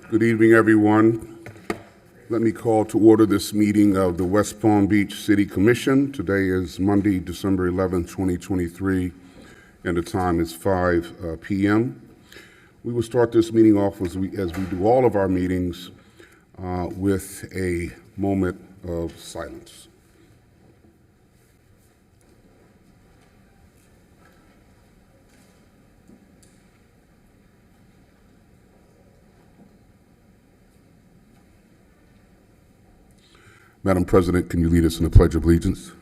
Good evening, everyone. Let me call to order this meeting of the West Palm Beach City Commission. Today is Monday, December 11, 2023, and the time is 5 p.m. We will start this meeting off as we do all of our meetings with a moment of silence. Madam President, can you lead us in the Pledge of Allegiance?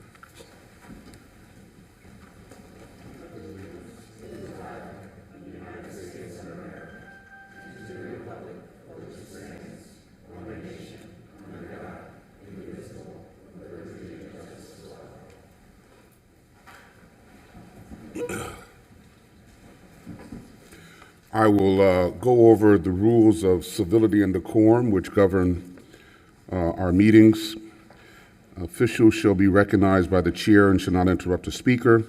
I will go over the rules of civility and decorum which govern our meetings. Officials shall be recognized by the chair and shall not interrupt the speaker.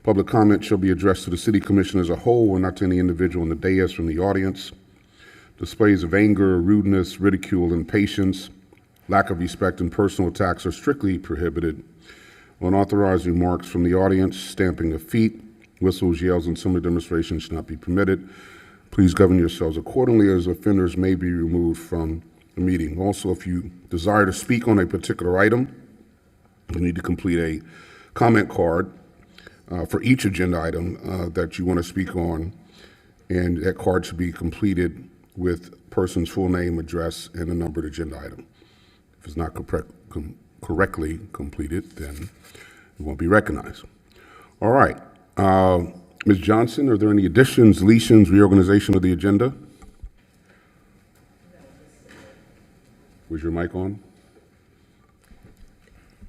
Public comment shall be addressed to the City Commission as a whole and not to any individual in the dais from the audience. Displays of anger, rudeness, ridicule, impatience, lack of respect, and personal attacks are strictly prohibited. Unauthorized remarks from the audience, stamping of feet, whistles, yells, and similar demonstrations should not be permitted. Please govern yourselves accordingly, as offenders may be removed from the meeting. Also, if you desire to speak on a particular item, you need to complete a comment card for each agenda item that you want to speak on, and that card should be completed with person's full name, address, and the numbered agenda item. If it's not correctly completed, then it won't be recognized. All right. Ms. Johnson, are there any additions, deletions, reorganization of the agenda? Was your mic on?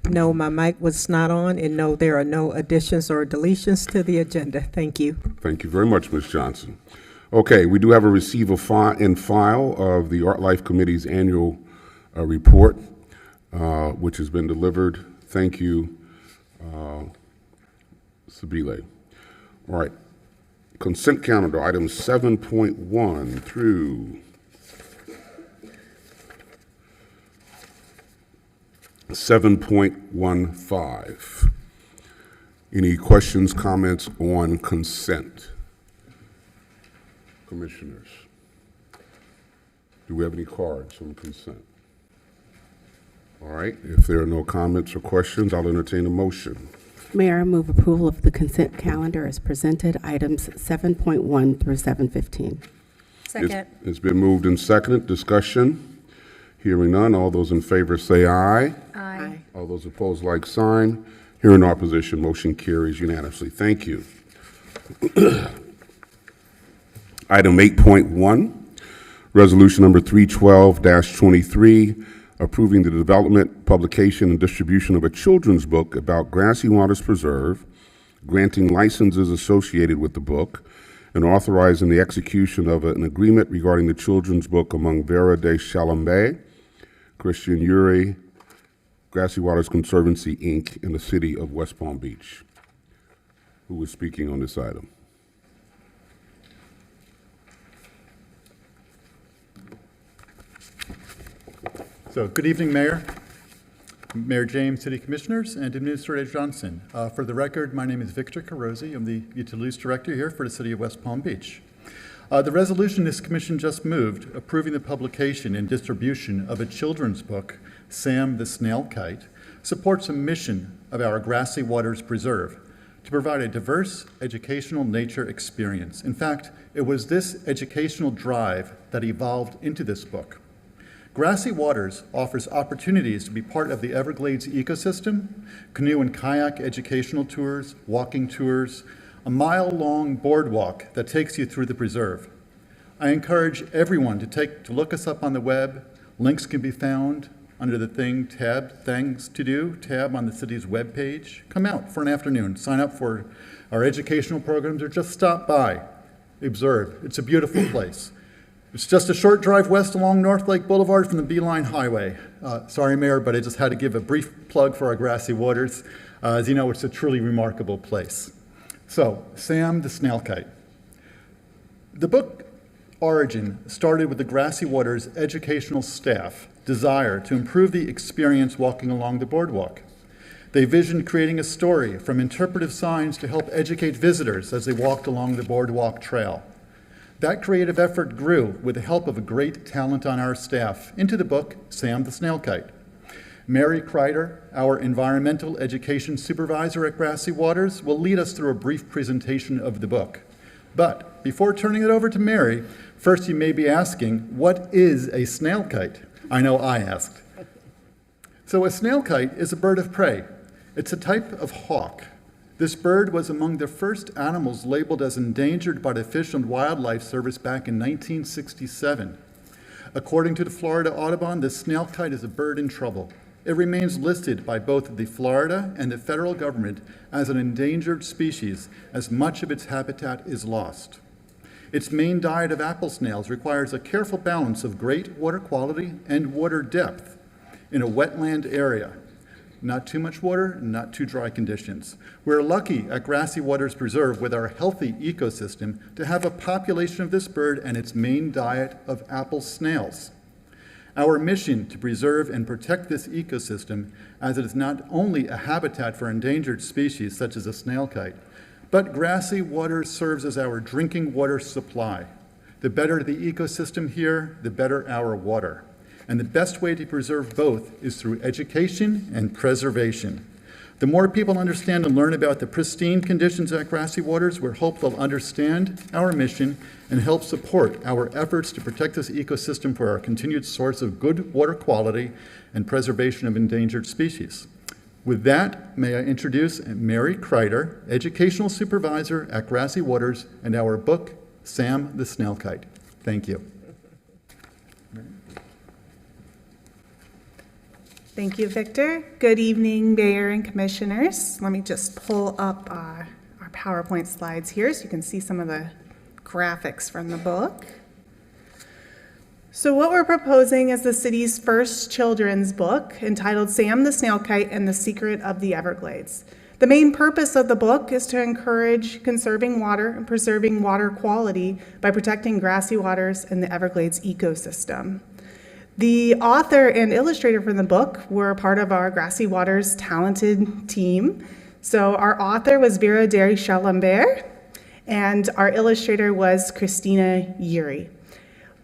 No, my mic was not on, and no, there are no additions or deletions to the agenda. Thank you. Thank you very much, Ms. Johnson. Okay, we do have a receive and file of the Art Life Committee's annual report, which has been delivered. Thank you, Sabile. All right, consent calendar, items 7.1 through 7.15. Any questions, comments on consent? Commissioners, do we have any cards on consent? All right, if there are no comments or questions, I'll entertain a motion. Mayor, I move approval of the consent calendar as presented, items 7.1 through 7.15. Second. It's been moved and seconded. Discussion? Hearing none, all those in favor say aye. Aye. All those opposed, like sign. Hearing opposition, motion carries unanimously. Thank you. Item 8.1, resolution number 312-23, approving the development, publication, and distribution of a children's book about Grassy Waters Preserve, granting licenses associated with the book, and authorizing the execution of an agreement regarding the children's book among Vera de Chalambé, Christian Uri, Grassy Waters Conservancy, Inc., and the City of West Palm Beach. Who is speaking on this item? So, good evening, Mayor, Mayor James, City Commissioners, and Administrator Johnson. For the record, my name is Victor Carosi. I'm the Utilities Director here for the City of West Palm Beach. The resolution this commission just moved, approving the publication and distribution of a children's book, Sam the Snail Kite, supports a mission of our Grassy Waters Preserve to provide a diverse educational nature experience. In fact, it was this educational drive that evolved into this book. Grassy Waters offers opportunities to be part of the Everglades ecosystem, canoe and kayak educational tours, walking tours, a mile-long boardwalk that takes you through the preserve. I encourage everyone to look us up on the web. Links can be found under the Things to Do tab on the city's webpage. Come out for an afternoon, sign up for our educational programs, or just stop by, observe. It's a beautiful place. It's just a short drive west along North Lake Boulevard from the Beeline Highway. Sorry, Mayor, but I just had to give a brief plug for our Grassy Waters. As you know, it's a truly remarkable place. So, Sam the Snail Kite. The book origin started with the Grassy Waters educational staff desire to improve the experience walking along the boardwalk. They visioned creating a story from interpretive signs to help educate visitors as they walked along the boardwalk trail. That creative effort grew with the help of a great talent on our staff into the book, Sam the Snail Kite. Mary Kreider, our environmental education supervisor at Grassy Waters, will lead us through a brief presentation of the book. But before turning it over to Mary, first you may be asking, what is a snail kite? I know I asked. So a snail kite is a bird of prey. It's a type of hawk. This bird was among the first animals labeled as endangered by the Fish and Wildlife Service back in 1967. According to the Florida Audubon, the snail kite is a bird in trouble. It remains listed by both the Florida and the federal government as an endangered species, as much of its habitat is lost. Its main diet of apple snails requires a careful balance of great water quality and water depth in a wetland area. Not too much water, not too dry conditions. We're lucky at Grassy Waters Preserve with our healthy ecosystem to have a population of this bird and its main diet of apple snails. Our mission to preserve and protect this ecosystem, as it is not only a habitat for endangered species such as a snail kite, but Grassy Waters serves as our drinking water supply. The better the ecosystem here, the better our water. And the best way to preserve both is through education and preservation. The more people understand and learn about the pristine conditions at Grassy Waters, we hope they'll understand our mission and help support our efforts to protect this ecosystem for our continued source of good water quality and preservation of endangered species. With that, may I introduce Mary Kreider, Educational Supervisor at Grassy Waters, and our book, Sam the Snail Kite. Thank you. Thank you, Victor. Good evening, Mayor and Commissioners. Let me just pull up our PowerPoint slides here so you can see some of the graphics from the book. So what we're proposing is the city's first children's book entitled Sam the Snail Kite and the Secret of the Everglades. The main purpose of the book is to encourage conserving water and preserving water quality by protecting Grassy Waters and the Everglades ecosystem. The author and illustrator for the book were part of our Grassy Waters talented team. So our author was Vera Derry-Chalambert, and our illustrator was Christina Yuri.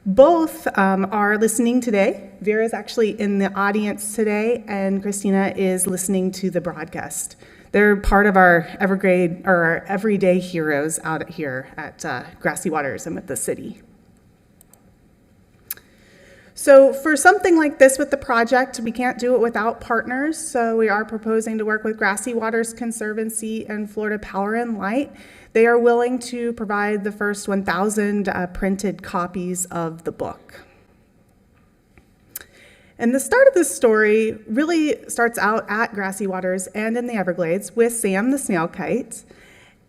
Both are listening today. Vera is actually in the audience today, and Christina is listening to the broadcast. They're part of our everyday heroes out here at Grassy Waters and with the city. So for something like this with the project, we can't do it without partners. So we are proposing to work with Grassy Waters Conservancy and Florida Power and Light. They are willing to provide the first 1,000 printed copies of the book. And the start of this story really starts out at Grassy Waters and in the Everglades with Sam the Snail Kite.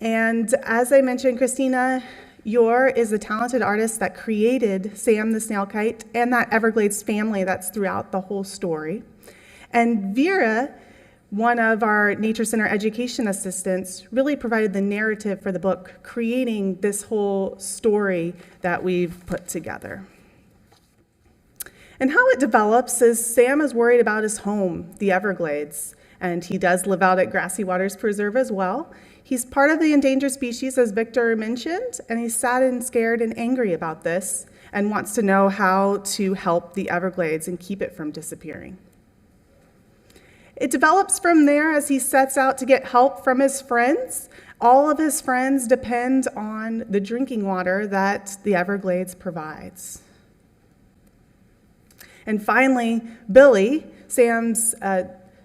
And as I mentioned, Christina Yore is the talented artist that created Sam the Snail Kite and that Everglades family that's throughout the whole story. And Vera, one of our Nature Center education assistants, really provided the narrative for the book, creating this whole story that we've put together. And how it develops is Sam is worried about his home, the Everglades, and he does live out at Grassy Waters Preserve as well. He's part of the endangered species, as Victor mentioned, and he's sad and scared and angry about this and wants to know how to help the Everglades and keep it from disappearing. It develops from there as he sets out to get help from his friends. All of his friends depend on the drinking water that the Everglades provides. And finally, Billy, Sam's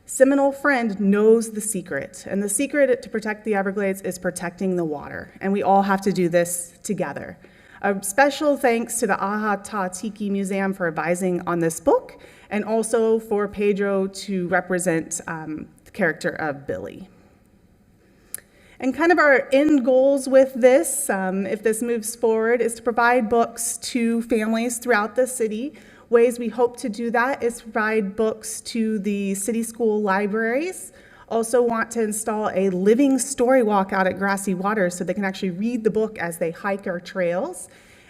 Seminole friend, knows the secret. And the secret to protect the Everglades is protecting the water. And we all have to do this together. A special thanks to the Ahata Tiki Museum for advising on this book, and also for Pedro to represent the character of Billy. And kind of our end goals with this, if this moves forward, is to provide books to families throughout the city. Ways we hope to do that is provide books to the city school libraries. Also want to install a living story walk out at Grassy Waters so they can actually read the book as they hike our trails.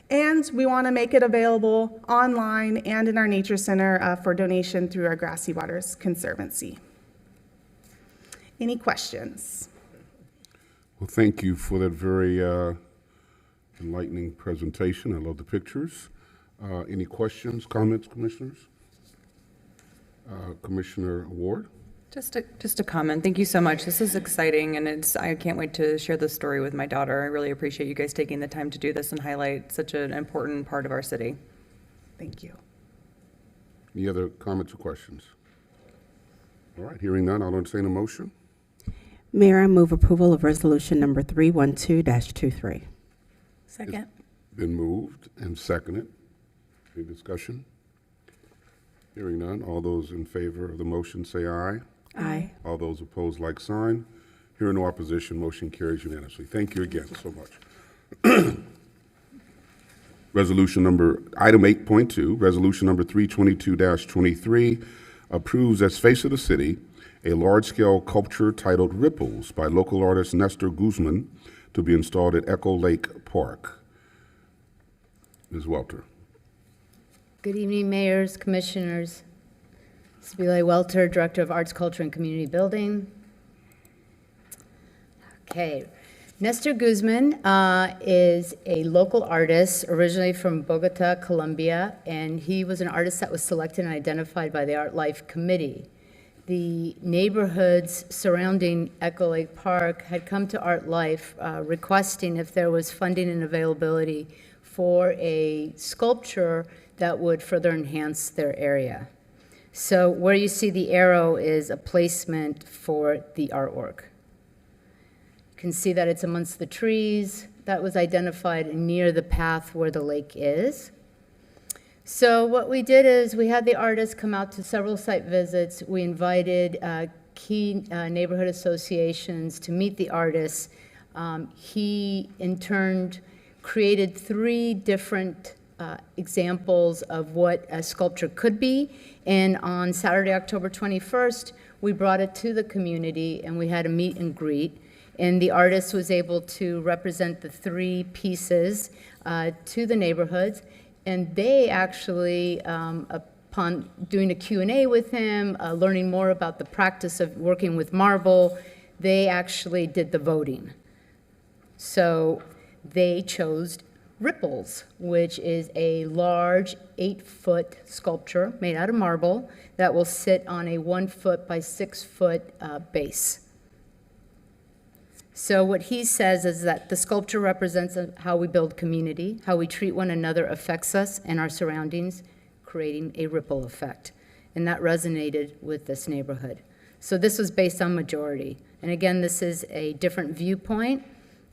And we want to make it available online and in our nature center for donation through our Grassy Waters Conservancy. Any questions? Well, thank you for that very enlightening presentation. I love the pictures. Any questions, comments, commissioners? Commissioner Ward? Just a comment. Thank you so much. This is exciting, and I can't wait to share this story with my daughter. I really appreciate you guys taking the time to do this and highlight such an important part of our city. Thank you. Any other comments or questions? All right, hearing none, I'll entertain a motion. Mayor, I move approval of resolution number 312-23. Second. Been moved and seconded. Any discussion? Hearing none, all those in favor of the motion say aye. Aye. All those opposed, like sign. Hearing no opposition, motion carries unanimously. Thank you again so much. Item 8.2, resolution number 322-23 approves as face of the city a large-scale sculpture titled Ripples by local artist Nestor Guzman to be installed at Echo Lake Park. Ms. Welter. Good evening, mayors, commissioners. Sibila Welter, Director of Arts, Culture, and Community Building. Okay. Nestor Guzman is a local artist, originally from Bogota, Colombia, and he was an artist that was selected and identified by the Art Life Committee. The neighborhoods surrounding Echo Lake Park had come to Art Life requesting if there was funding and availability for a sculpture that would further enhance their area. So where you see the arrow is a placement for the artwork. You can see that it's amongst the trees. That was identified near the path where the lake is. So what we did is we had the artist come out to several site visits. We invited key neighborhood associations to meet the artist. He, in turn, created 3 different examples of what a sculpture could be. And on Saturday, October 21st, we brought it to the community and we had a meet and greet. And the artist was able to represent the 3 pieces to the neighborhoods. And they actually, upon doing a Q&A with him, learning more about the practice of working with marble, they actually did the voting. So they chose Ripples, which is a large 8-foot sculpture made out of marble that will sit on a 1-foot by 6-foot base. So what he says is that the sculpture represents how we build community, how we treat one another affects us and our surroundings, creating a ripple effect. And that resonated with this neighborhood. So this was based on majority. And again, this is a different viewpoint.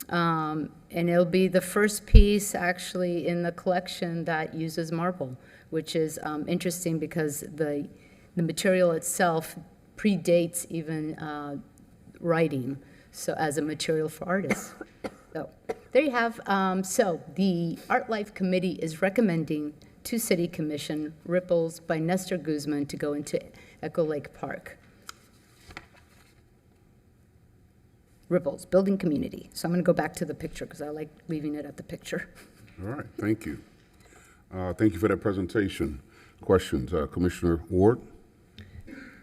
And it'll be the first piece actually in the collection that uses marble, which is interesting because the material itself predates even writing, so as a material for artists. So there you have. So the Art Life Committee is recommending to City Commission Ripples by Nestor Guzman to go into Echo Lake Park. Ripples, building community. So I'm going to go back to the picture because I like leaving it at the picture. All right, thank you. Thank you for that presentation. Questions? Commissioner Ward?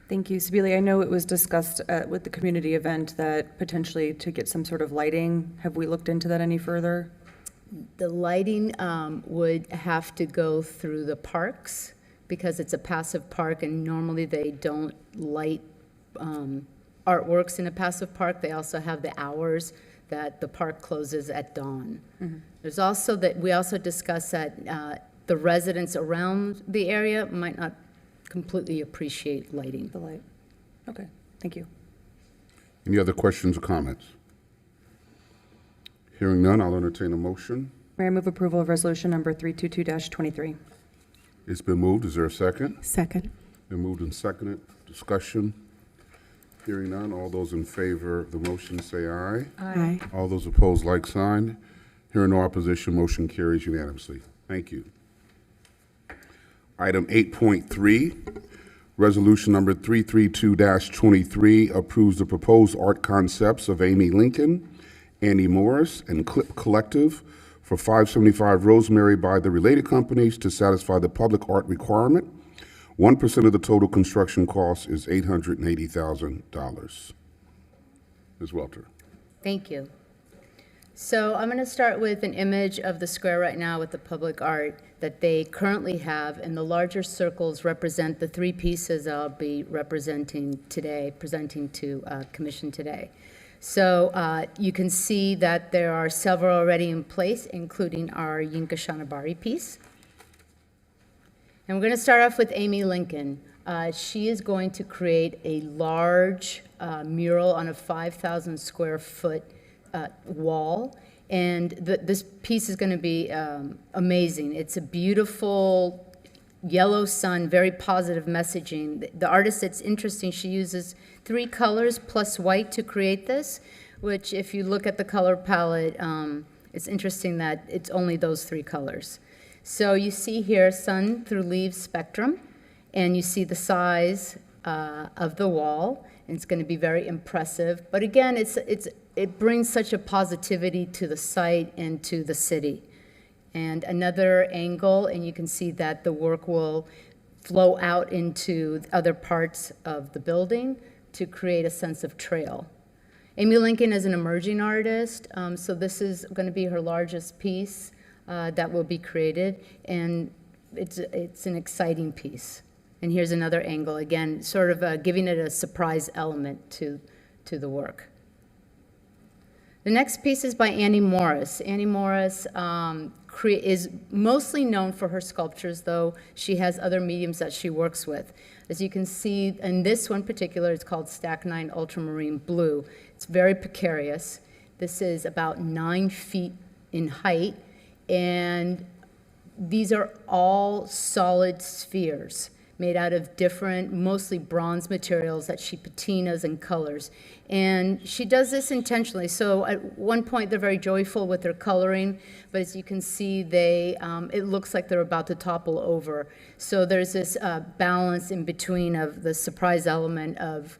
Thank you, Sibila. I know it was discussed with the community event that potentially to get some sort of lighting. Have we looked into that any further? The lighting would have to go through the parks because it's a passive park and normally they don't light artworks in a passive park. They also have the hours that the park closes at dawn. Mm-hmm. There's also that we also discussed that the residents around the area might not completely appreciate lighting. The light. Okay, thank you. Any other questions or comments? Hearing none, I'll entertain a motion. Mayor, I move approval of resolution number 322-23. It's been moved. Is there a second? Second. Been moved and seconded. Discussion. Hearing none, all those in favor of the motion say aye. Aye. All those opposed, like sign. Hearing no opposition, motion carries unanimously. Thank you. Item 8.3, resolution number 332-23 approves the proposed art concepts of Amy Lincoln, Annie Morris, and Clip Collective for 575 Rosemary by the related companies to satisfy the public art requirement. 1% of the total construction cost is $880,000. Ms. Welter. Thank you. So I'm going to start with an image of the square right now with the public art that they currently have, and the larger circles represent the three pieces I'll be presenting to Commission today. So you can see that there are several already in place, including our Yinka Shanabari piece. And we're going to start off with Amy Lincoln. She is going to create a large mural on a 5,000 square foot wall. And this piece is going to be amazing. It's a beautiful yellow sun, very positive messaging. The artist, it's interesting, she uses 3 colors plus white to create this, which if you look at the color palette, it's interesting that it's only those 3 colors. So you see here sun through leaves spectrum, and you see the size of the wall, and it's going to be very impressive. But again, it brings such a positivity to the site and to the city. And another angle, and you can see that the work will flow out into other parts of the building to create a sense of trail. Amy Lincoln is an emerging artist, so this is going to be her largest piece that will be created, and it's an exciting piece. And here's another angle, again, sort of giving it a surprise element to the work. The next piece is by Annie Morris. Annie Morris is mostly known for her sculptures, though she has other mediums that she works with. As you can see, in this one particular, it's called Stack 9 Ultramarine Blue. It's very precarious. This is about 9 feet in height, and these are all solid spheres made out of different, mostly bronze materials that she patinas and colors. And she does this intentionally. So at one point, they're very joyful with their coloring, but as you can see, it looks like they're about to topple over. So there's this balance in between of the surprise element of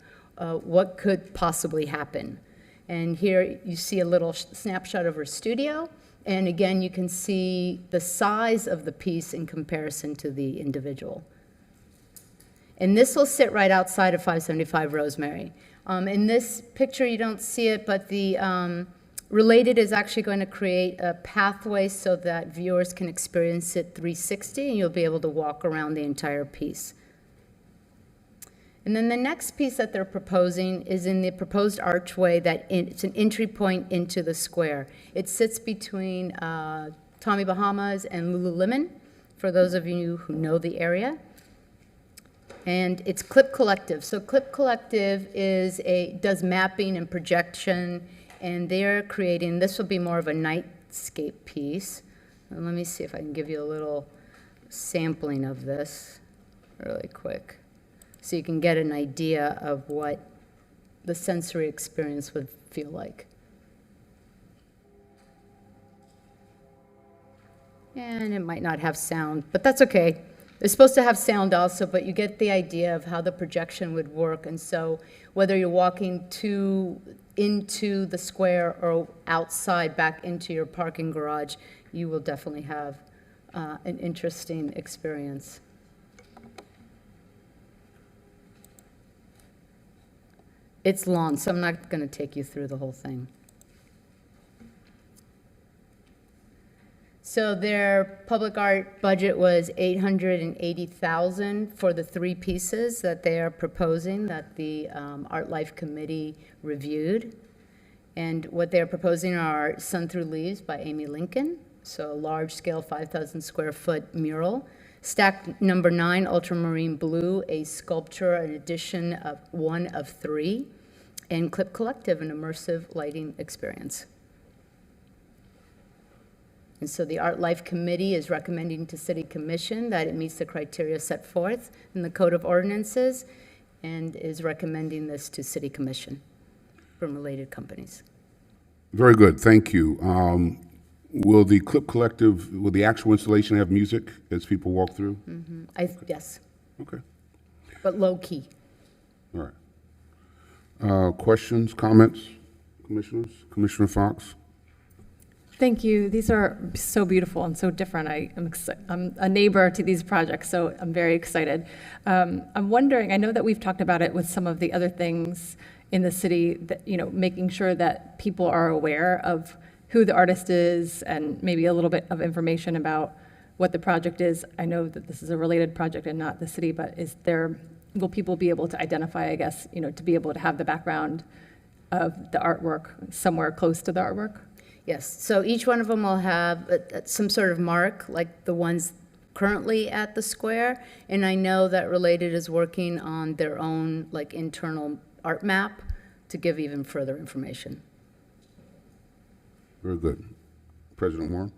what could possibly happen. And here you see a little snapshot of her studio. And again, you can see the size of the piece in comparison to the individual. And this will sit right outside of 575 Rosemary. In this picture, you don't see it, but the Related is actually going to create a pathway so that viewers can experience it 360, and you'll be able to walk around the entire piece. And then the next piece that they're proposing is in the proposed archway it's an entry point into the square. It sits between Tommy Bahamas and Lululemon, for those of you who know the area. And it's Clip Collective. So Clip Collective does mapping and projection, and they're creating, this will be more of a nightscape piece. And let me see if I can give you a little sampling of this really quick, so you can get an idea of what the sensory experience would feel like. And it might not have sound, but that's okay. It's supposed to have sound also, but you get the idea of how the projection would work. And so whether you're walking into the square or outside back into your parking garage, you will definitely have an interesting experience. It's long, so I'm not going to take you through the whole thing. So their public art budget was $880,000 for the 3 pieces that they are proposing that the Art Life Committee reviewed. And what they're proposing are Sun Through Leaves by Amy Lincoln, so a large-scale 5,000 square foot mural. Stack number 9, Ultramarine Blue, a sculpture, an edition of 1 of 3. And Clip Collective, an immersive lighting experience. And so the Art Life Committee is recommending to City Commission that it meets the criteria set forth in the Code of Ordinances, and is recommending this to City Commission from related companies. Very good, thank you. Will the Clip Collective, will the actual installation have music as people walk through? Yes, Okay, but low key. all right. Questions, comments, commissioners? Commissioner Fox? Thank you. These are so beautiful and so different. I'm a neighbor to these projects, so I'm very excited. I'm wondering, I know that we've talked about it with some of the other things in the city, that, making sure that people are aware of who the artist is and maybe a little bit of information about what the project is. I know that this is a related project and not the city, but will people be able to identify, I guess, to be able to have the background of the artwork somewhere close to the artwork? Yes, so each one of them will have some sort of mark, like the ones currently at the square. And I know that Related is working on their own internal art map to give even further information. Very good. President Warren?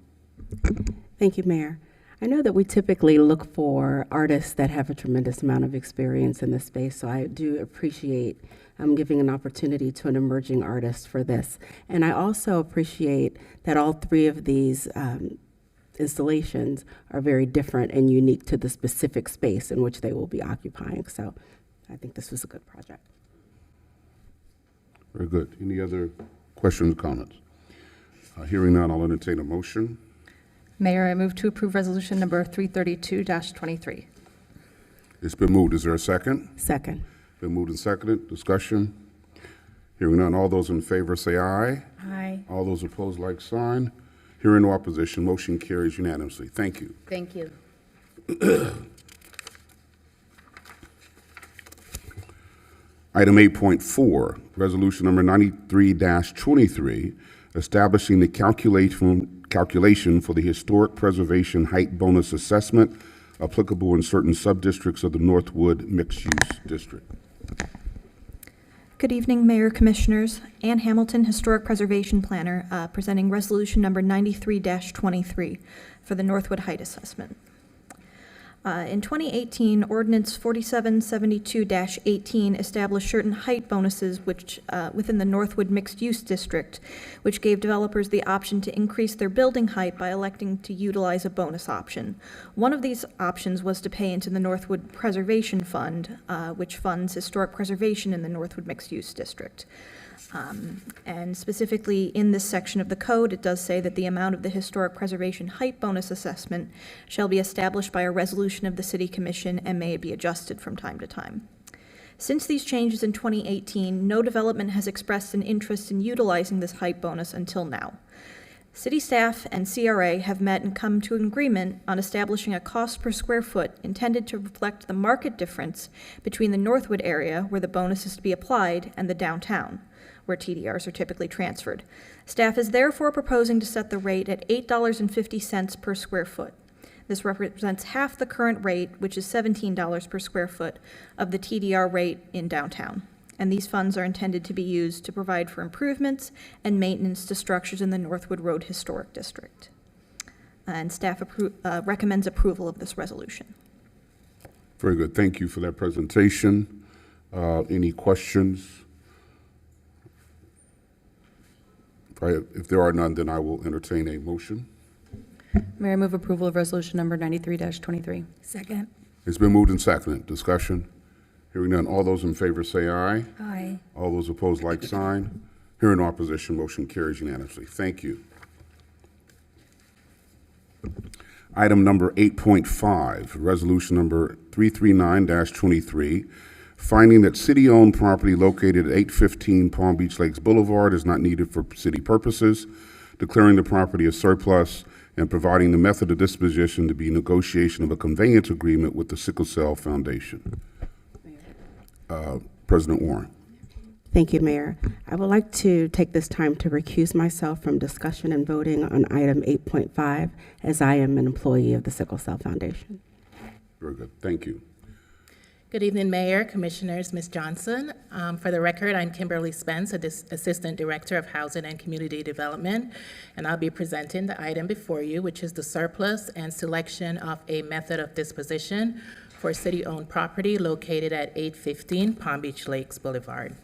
Thank you, Mayor. I know that we typically look for artists that have a tremendous amount of experience in this space, so I do appreciate giving an opportunity to an emerging artist for this. And I also appreciate that all three of these installations are very different and unique to the specific space in which they will be occupying. So I think this was a good project. Very good. Any other questions or comments? Hearing none, I'll entertain a motion. Mayor, I move to approve resolution number 332-23. It's been moved. Is there a second? Second. Been moved and seconded. Discussion? Hearing none. All those in favor say aye. Aye. All those opposed, like sign. Hearing no opposition, motion carries unanimously. Thank you. Thank you. Item 8.4, resolution number 93-23, establishing the calculation for the historic preservation height bonus assessment applicable in certain sub-districts of the Northwood Mixed-Use District. Good evening, Mayor, Commissioners. Ann Hamilton, Historic Preservation Planner, presenting resolution number 93-23 for the Northwood Height Assessment. In 2018, Ordinance 4772-18 established certain height bonuses within the Northwood Mixed Use District, which gave developers the option to increase their building height by electing to utilize a bonus option. One of these options was to pay into the Northwood Preservation Fund, which funds historic preservation in the Northwood Mixed Use District. And specifically in this section of the code, it does say that the amount of the historic preservation height bonus assessment shall be established by a resolution of the City Commission and may be adjusted from time to time. Since these changes in 2018, no development has expressed an interest in utilizing this height bonus until now. City staff and CRA have met and come to an agreement on establishing a cost per square foot intended to reflect the market difference between the Northwood area, where the bonus is to be applied, and the downtown, where TDRs are typically transferred. Staff is therefore proposing to set the rate at $8.50 per square foot. This represents half the current rate, which is $17 per square foot, of the TDR rate in downtown. And these funds are intended to be used to provide for improvements and maintenance to structures in the Northwood Road Historic District. And staff recommends approval of this resolution. Very good. Thank you for that presentation. Any questions? If there are none, then I will entertain a motion. Mayor, I move approval of resolution number 93-23. Second. It's been moved and seconded. Discussion? Hearing none. All those in favor say aye. Aye. All those opposed, like sign. Hearing no opposition, motion carries unanimously. Thank you. Item number 8.5, resolution number 339-23, finding that city-owned property located at 815 Palm Beach Lakes Boulevard is not needed for city purposes, declaring the property as surplus, and providing the method of disposition to be negotiation of a conveyance agreement with the Sickle Cell Foundation. President Warren. Thank you, Mayor. I would like to take this time to recuse myself from discussion and voting on item 8.5, as I am an employee of the Sickle Cell Foundation. Very good. Thank you. Good evening, Mayor, Commissioners, Ms. Johnson. For the record, I'm Kimberly Spence, Assistant Director of Housing and Community Development, and I'll be presenting the item before you, which is the surplus and selection of a method of disposition for city-owned property located at 815 Palm Beach Lakes Boulevard.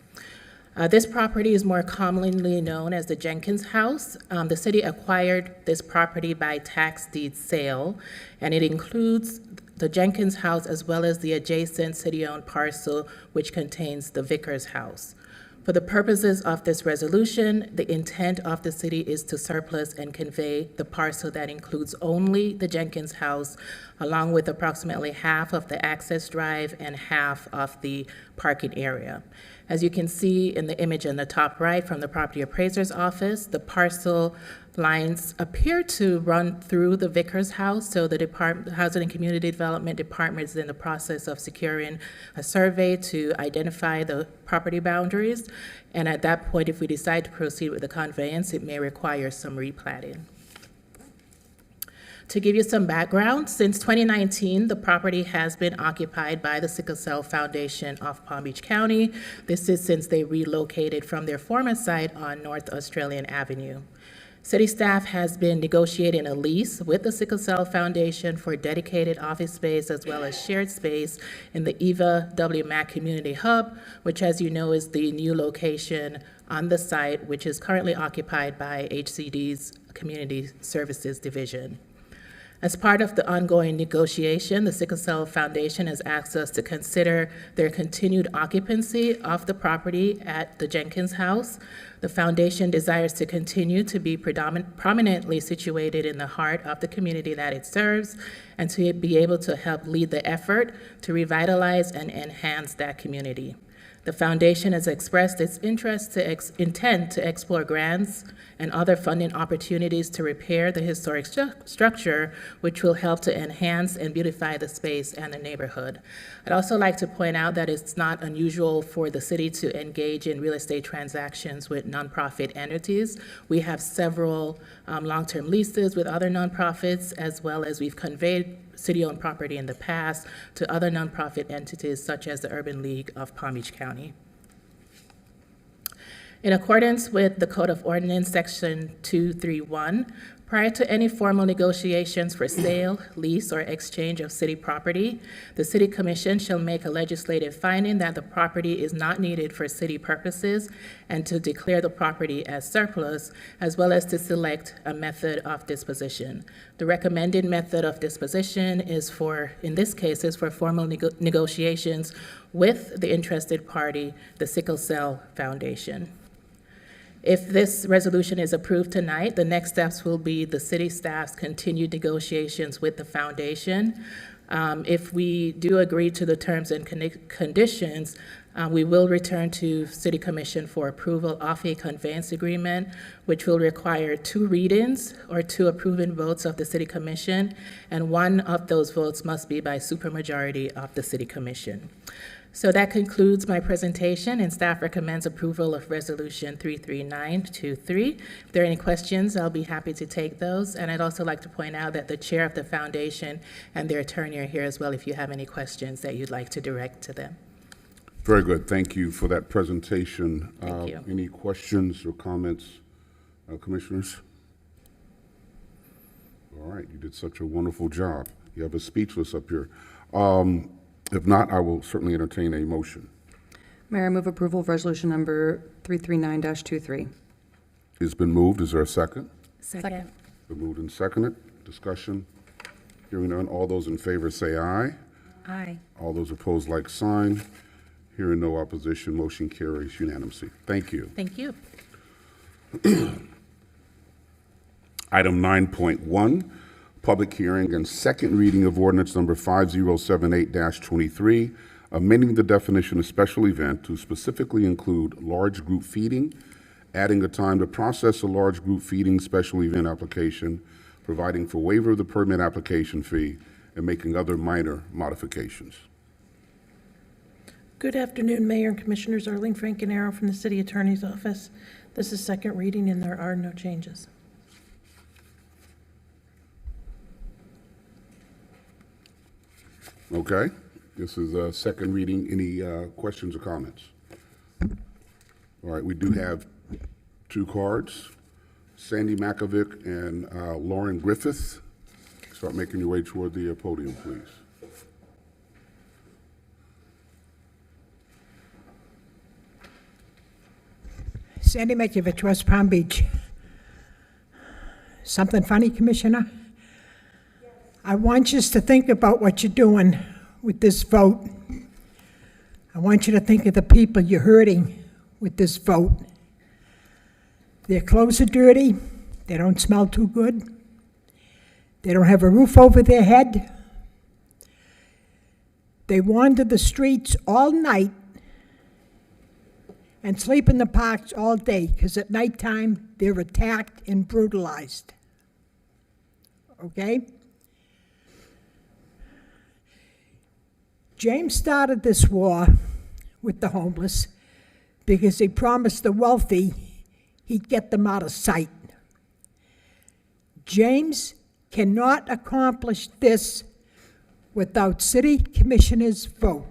This property is more commonly known as the Jenkins House. The city acquired this property by tax deed sale, and it includes the Jenkins House as well as the adjacent city-owned parcel, which contains the Vickers House. For the purposes of this resolution, the intent of the city is to surplus and convey the parcel that includes only the Jenkins house, along with approximately half of the access drive and half of the parking area. As you can see in the image in the top right from the property appraiser's office, the parcel lines appear to run through the Vickers house, so the Housing and Community Development Department is in the process of securing a survey to identify the property boundaries. And at that point, if we decide to proceed with the conveyance, it may require some replatting. To give you some background, since 2019, the property has been occupied by the Sickle Cell Foundation of Palm Beach County. This is since they relocated from their former site on North Australian Avenue. City staff has been negotiating a lease with the Sickle Cell Foundation for dedicated office space as well as shared space in the Eva W. Mack Community Hub, which, as you know, is the new location on the site, which is currently occupied by HCD's Community Services Division. As part of the ongoing negotiation, the Sickle Cell Foundation has asked us to consider their continued occupancy of the property at the Jenkins House. The foundation desires to continue to be prominently situated in the heart of the community that it serves and to be able to help lead the effort to revitalize and enhance that community. The foundation has expressed its intent to explore grants and other funding opportunities to repair the historic structure, which will help to enhance and beautify the space and the neighborhood. I'd also like to point out that it's not unusual for the city to engage in real estate transactions with nonprofit entities. We have several long-term leases with other nonprofits, as well as we've conveyed city-owned property in the past to other nonprofit entities such as the Urban League of Palm Beach County. In accordance with the Code of Ordinance, Section 231, prior to any formal negotiations for sale, lease, or exchange of city property, the City Commission shall make a legislative finding that the property is not needed for city purposes and to declare the property as surplus, as well as to select a method of disposition. The recommended method of disposition is in this case, is for formal negotiations with the interested party, the Sickle Cell Foundation. If this resolution is approved tonight, the next steps will be the city staff's continued negotiations with the foundation. If we do agree to the terms and conditions, we will return to City Commission for approval of a conveyance agreement, which will require 2 read-ins or 2 approving votes of the City Commission, and one of those votes must be by supermajority of the City Commission. So that concludes my presentation, and staff recommends approval of Resolution 33923. If there are any questions, I'll be happy to take those. And I'd also like to point out that the chair of the foundation and their attorney are here as well if you have any questions that you'd like to direct to them. Very good. Thank you for that presentation. Thank you. Any questions or comments, commissioners? All right, you did such a wonderful job. You have us speechless up here. If not, I will certainly entertain a motion. Mayor, I move approval of resolution number 339-23. It's been moved. Is there a second? Second. Been moved and seconded. Discussion. Hearing none. All those in favor say aye. Aye. All those opposed, like sign. Hearing no opposition, motion carries unanimously. Thank you. Thank you. Item 9.1, public hearing and second reading of ordinance number 5078-23, amending the definition of special event to specifically include large group feeding, adding a time to process a large group feeding special event application, providing for waiver of the permit application fee, and making other minor modifications. Good afternoon, Mayor and Commissioners. Arlene Frankenaro from the City Attorney's Office. This is second reading and there are no changes. Okay, this is a second reading. Any questions or comments? All right, we do have 2 cards. Sandy Makovic and Lauren Griffith. Start making your way toward the podium, please. Sandy Makovic, West Palm Beach. Something funny, Commissioner? I want you to think about what you're doing with this vote. I want you to think of the people you're hurting with this vote. Their clothes are dirty, they don't smell too good, they don't have a roof over their head. They wander the streets all night and sleep in the parks all day, because at nighttime they're attacked and brutalized. Okay? James started this war with the homeless because he promised the wealthy he'd get them out of sight. James cannot accomplish this without city commissioners' vote.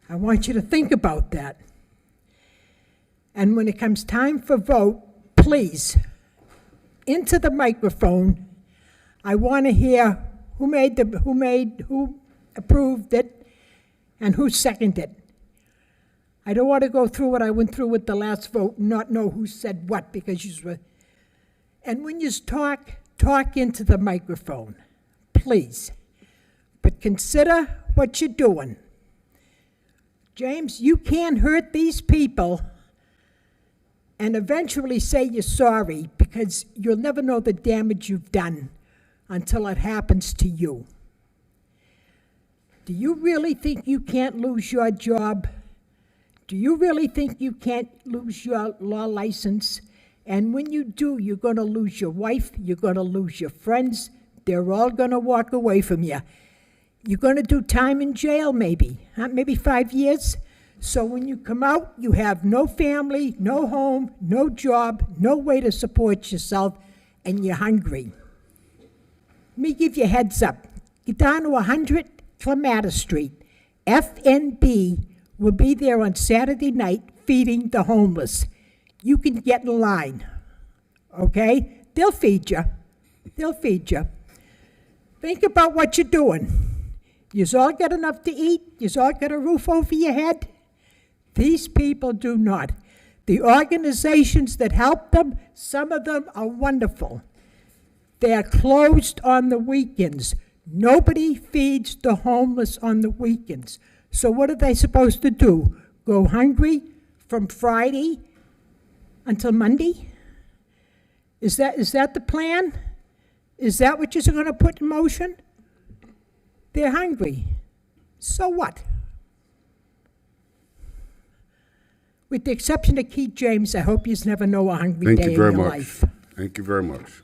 I want you to think about that. And when it comes time for vote, please, into the microphone, I want to hear who approved it and who seconded it. I don't want to go through what I went through with the last vote and not know who said what, because you were. And when you talk into the microphone, please. But consider what you're doing. James, you can't hurt these people and eventually say you're sorry, because you'll never know the damage you've done until it happens to you. Do you really think you can't lose your job? Do you really think you can't lose your law license? And when you do, you're going to lose your wife, you're going to lose your friends, they're all going to walk away from you. You're going to do time in jail maybe, maybe 5 years. So when you come out, you have no family, no home, no job, no way to support yourself, and you're hungry. Let me give you a heads up. Get down to 100 Clematis Street. FNB will be there on Saturday night feeding the homeless. You can get in line, okay? They'll feed you. They'll feed you. Think about what you're doing. You've all got enough to eat. You've all got a roof over your head. These people do not. The organizations that help them, some of them are wonderful. They are closed on the weekends. Nobody feeds the homeless on the weekends. So what are they supposed to do? Go hungry from Friday until Monday? Is that the plan? Is that what you're going to put in motion? They're hungry. So what? With the exception of Keith James, I hope you never know a hungry day in your life. Thank you very much.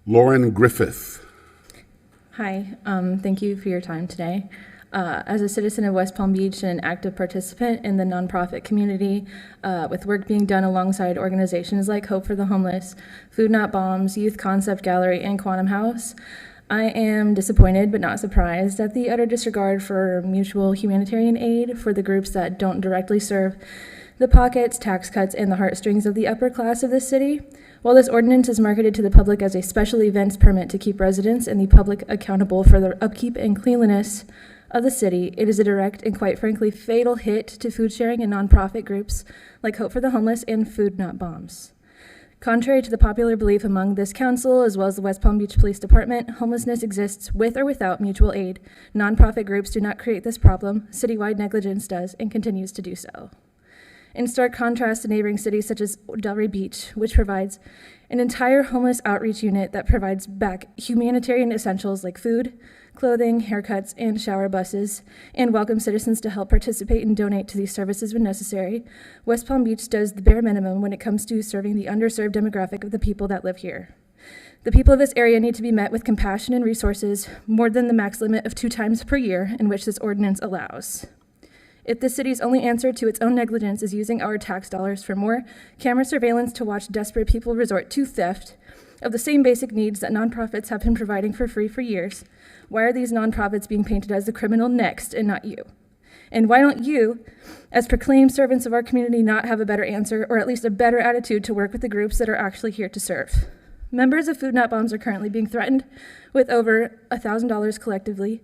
Lauren Griffith. Hi, thank you for your time today. As a citizen of West Palm Beach and an active participant in the nonprofit community, with work being done alongside organizations like Hope for the Homeless, Food Not Bombs, Youth Concept Gallery, and Quantum House, I am disappointed but not surprised at the utter disregard for mutual humanitarian aid for the groups that don't directly serve the pockets, tax cuts, and the heartstrings of the upper class of this city. While this ordinance is marketed to the public as a special events permit to keep residents and the public accountable for their upkeep and cleanliness of the city, it is a direct and quite frankly fatal hit to food sharing and nonprofit groups like Hope for the Homeless and Food Not Bombs. Contrary to the popular belief among this council, as well as the West Palm Beach Police Department, homelessness exists with or without mutual aid. Nonprofit groups do not create this problem. Citywide negligence does and continues to do so. In stark contrast to neighboring cities such as Delray Beach, which provides an entire homeless outreach unit that provides back humanitarian essentials like food, clothing, haircuts, and shower buses, and welcomes citizens to help participate and donate to these services when necessary, West Palm Beach does the bare minimum when it comes to serving the underserved demographic of the people that live here. The people of this area need to be met with compassion and resources more than the max limit of 2 times per year in which this ordinance allows. If the city's only answer to its own negligence is using our tax dollars for more camera surveillance to watch desperate people resort to theft of the same basic needs that nonprofits have been providing for free for years, why are these nonprofits being painted as the criminal next and not you? And why don't you, as proclaimed servants of our community, not have a better answer or at least a better attitude to work with the groups that are actually here to serve? Members of Food Not Bombs are currently being threatened with over $1,000 collectively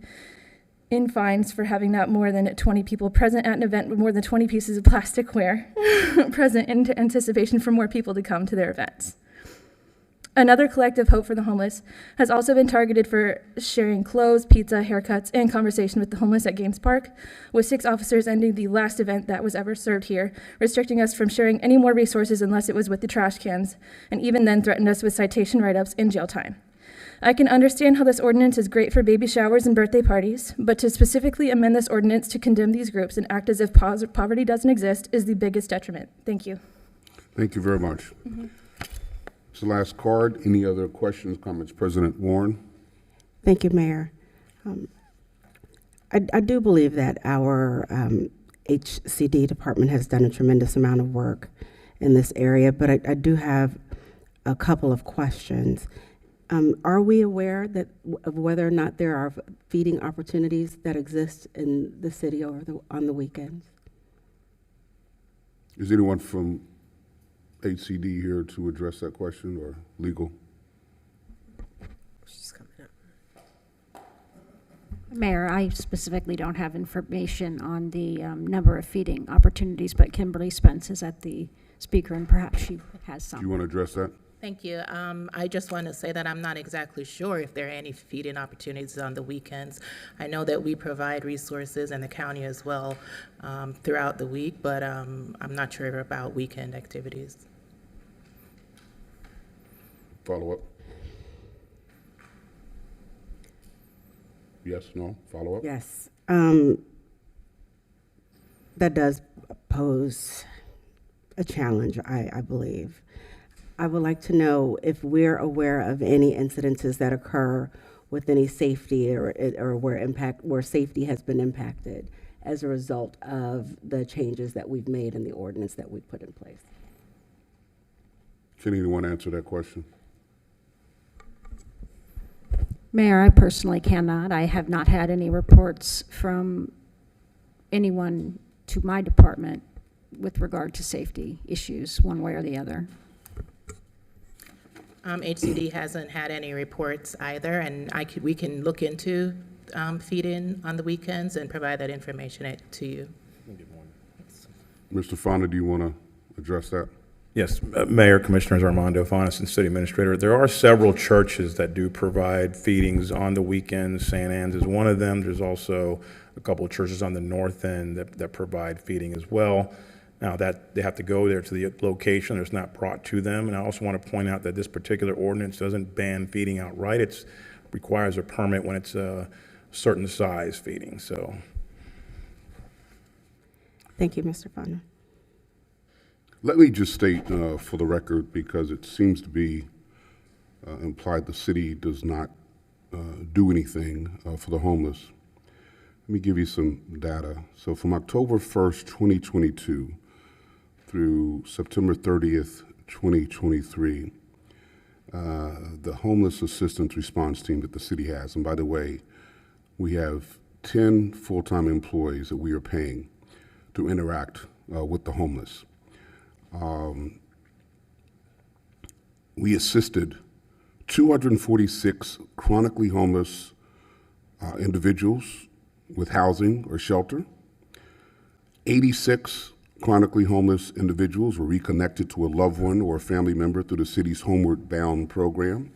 in fines for having not more than 20 people present at an event with more than 20 pieces of plasticware present in anticipation for more people to come to their events. Another collective, Hope for the Homeless, has also been targeted for sharing clothes, pizza, haircuts, and conversation with the homeless at Games Park, with 6 officers ending the last event that was ever served here, restricting us from sharing any more resources unless it was with the trash cans, and even then threatened us with citation write-ups and jail time. I can understand how this ordinance is great for baby showers and birthday parties, but to specifically amend this ordinance to condemn these groups and act as if poverty doesn't exist is the biggest detriment. Thank you. Thank you very much. It's the last card. Any other questions, comments? President Warren? Thank you, Mayor. I do believe that our HCD department has done a tremendous amount of work in this area, but I do have a couple of questions. Are we aware of whether or not there are feeding opportunities that exist in the city on the weekends? Is anyone from HCD here to address that question, or legal? She's coming up. Mayor, I specifically don't have information on the number of feeding opportunities, but Kimberly Spence is at the speaker, and perhaps she has some. Do you want to address that? Thank you. I just want to say that I'm not exactly sure if there are any feeding opportunities on the weekends. I know that we provide resources in the county as well throughout the week, but I'm not sure about weekend activities. Follow up? Yes, no, follow up? Yes. That does pose a challenge, I believe. I would like to know if we're aware of any incidences that occur with any safety or where safety has been impacted as a result of the changes that we've made in the ordinance that we've put in place. Can anyone answer that question? Mayor, I personally cannot. I have not had any reports from anyone to my department with regard to safety issues, one way or the other. HCD hasn't had any reports either, and we can look into feed-in on the weekends and provide that information to you. Mr. Fonda, do you want to address that? Yes, Mayor, Commissioners, Armando Fonis, and City Administrator. There are several churches that do provide feedings on the weekends. St. Anne's is one of them. There's also a couple of churches on the north end that provide feeding as well. Now that they have to go there to the location, it's not brought to them. And I also want to point out that this particular ordinance doesn't ban feeding outright. It requires a permit when it's a certain size feeding, so. Thank you, Mr. Fonda. Let me just state for the record, because it seems to be implied the city does not do anything for the homeless. Let me give you some data. So from October 1st, 2022 through September 30th, 2023, the homeless assistance response team that the city has, and by the way, we have 10 full-time employees that we are paying to interact with the homeless. We assisted 246 chronically homeless individuals with housing or shelter. 86 chronically homeless individuals were reconnected to a loved one or a family member through the city's Homeward Bound program.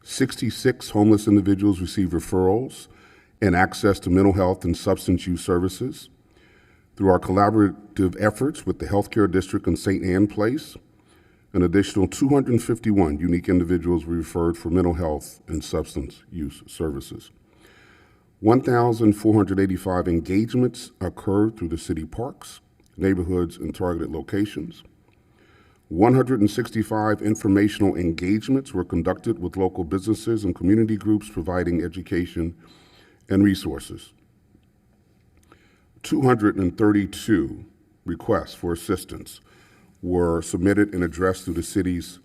66 homeless individuals received referrals and access to mental health and substance use services. Through our collaborative efforts with the Healthcare District in St. Anne Place, an additional 251 unique individuals were referred for mental health and substance use services. 1,485 engagements occurred through the city parks, neighborhoods, and targeted locations. 165 informational engagements were conducted with local businesses and community groups providing education and resources. 232 requests for assistance were submitted and addressed through the city's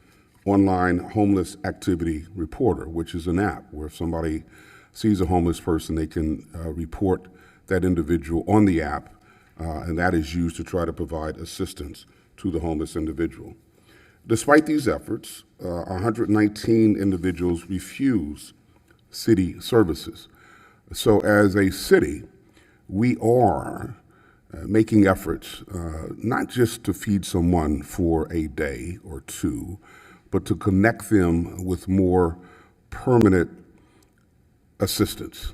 online homeless activity reporter, which is an app where if somebody sees a homeless person, they can report that individual on the app, and that is used to try to provide assistance to the homeless individual. Despite these efforts, 119 individuals refuse city services. So as a city, we are making efforts not just to feed someone for a day or two, but to connect them with more permanent assistance,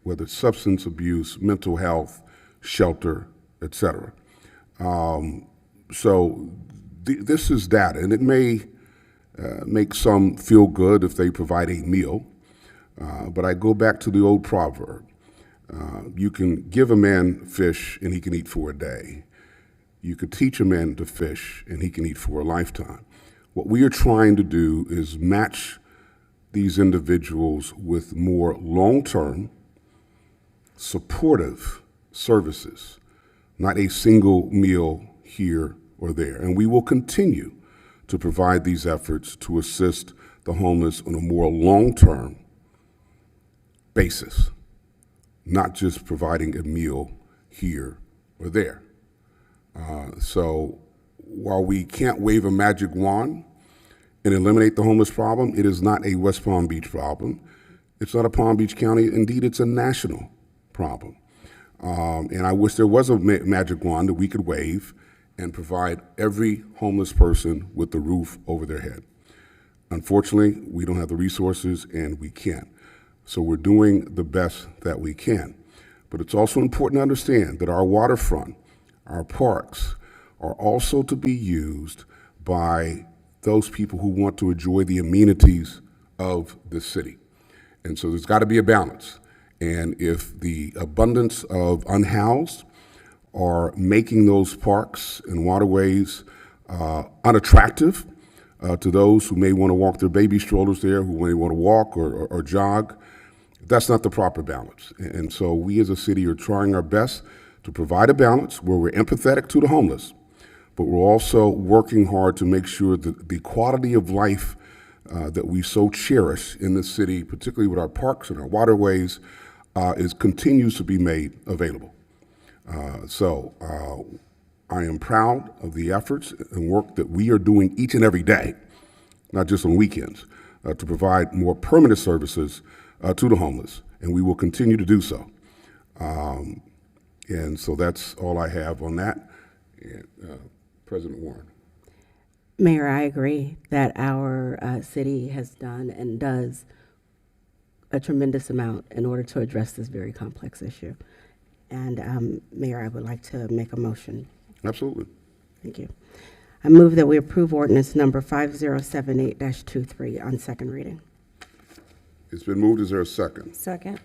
whether it's substance abuse, mental health, shelter, et cetera. This is data, and it may make some feel good if they provide a meal, but I go back to the old proverb. You can give a man fish and he can eat for a day. You could teach a man to fish and he can eat for a lifetime. What we are trying to do is match these individuals with more long-term, supportive services, not a single meal here or there. And we will continue to provide these efforts to assist the homeless on a more long-term basis, not just providing a meal here or there. So while we can't wave a magic wand and eliminate the homeless problem, it is not a West Palm Beach problem. It's not a Palm Beach County. Indeed, it's a national problem. And I wish there was a magic wand that we could wave and provide every homeless person with the roof over their head. Unfortunately, we don't have the resources and we can't. So we're doing the best that we can. But it's also important to understand that our waterfront, our parks, are also to be used by those people who want to enjoy the amenities of the city. And so there's got to be a balance. And if the abundance of unhoused are making those parks and waterways unattractive to those who may want to walk their baby strollers there, who may want to walk or jog, that's not the proper balance. And so we as a city are trying our best to provide a balance where we're empathetic to the homeless, but we're also working hard to make sure that the quality of life that we so cherish in the city, particularly with our parks and our waterways, continues to be made available. I am proud of the efforts and work that we are doing each and every day, not just on weekends, to provide more permanent services to the homeless, and we will continue to do so. And so that's all I have on that. President Warren. Mayor, I agree that our city has done and does a tremendous amount in order to address this very complex issue. And Mayor, I would like to make a motion. Absolutely. Thank you. I move that we approve ordinance number 5078-23 on second reading. It's been moved. Is there a second? Second.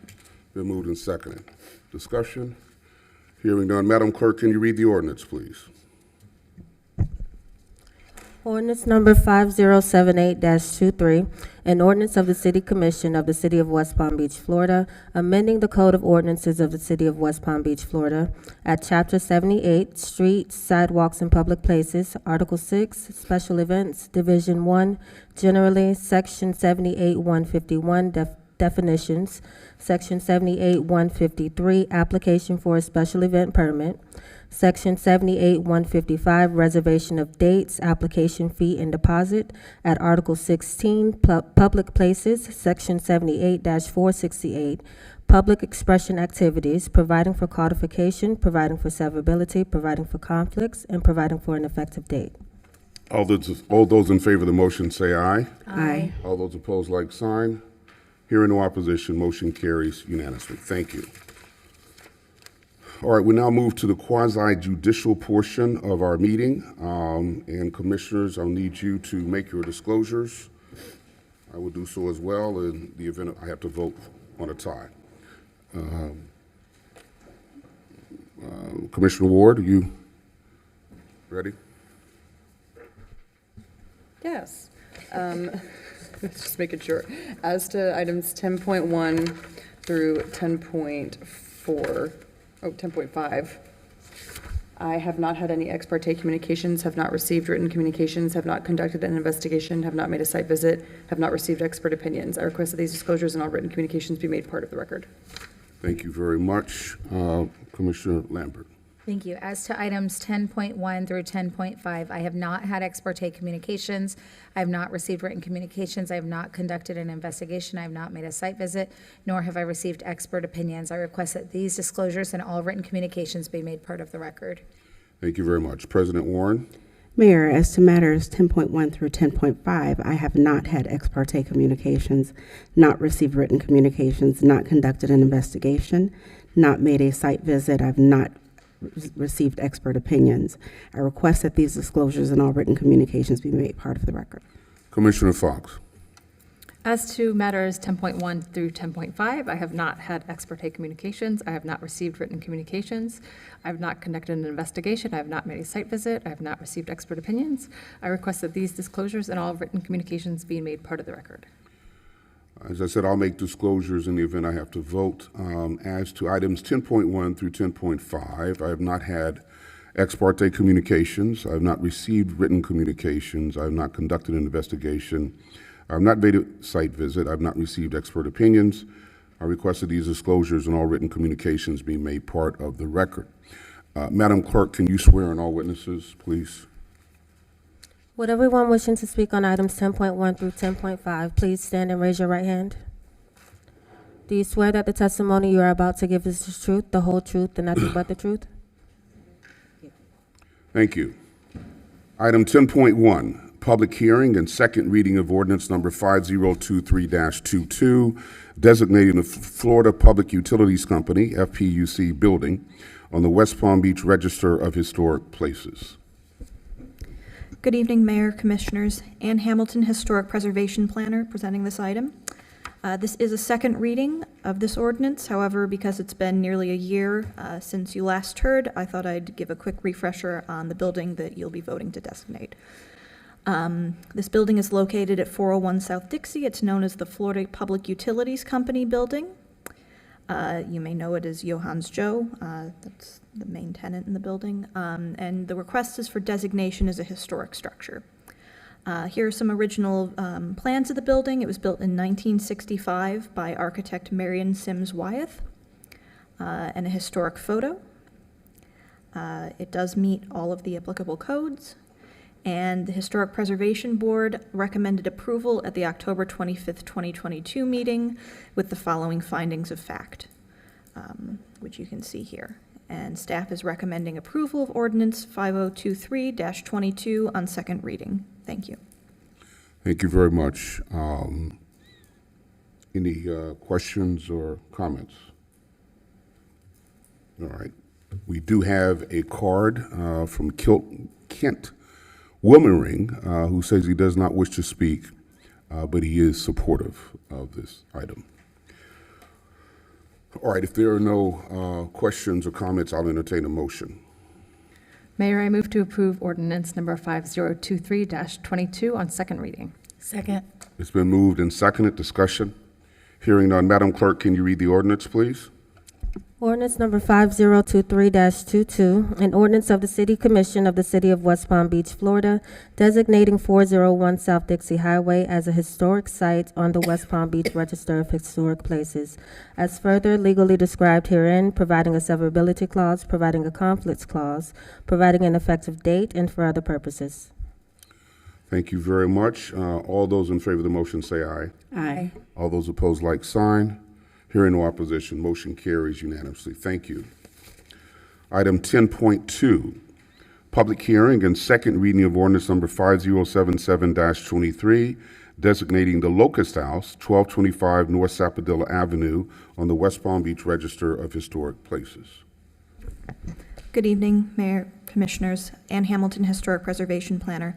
Been moved and seconded. Discussion? Hearing none. Madam Clerk, can you read the ordinance, please? Ordinance number 5078-23, an ordinance of the City Commission of the City of West Palm Beach, Florida, amending the Code of Ordinances of the City of West Palm Beach, Florida, at Chapter 78, Streets, Sidewalks, and Public Places, Article 6, Special Events, Division 1, generally, Section 78-151, definitions, Section 78-153, application for a special event permit, Section 78-155, reservation of dates, application fee and deposit, at Article 16, public places, Section 78-468, public expression activities, providing for codification, providing for severability, providing for conflicts, and providing for an effective date. All those in favor of the motion say aye. Aye. All those opposed, like sign. Hearing no opposition, motion carries unanimously. Thank you. All right, we now move to the quasi-judicial portion of our meeting. And commissioners, I'll need you to make your disclosures. I will do so as well in the event I have to vote on a tie. Commissioner Ward, are you ready? Yes. Just making sure. As to items 10.1 through 10.5, I have not had any ex parte communications, have not received written communications, have not conducted an investigation, have not made a site visit, have not received expert opinions. I request that these disclosures and all written communications be made part of the record. Thank you very much. Commissioner Lambert. Thank you. As to items 10.1 through 10.5, I have not had ex parte communications. I have not received written communications. I have not conducted an investigation. I have not made a site visit, nor have I received expert opinions. I request that these disclosures and all written communications be made part of the record. Thank you very much. President Warren. Mayor, as to matters 10.1 through 10.5, I have not had ex parte communications, not received written communications, not conducted an investigation, not made a site visit. I've not received expert opinions. I request that these disclosures and all written communications be made part of the record. Commissioner Fox. As to matters 10.1 through 10.5, I have not had ex parte communications. I have not received written communications. I have not conducted an investigation. I have not made a site visit. I have not received expert opinions. I request that these disclosures and all written communications be made part of the record. As I said, I'll make disclosures in the event I have to vote. As to items 10.1 through 10.5, I have not had ex parte communications. I have not received written communications. I have not conducted an investigation. I have not made a site visit. I have not received expert opinions. I request that these disclosures and all written communications be made part of the record. Madam Clerk, can you swear in all witnesses, please? Would everyone wishing to speak on items 10.1 through 10.5, please stand and raise your right hand? Do you swear that the testimony you are about to give is the truth, the whole truth, and nothing but the truth? Thank you. Item 10.1, public hearing and second reading of ordinance number 5023-22, designating the Florida Public Utilities Company, FPUC, building on the West Palm Beach Register of Historic Places. Good evening, Mayor, Commissioners. Ann Hamilton, Historic Preservation Planner, presenting this item. This is a second reading of this ordinance. However, because it's been nearly a year since you last heard, I thought I'd give a quick refresher on the building that you'll be voting to designate. This building is located at 401 South Dixie. It's known as the Florida Public Utilities Company building. You may know it as Johann's Joe. That's the main tenant in the building. And the request is for designation as a historic structure. Here are some original plans of the building. It was built in 1965 by architect Marion Sims Wyeth, and a historic photo. It does meet all of the applicable codes, and the Historic Preservation Board recommended approval at the October 25th, 2022 meeting with the following findings of fact, which you can see here. And staff is recommending approval of ordinance 5023-22 on second reading. Thank you. Thank you very much. Any questions or comments? All right. We do have a card from Kent Wilmering, who says he does not wish to speak, but he is supportive of this item. All right, if there are no questions or comments, I'll entertain a motion. Mayor, I move to approve ordinance number 5023-22 on second reading. Second. It's been moved and seconded. Discussion. Hearing none. Madam Clerk, can you read the ordinance, please? Ordinance number 5023-22, an ordinance of the City Commission of the City of West Palm Beach, Florida, designating 401 South Dixie Highway as a historic site on the West Palm Beach Register of Historic Places, as further legally described herein, providing a severability clause, providing a conflicts clause, providing an effective date, and for other purposes. Thank you very much. All those in favor of the motion say aye. Aye. All those opposed, like sign. Hearing no opposition, motion carries unanimously. Thank you. Item 10.2, public hearing and second reading of ordinance number 5077-23, designating the Locust House, 1225 North Sapodilla Avenue on the West Palm Beach Register of Historic Places. Good evening, Mayor, Commissioners. Ann Hamilton, Historic Preservation Planner.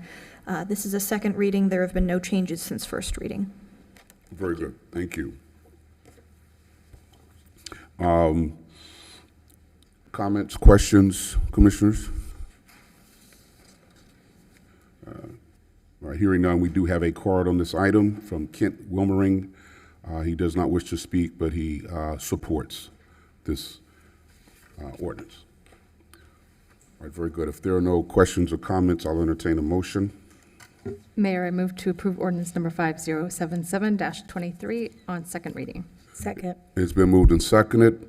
This is a second reading. There have been no changes since first reading. Very good. Thank you. Comments, questions, Commissioners? All right, hearing none, we do have a card on this item from Kent Wilmering. He does not wish to speak, but he supports this ordinance. All right, very good. If there are no questions or comments, I'll entertain a motion. Mayor, I move to approve ordinance number 5077-23 on second reading. Second. It's been moved and seconded.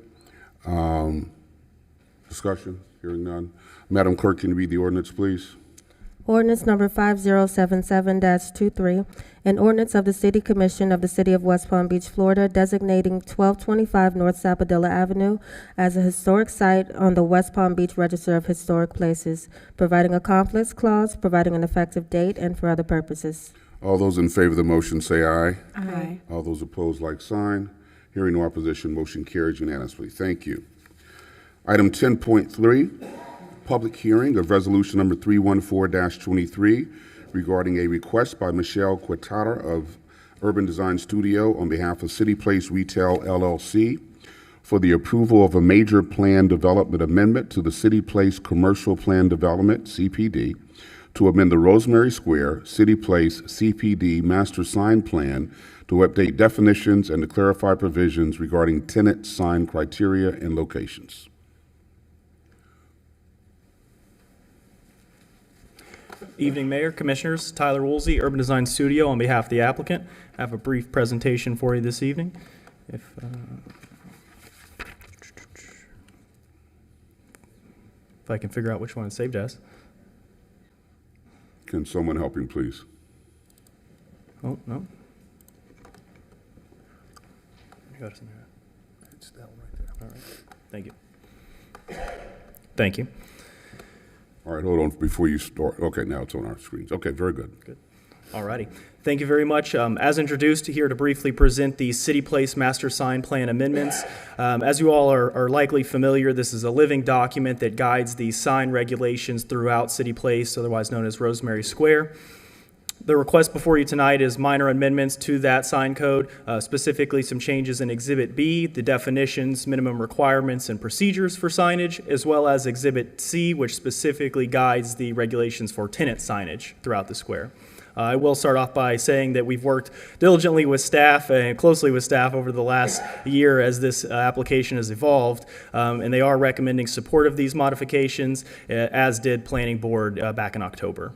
Discussion, hearing none. Madam Clerk, can you read the ordinance, please? Ordinance number 5077-23, an ordinance of the City Commission of the City of West Palm Beach, Florida, designating 1225 North Sapodilla Avenue as a historic site on the West Palm Beach Register of Historic Places, providing a conflicts clause, providing an effective date, and for other purposes. All those in favor of the motion say aye. Aye. All those opposed, like sign. Hearing no opposition, motion carries unanimously. Thank you. Item 10.3, public hearing of resolution number 314-23 regarding a request by Michelle Quintana of Urban Design Studio on behalf of City Place Retail LLC for the approval of a major plan development amendment to the City Place Commercial Plan Development, CPD, to amend the Rosemary Square City Place CPD Master Sign Plan to update definitions and to clarify provisions regarding tenant sign criteria and locations. Evening, Mayor, Commissioners. Tyler Woolsey, Urban Design Studio, on behalf of the applicant. I have a brief presentation for you this evening. If I can figure out which one it's saved as. Can someone help him, please? Oh, no. You got it in there. It's that one right there. All right. Thank you. Thank you. All right, hold on before you start. Okay, now it's on our screens. Okay, very good. Good. All righty. Thank you very much. As introduced, here to briefly present the City Place Master Sign Plan amendments. As you all are likely familiar, this is a living document that guides the sign regulations throughout City Place, otherwise known as Rosemary Square. The request before you tonight is minor amendments to that sign code, specifically some changes in Exhibit B, the definitions, minimum requirements, and procedures for signage, as well as Exhibit C, which specifically guides the regulations for tenant signage throughout the square. I will start off by saying that we've worked diligently with staff and closely with staff over the last year as this application has evolved, and they are recommending support of these modifications, as did Planning Board back in October.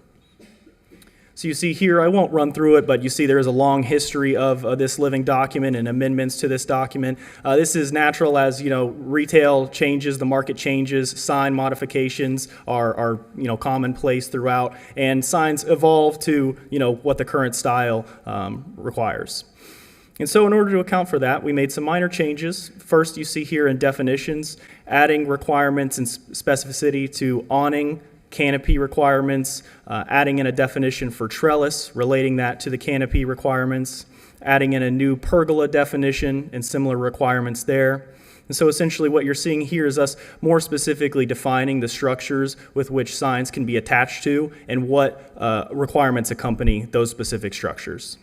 So you see here, I won't run through it, but you see there is a long history of this living document and amendments to this document. This is natural as, retail changes, the market changes, sign modifications are commonplace throughout, and signs evolve to, what the current style requires. And so in order to account for that, we made some minor changes. First, you see here in definitions, adding requirements and specificity to awning, canopy requirements, adding in a definition for trellis, relating that to the canopy requirements, adding in a new pergola definition and similar requirements there. And so essentially what you're seeing here is us more specifically defining the structures with which signs can be attached to and what requirements accompany those specific structures.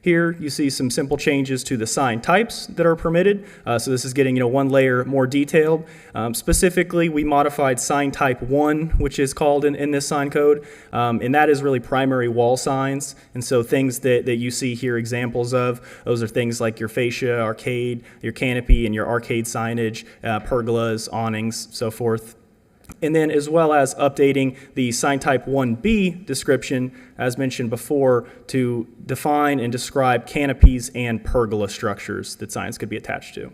Here you see some simple changes to the sign types that are permitted. So this is getting one layer more detailed. Specifically, we modified sign type 1, which is called in this sign code, and that is really primary wall signs. And so things that you see here examples of, those are things like your fascia, arcade, your canopy, and your arcade signage, pergolas, awnings, so forth. And then as well as updating the sign type 1B description, as mentioned before, to define and describe canopies and pergola structures that signs could be attached to.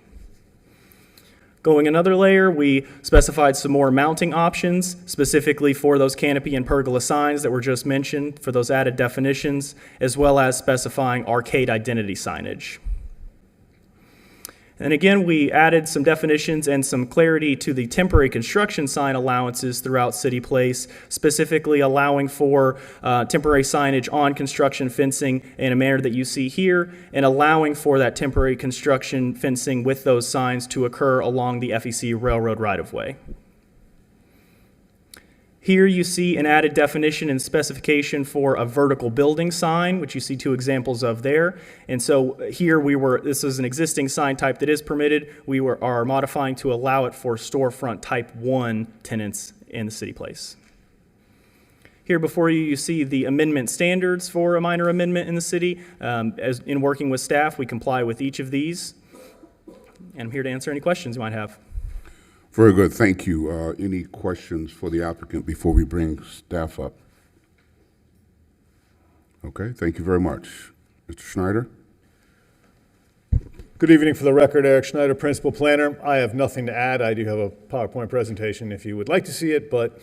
Going another layer, we specified some more mounting options, specifically for those canopy and pergola signs that were just mentioned, for those added definitions, as well as specifying arcade identity signage. And again, we added some definitions and some clarity to the temporary construction sign allowances throughout City Place, specifically allowing for temporary signage on construction fencing in a manner that you see here, and allowing for that temporary construction fencing with those signs to occur along the FEC Railroad right-of-way. Here you see an added definition and specification for a vertical building sign, which you see two examples of there. And so here this is an existing sign type that is permitted. We are modifying to allow it for storefront type 1 tenants in the City Place. Here before you see the amendment standards for a minor amendment in the city. As in working with staff, we comply with each of these. And I'm here to answer any questions you might have. Very good, thank you. Any questions for the applicant before we bring staff up? Okay, thank you very much. Mr. Schneider? Good evening. For the record, Eric Schneider, Principal Planner. I have nothing to add. I do have a PowerPoint presentation if you would like to see it, but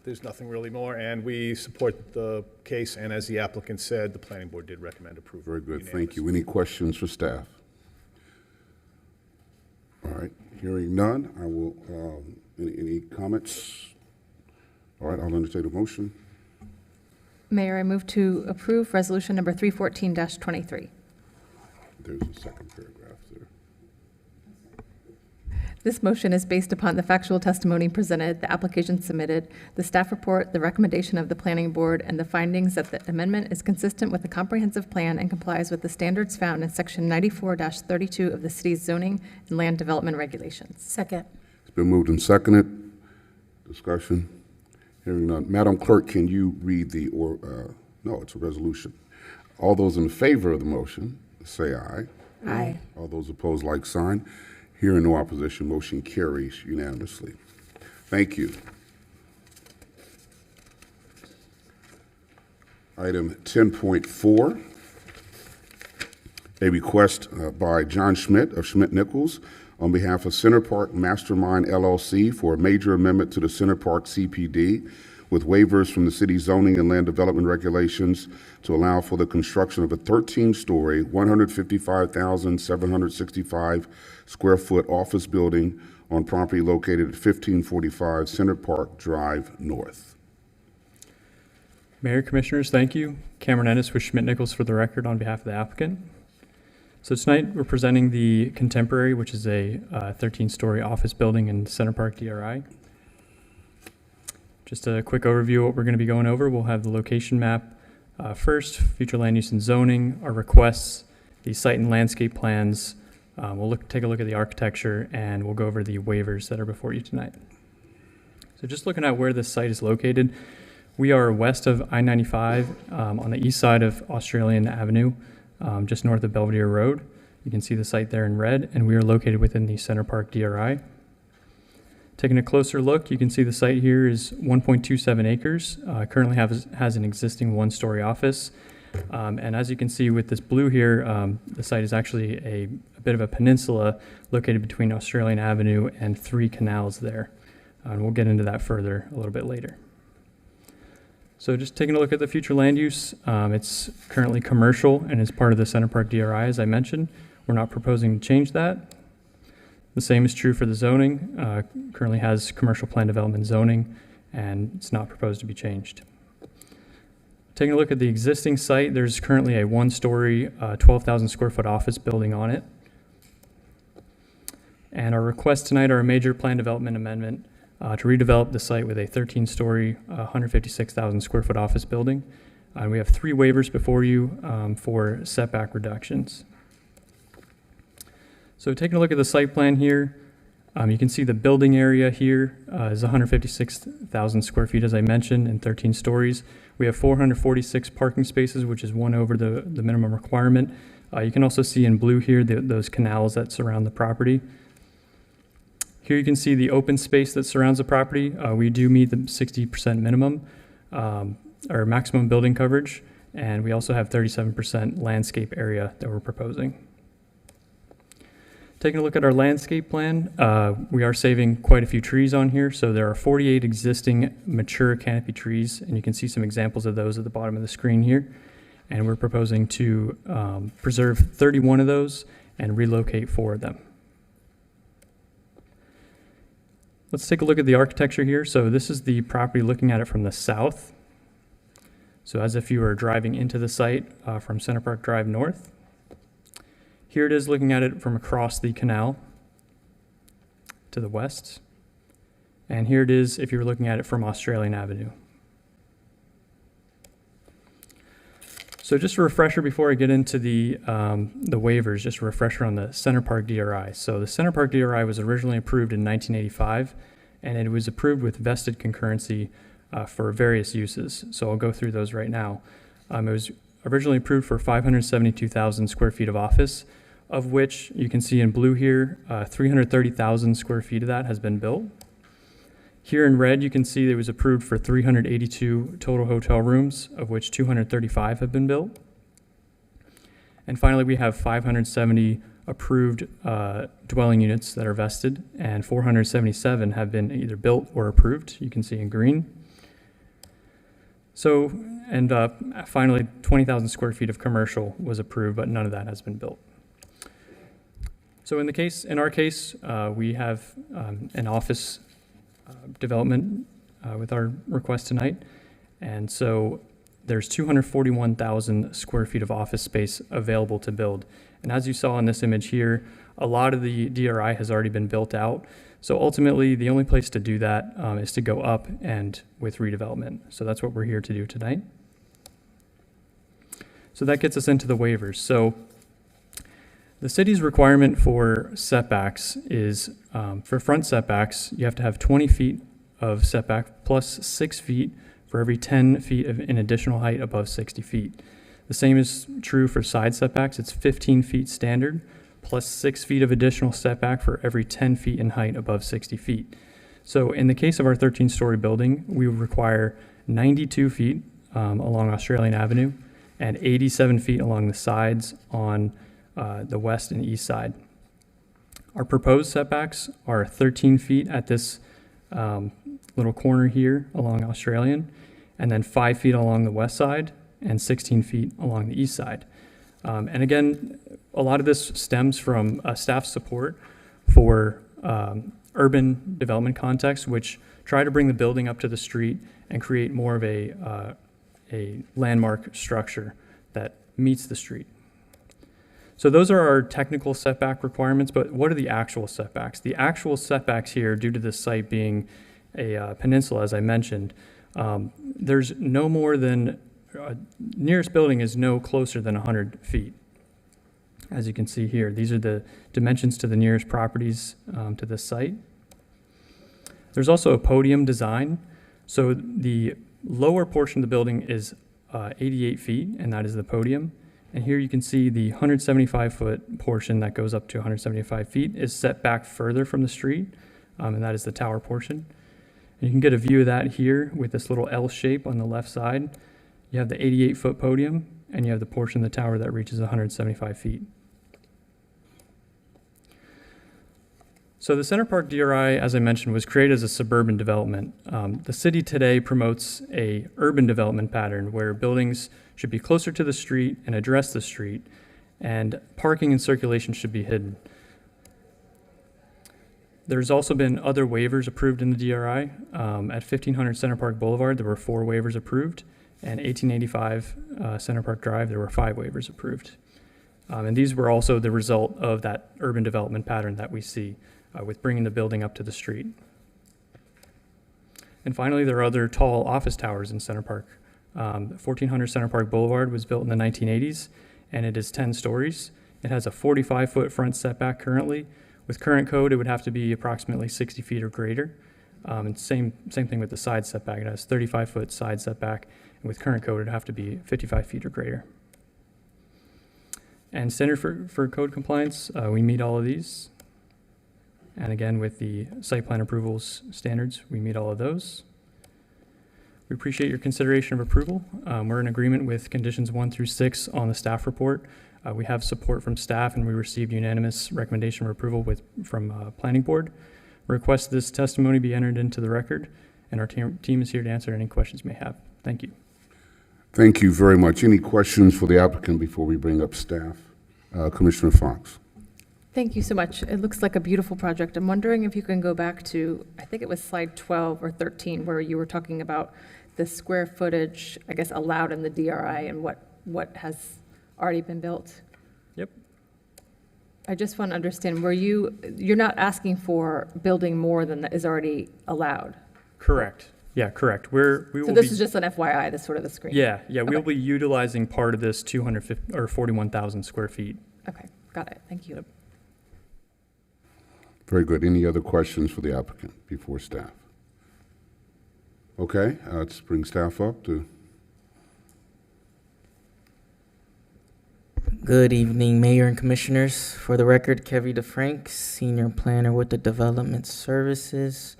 There's nothing really more, and we support the case, and as the applicant said, the planning board did recommend approval. Very good, thank you. Any questions for staff? All right, hearing none, I will, any comments? All right, I'll entertain a motion. Mayor, I move to approve resolution number 314-23. There's a second paragraph there. This motion is based upon the factual testimony presented, the application submitted, the staff report, the recommendation of the planning board, and the findings that the amendment is consistent with the comprehensive plan and complies with the standards found in section 94-32 of the city's zoning and land development regulations. Second. It's been moved and seconded. Discussion. Hearing none. Madam Clerk, can you read the, no, it's a resolution. All those in favor of the motion, say aye. Aye. All those opposed, like sign. Hearing no opposition, motion carries unanimously. Thank you. Item 10.4, a request by John Schmidt of Schmidt Nichols on behalf of Center Park Mastermind LLC for a major amendment to the Center Park CPD with waivers from the city's zoning and land development regulations to allow for the construction of a 13-story, 155,765 square foot office building on property located at 1545 Center Park Drive North. Mayor, Commissioners, thank you. Cameron Ennis with Schmidt Nichols for the record on behalf of the applicant. So tonight we're presenting the Contemporary, which is a 13-story office building in Center Park DRI. Just a quick overview of what we're going to be going over. We'll have the location map first, future land use and zoning, our requests, the site and landscape plans. We'll take a look at the architecture, and we'll go over the waivers that are before you tonight. So just looking at where this site is located, we are west of I-95 on the east side of Australian Avenue, just north of Belvedere Road. You can see the site there in red, and we are located within the Center Park DRI. Taking a closer look, you can see the site here is 1.27 acres. Currently has an existing one-story office. And as you can see with this blue here, the site is actually a bit of a peninsula located between Australian Avenue and 3 canals there. And we'll get into that further a little bit later. So just taking a look at the future land use, it's currently commercial and is part of the Center Park DRI, as I mentioned. We're not proposing to change that. The same is true for the zoning. Currently has commercial plan development zoning, and it's not proposed to be changed. Taking a look at the existing site, there's currently a one-story, 12,000 square foot office building on it. And our requests tonight are a major plan development amendment to redevelop the site with a 13-story, 156,000 square foot office building. And we have 3 waivers before you for setback reductions. So taking a look at the site plan here, you can see the building area here is 156,000 square feet, as I mentioned, and 13 stories. We have 446 parking spaces, which is 1 over the minimum requirement. You can also see in blue here those canals that surround the property. Here you can see the open space that surrounds the property. We do meet the 60% minimum, or maximum building coverage, and we also have 37% landscape area that we're proposing. Taking a look at our landscape plan, we are saving quite a few trees on here. So there are 48 existing mature canopy trees, and you can see some examples of those at the bottom of the screen here. And we're proposing to preserve 31 of those and relocate 4 of them. Let's take a look at the architecture here. So this is the property looking at it from the south. So as if you were driving into the site from Center Park Drive North. Here it is looking at it from across the canal to the west. And here it is if you were looking at it from Australian Avenue. So just a refresher before I get into the waivers, just a refresher on the Center Park DRI. So the Center Park DRI was originally approved in 1985, and it was approved with vested concurrency for various uses. So I'll go through those right now. It was originally approved for 572,000 square feet of office, of which you can see in blue here, 330,000 square feet of that has been built. Here in red, you can see it was approved for 382 total hotel rooms, of which 235 have been built. And finally, we have 570 approved dwelling units that are vested, and 477 have been either built or approved, you can see in green. So, and finally, 20,000 square feet of commercial was approved, but none of that has been built. So in our case, we have an office development with our request tonight. And so there's 241,000 square feet of office space available to build. And as you saw in this image here, a lot of the DRI has already been built out. So ultimately, the only place to do that is to go up and with redevelopment. So that's what we're here to do tonight. So that gets us into the waivers. So the city's requirement for setbacks is, for front setbacks, you have to have 20 feet of setback plus 6 feet for every 10 feet of an additional height above 60 feet. The same is true for side setbacks. It's 15 feet standard plus 6 feet of additional setback for every 10 feet in height above 60 feet. So in the case of our 13-story building, we would require 92 feet along Australian Avenue and 87 feet along the sides on the west and east side. Our proposed setbacks are 13 feet at this little corner here along Australian, and then 5 feet along the west side and 16 feet along the east side. And again, a lot of this stems from staff support for urban development context, which try to bring the building up to the street and create more of a landmark structure that meets the street. So those are our technical setback requirements, but what are the actual setbacks? The actual setbacks here, due to this site being a peninsula, as I mentioned, there's no more than, nearest building is no closer than 100 feet. As you can see here, these are the dimensions to the nearest properties to this site. There's also a podium design. So the lower portion of the building is 88 feet, and that is the podium. And here you can see the 175-foot portion that goes up to 175 feet is set back further from the street, and that is the tower portion. And you can get a view of that here with this little L shape on the left side. You have the 88-foot podium, and you have the portion of the tower that reaches 175 feet. So the Center Park DRI, as I mentioned, was created as a suburban development. The city today promotes a urban development pattern where buildings should be closer to the street and address the street, and parking and circulation should be hidden. There's also been other waivers approved in the DRI. At 1500 Center Park Boulevard, there were 4 waivers approved, and 1885 Center Park Drive, there were 5 waivers approved. And these were also the result of that urban development pattern that we see with bringing the building up to the street. And finally, there are other tall office towers in Center Park. 1400 Center Park Boulevard was built in the 1980s, and it is 10 stories. It has a 45-foot front setback currently. With current code, it would have to be approximately 60 feet or greater. And same thing with the side setback. It has 35-foot side setback, and with current code, it would have to be 55 feet or greater. And standard for code compliance, we meet all of these. And again, with the site plan approvals standards, we meet all of those. We appreciate your consideration of approval. We're in agreement with conditions 1 through 6 on the staff report. We have support from staff, and we received unanimous recommendation of approval from Planning Board. Request this testimony be entered into the record, and our team is here to answer any questions you may have. Thank you. Thank you very much. Any questions for the applicant before we bring up staff? Commissioner Fox. Thank you so much. It looks like a beautiful project. I'm wondering if you can go back to, I think it was slide 12 or 13, where you were talking about the square footage, I guess, allowed in the DRI and what has already been built. Yep. I just want to understand, you're not asking for building more than that is already allowed? Correct. Yeah, correct. So this is just an FYI, this sort of the screen? Yeah, we'll be utilizing part of this 250 or 41,000 square feet. Okay, got it. Thank you. Yep. Very good. Any other questions for the applicant before staff? Okay, let's bring staff up to. Good evening, Mayor and Commissioners. For the record, Kevin DeFrank, Senior Planner with the Development Services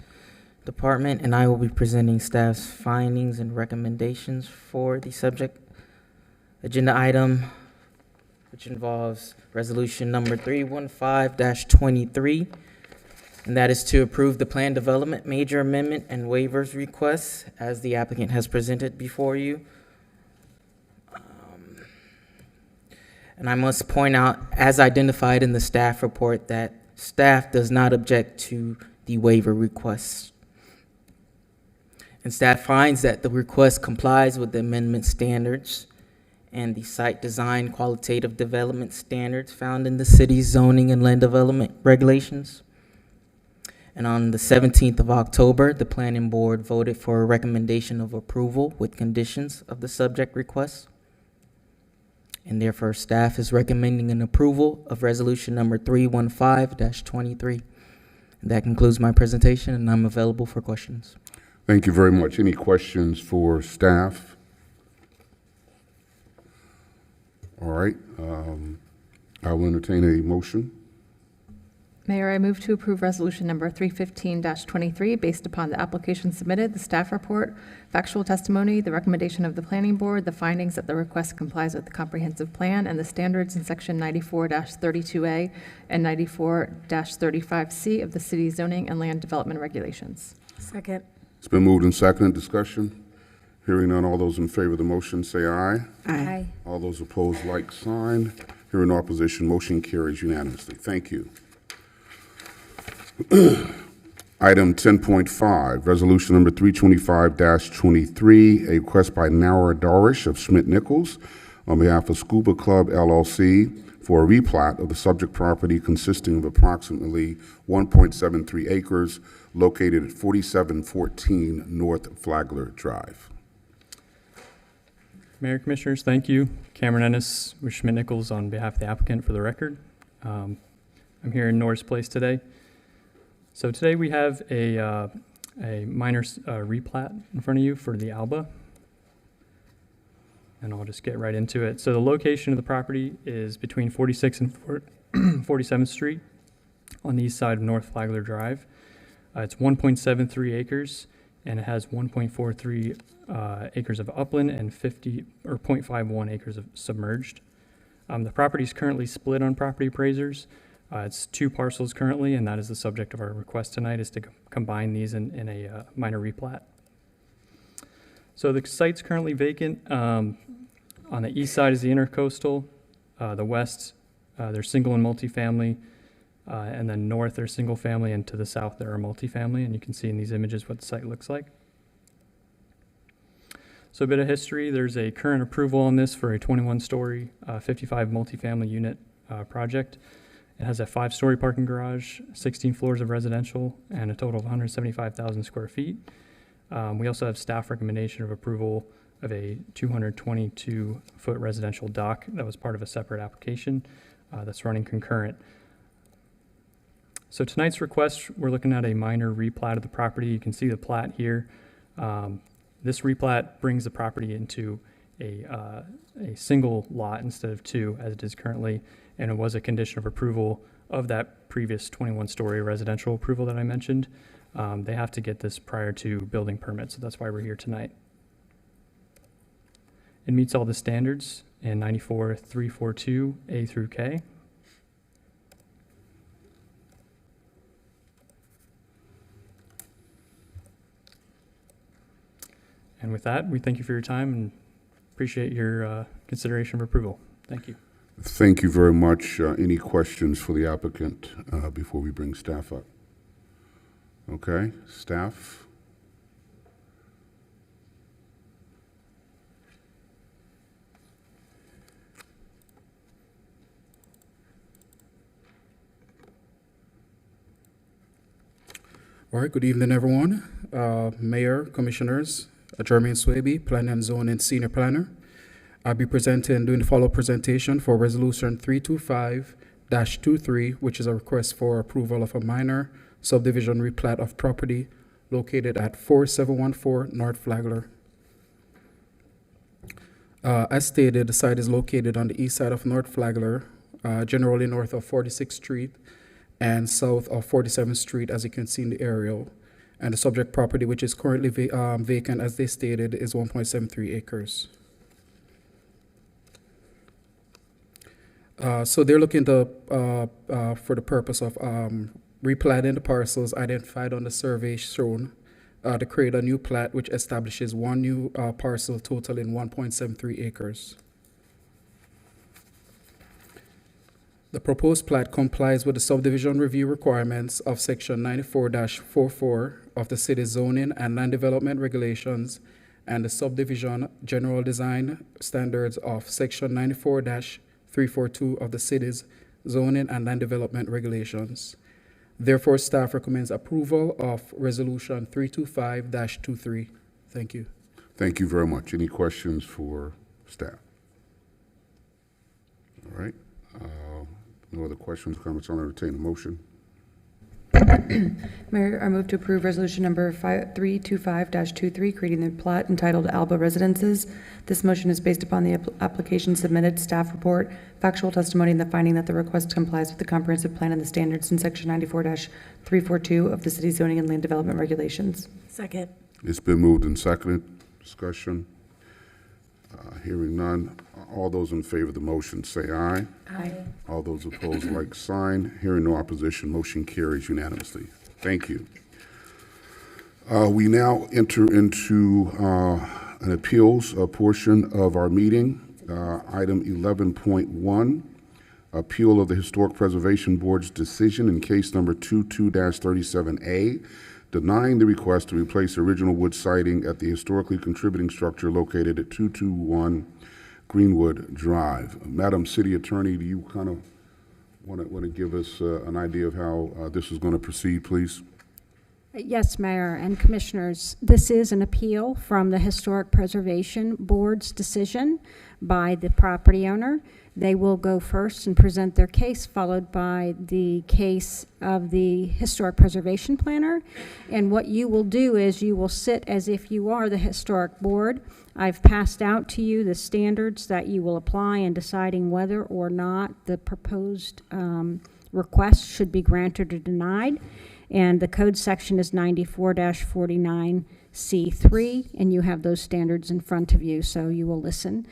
Department, and I will be presenting staff's findings and recommendations for the subject agenda item, which involves resolution number 315-23, and that is to approve the plan development major amendment and waivers requests as the applicant has presented before you. And I must point out, as identified in the staff report, that staff does not object to the waiver requests. And staff finds that the request complies with the amendment standards and the site design qualitative development standards found in the city's zoning and land development regulations. And on the 17th of October, the planning board voted for a recommendation of approval with conditions of the subject request. And therefore, staff is recommending an approval of resolution number 315-23. That concludes my presentation, and I'm available for questions. Thank you very much. Any questions for staff? All right. I will entertain a motion. Mayor, I move to approve resolution number 315-23 based upon the application submitted, the staff report, factual testimony, the recommendation of the planning board, the findings that the request complies with the comprehensive plan and the standards in section 94-32A and 94-35C of the city's zoning and land development regulations. Second. It's been moved and seconded. Discussion. Hearing none, all those in favor of the motion say aye. Aye. All those opposed, like sign. Hearing no opposition, motion carries unanimously. Thank you. Item 10.5, resolution number 325-23, a request by Nara Darish of Schmidt Nichols on behalf of Scuba Club LLC for a replat of the subject property consisting of approximately 1.73 acres located at 4714 North Flagler Drive. Mayor, Commissioners, thank you. Cameron Ennis with Schmidt Nichols on behalf of the applicant for the record. I'm here in Norris Place today. So today we have a minor replat in front of you for the Alba. And I'll just get right into it. So the location of the property is between 46th and 47th Street on the east side of North Flagler Drive. It's 1.73 acres, and it has 1.43 acres of upland and 0.51 acres of submerged. The property is currently split on property appraisers. It's two parcels currently, and that is the subject of our request tonight, is to combine these in a minor replat. So the site's currently vacant. On the east side is the intercoastal. The west, they're single and multifamily. And then north, they're single family, and to the south, there are multifamily. And you can see in these images what the site looks like. So a bit of history. There's a current approval on this for a 21-story, 55 multifamily unit project. It has a 5-story parking garage, 16 floors of residential, and a total of 175,000 square feet. We also have staff recommendation of approval of a 222-foot residential dock that was part of a separate application that's running concurrent. So tonight's request, we're looking at a minor replat of the property. You can see the plat here. This replat brings the property into a single lot instead of two, as it is currently, and it was a condition of approval of that previous 21-story residential approval that I mentioned. They have to get this prior to building permits, so that's why we're here tonight. It meets all the standards in 94-342 A through K. And with that, we thank you for your time and appreciate your consideration of approval. Thank you. Thank you very much. Any questions for the applicant before we bring staff up? Okay, staff? All right, good evening, everyone. Mayor, Commissioners, Jermaine Swaby, Planning and Zoning Senior Planner. I'll be presenting, doing the follow-up presentation for Resolution 325-23, which is a request for approval of a minor subdivision replat of property located at 4714 North Flagler. As stated, the site is located on the east side of North Flagler, generally north of 46th Street and south of 47th Street, as you can see in the aerial. And the subject property, which is currently vacant, as they stated, is 1.73 acres. So they're looking to, for the purpose of replatting the parcels identified on the survey shown to create a new plat which establishes one new parcel totaling 1.73 acres. The proposed plat complies with the subdivision review requirements of Section 94-44 of the city's zoning and land development regulations and the subdivision general design standards of Section 94-342 of the city's zoning and land development regulations. Therefore, staff recommends approval of Resolution 325-23. Thank you. Thank you very much. Any questions for staff? All right. No other questions, comments? I'll entertain a motion. Mayor, I move to approve resolution number 325-23, creating the plat entitled Alba Residences. This motion is based upon the application submitted, staff report, factual testimony, and the finding that the request complies with the comprehensive plan and the standards in section 94-342 of the city zoning and land development regulations. Second. It's been moved and seconded. Discussion. Hearing none. All those in favor of the motion say aye. Aye. All those opposed, like sign. Hearing no opposition, motion carries unanimously. Thank you. We now enter into an appeals portion of our meeting. Item 11.1, appeal of the Historic Preservation Board's decision in case number 22-37A, denying the request to replace the original wood siding at the historically contributing structure located at 221 Greenwood Drive. Madam City Attorney, do you kind of want to give us an idea of how this is going to proceed, please? Yes, Mayor and Commissioners. This is an appeal from the Historic Preservation Board's decision by the property owner. They will go first and present their case, followed by the case of the Historic Preservation Planner. And what you will do is you will sit as if you are the Historic Board. I've passed out to you the standards that you will apply in deciding whether or not the proposed request should be granted or denied. And the code section is 94-49C3, and you have those standards in front of you, so you will listen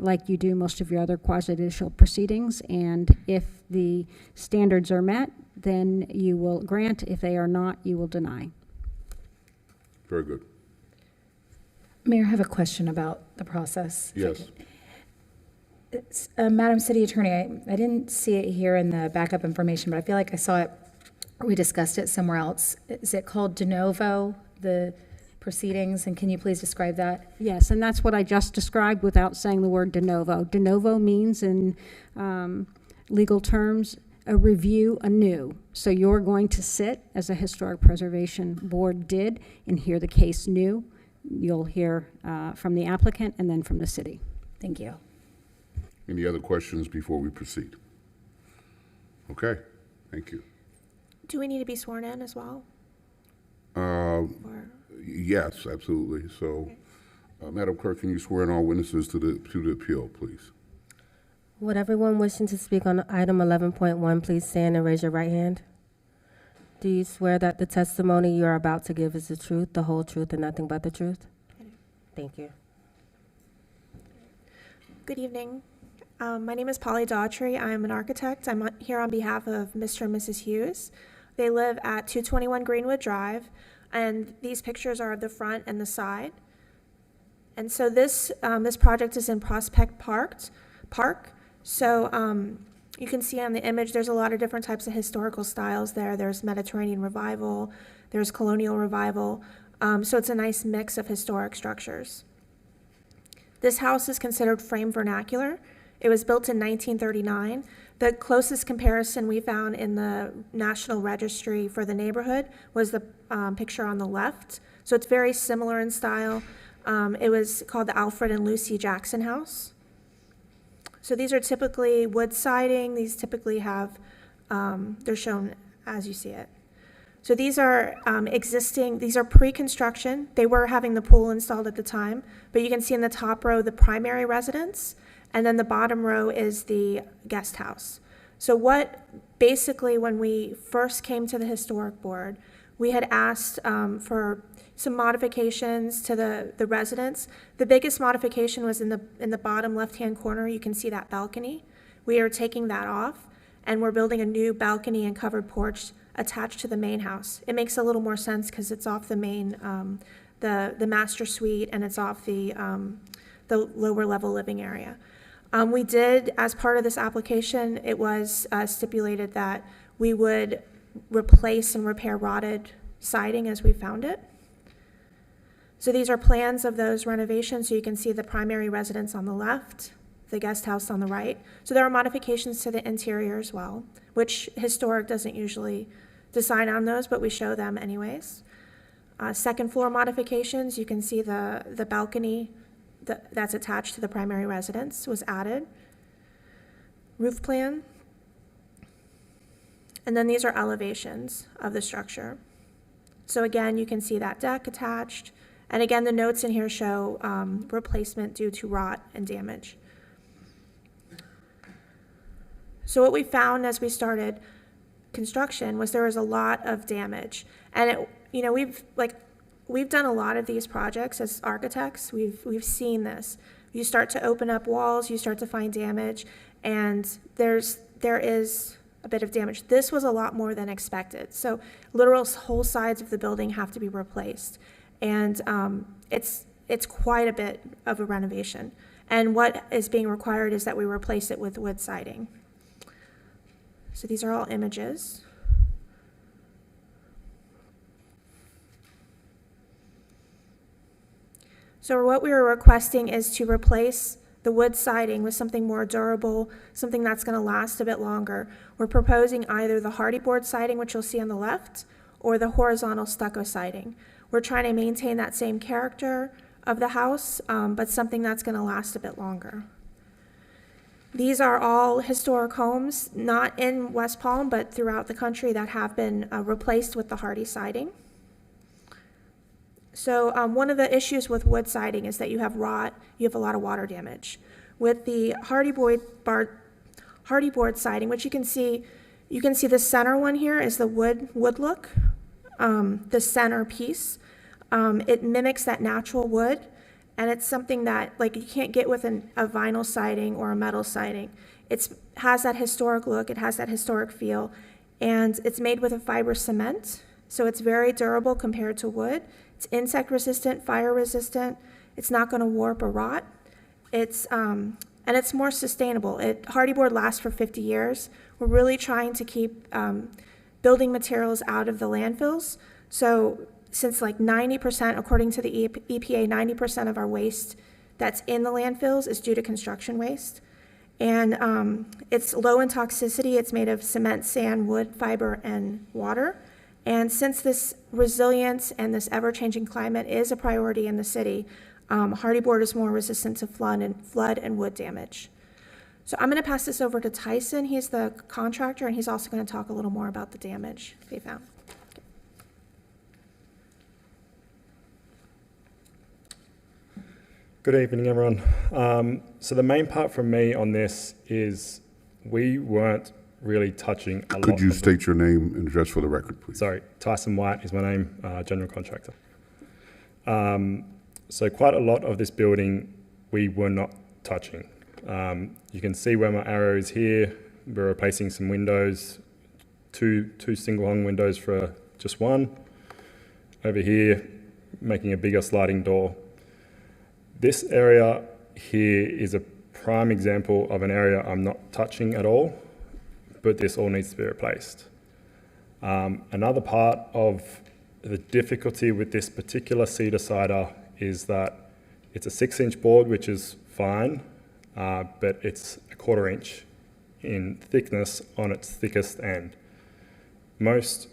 like you do most of your other quasi-judicial proceedings. And if the standards are met, then you will grant. If they are not, you will deny. Very good. Mayor, I have a question about the process. Yes. Madam City Attorney, I didn't see it here in the backup information, but I feel like I saw it, we discussed it somewhere else. Is it called de novo, the proceedings, and can you please describe that? Yes, and that's what I just described without saying the word de novo. De novo means in legal terms a review anew. So you're going to sit, as a Historic Preservation Board did, and hear the case new. You'll hear from the applicant and then from the city. Thank you. Any other questions before we proceed? Okay, thank you. Do we need to be sworn in as well? Yes, absolutely. So, Madam Clerk, can you swear in all witnesses to the appeal, please? Would everyone wishing to speak on item 11.1 please stand and raise your right hand? Do you swear that the testimony you are about to give is the truth, the whole truth, and nothing but the truth? Thank you. Good evening. My name is Polly Daughtry. I'm an architect. I'm here on behalf of Mr. and Mrs. Hughes. They live at 221 Greenwood Drive, and these pictures are of the front and the side. And so this project is in Prospect Park. So you can see on the image there's a lot of different types of historical styles there. There's Mediterranean Revival, there's Colonial Revival. So it's a nice mix of historic structures. This house is considered frame vernacular. It was built in 1939. The closest comparison we found in the National Registry for the neighborhood was the picture on the left. So it's very similar in style. It was called the Alfred and Lucy Jackson House. So these are typically wood siding. These typically have, they're shown as you see it. So these are existing, these are pre-construction. They were having the pool installed at the time, but you can see in the top row the primary residence, and then the bottom row is the guest house. So basically when we first came to the Historic Board, we had asked for some modifications to the residence. The biggest modification was in the bottom left-hand corner. You can see that balcony. We are taking that off, and we're building a new balcony and covered porch attached to the main house. It makes a little more sense because it's off the main, the master suite, and it's off the lower level living area. We did, as part of this application, it was stipulated that we would replace and repair rotted siding as we found it. So these are plans of those renovations. So you can see the primary residence on the left, the guest house on the right. So there are modifications to the interior as well, which historic doesn't usually decide on those, but we show them anyways. Second floor modifications, you can see the balcony that's attached to the primary residence was added. Roof plan. And then these are elevations of the structure. So again, you can see that deck attached. And again, the notes in here show replacement due to rot and damage. So what we found as we started construction was there was a lot of damage. And we've done a lot of these projects as architects. We've seen this. You start to open up walls, you start to find damage, and there is a bit of damage. This was a lot more than expected. So literal whole sides of the building have to be replaced. And it's quite a bit of a renovation. And what is being required is that we replace it with wood siding. So these are all images. So what we were requesting is to replace the wood siding with something more durable, something that's going to last a bit longer. We're proposing either the hardy board siding, which you'll see on the left, or the horizontal stucco siding. We're trying to maintain that same character of the house, but something that's going to last a bit longer. These are all historic homes, not in West Palm, but throughout the country, that have been replaced with the hardy siding. So one of the issues with wood siding is that you have rot, you have a lot of water damage. With the hardy board siding, which you can see the center one here is the wood look, the center piece. It mimics that natural wood, and it's something that you can't get with a vinyl siding or a metal siding. It has that historic look, it has that historic feel, and it's made with a fiber cement, so it's very durable compared to wood. It's insect resistant, fire resistant. It's not going to warp or rot. And it's more sustainable. Hardy board lasts for 50 years. We're really trying to keep building materials out of the landfills. So since 90%, according to the EPA, 90% of our waste that's in the landfills is due to construction waste. And it's low in toxicity. It's made of cement, sand, wood, fiber, and water. And since this resilience and this ever-changing climate is a priority in the city, hardy board is more resistant to flood and wood damage. So I'm going to pass this over to Tyson. He's the contractor, and he's also going to talk a little more about the damage they found. Good evening, everyone. So the main part from me on this is we weren't really touching a lot. Could you state your name and address for the record, please? Sorry, Tyson White is my name, general contractor. So quite a lot of this building we were not touching. You can see where my arrow is here. We're replacing some windows, two single hung windows for just one. Over here, making a bigger sliding door. This area here is a prime example of an area I'm not touching at all, but this all needs to be replaced. Another part of the difficulty with this particular cedar cider is that it's a 6-inch board, which is fine, but it's a 1/4 inch in thickness on its thickest end. Most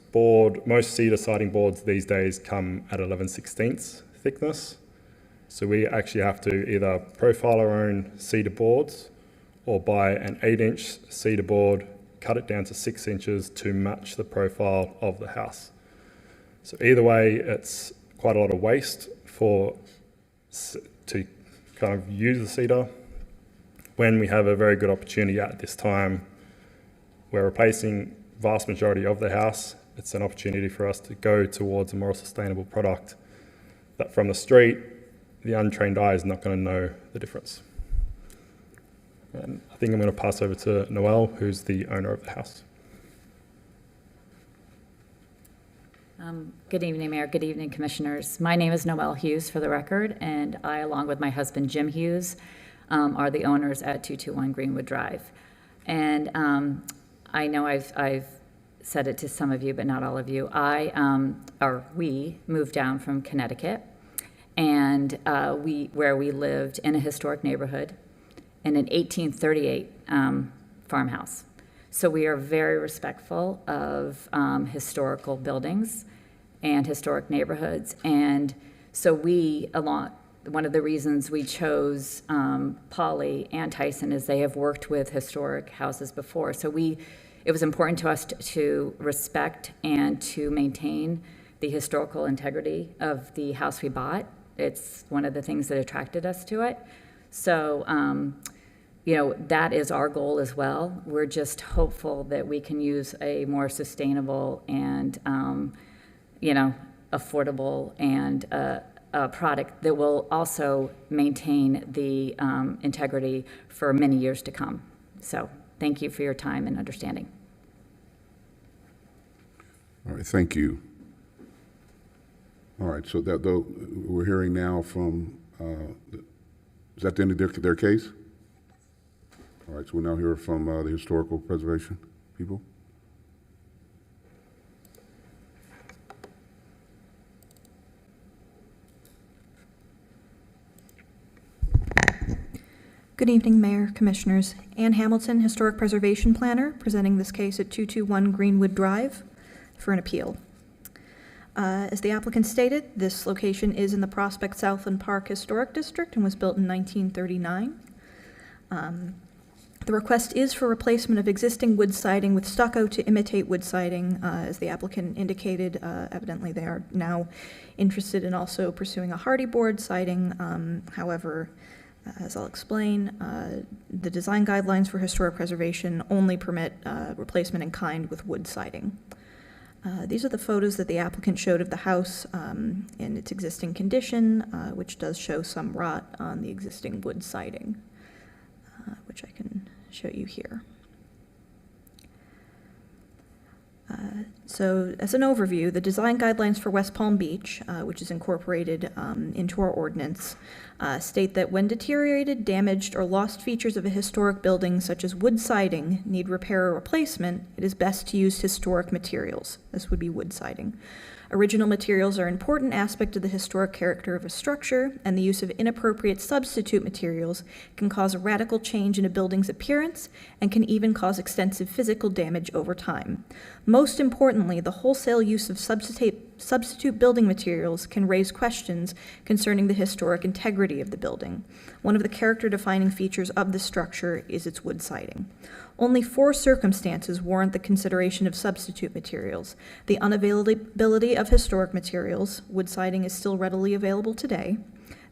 cedar siding boards these days come at 11/16 thickness. So we actually have to either profile our own cedar boards or buy an 8-inch cedar board, cut it down to 6 inches to match the profile of the house. So either way, it's quite a lot of waste to kind of use the cedar when we have a very good opportunity at this time. We're replacing vast majority of the house. It's an opportunity for us to go towards a more sustainable product that from the street, the untrained eye is not going to know the difference. And I think I'm going to pass over to Noel, who's the owner of the house. Good evening, Mayor. Good evening, Commissioners. My name is Noelle Hughes, for the record, and I, along with my husband, Jim Hughes, are the owners at 221 Greenwood Drive. And I know I've said it to some of you, but not all of you. We moved down from Connecticut, and where we lived in a historic neighborhood in an 1838 farmhouse. So we are very respectful of historical buildings and historic neighborhoods. And so one of the reasons we chose Polly and Tyson is they have worked with historic houses before. So it was important to us to respect and to maintain the historical integrity of the house we bought. It's one of the things that attracted us to it. So, that is our goal as well. We're just hopeful that we can use a more sustainable and, affordable and a product that will also maintain the integrity for many years to come. So thank you for your time and understanding. All right, thank you. All right, so we're hearing now from, is that the end of their case? All right, so we'll now hear from the historical preservation people. Good evening, Mayor, Commissioners. Ann Hamilton, Historic Preservation Planner, presenting this case at 221 Greenwood Drive for an appeal. As the applicant stated, this location is in the Prospect Southland Park Historic District and was built in 1939. The request is for replacement of existing wood siding with stucco to imitate wood siding. As the applicant indicated, evidently they are now interested in also pursuing a hardy board siding. However, as I'll explain, the design guidelines for historic preservation only permit replacement in kind with wood siding. These are the photos that the applicant showed of the house in its existing condition, which does show some rot on the existing wood siding, which I can show you here. So as an overview, the design guidelines for West Palm Beach, which is incorporated into our ordinance, state that when deteriorated, damaged, or lost features of a historic building, such as wood siding, need repair or replacement, it is best to use historic materials. This would be wood siding. Original materials are an important aspect of the historic character of a structure, and the use of inappropriate substitute materials can cause a radical change in a building's appearance and can even cause extensive physical damage over time. Most importantly, the wholesale use of substitute building materials can raise questions concerning the historic integrity of the building. One of the character-defining features of the structure is its wood siding. Only 4 circumstances warrant the consideration of substitute materials: the unavailability of historic materials, wood siding is still readily available today;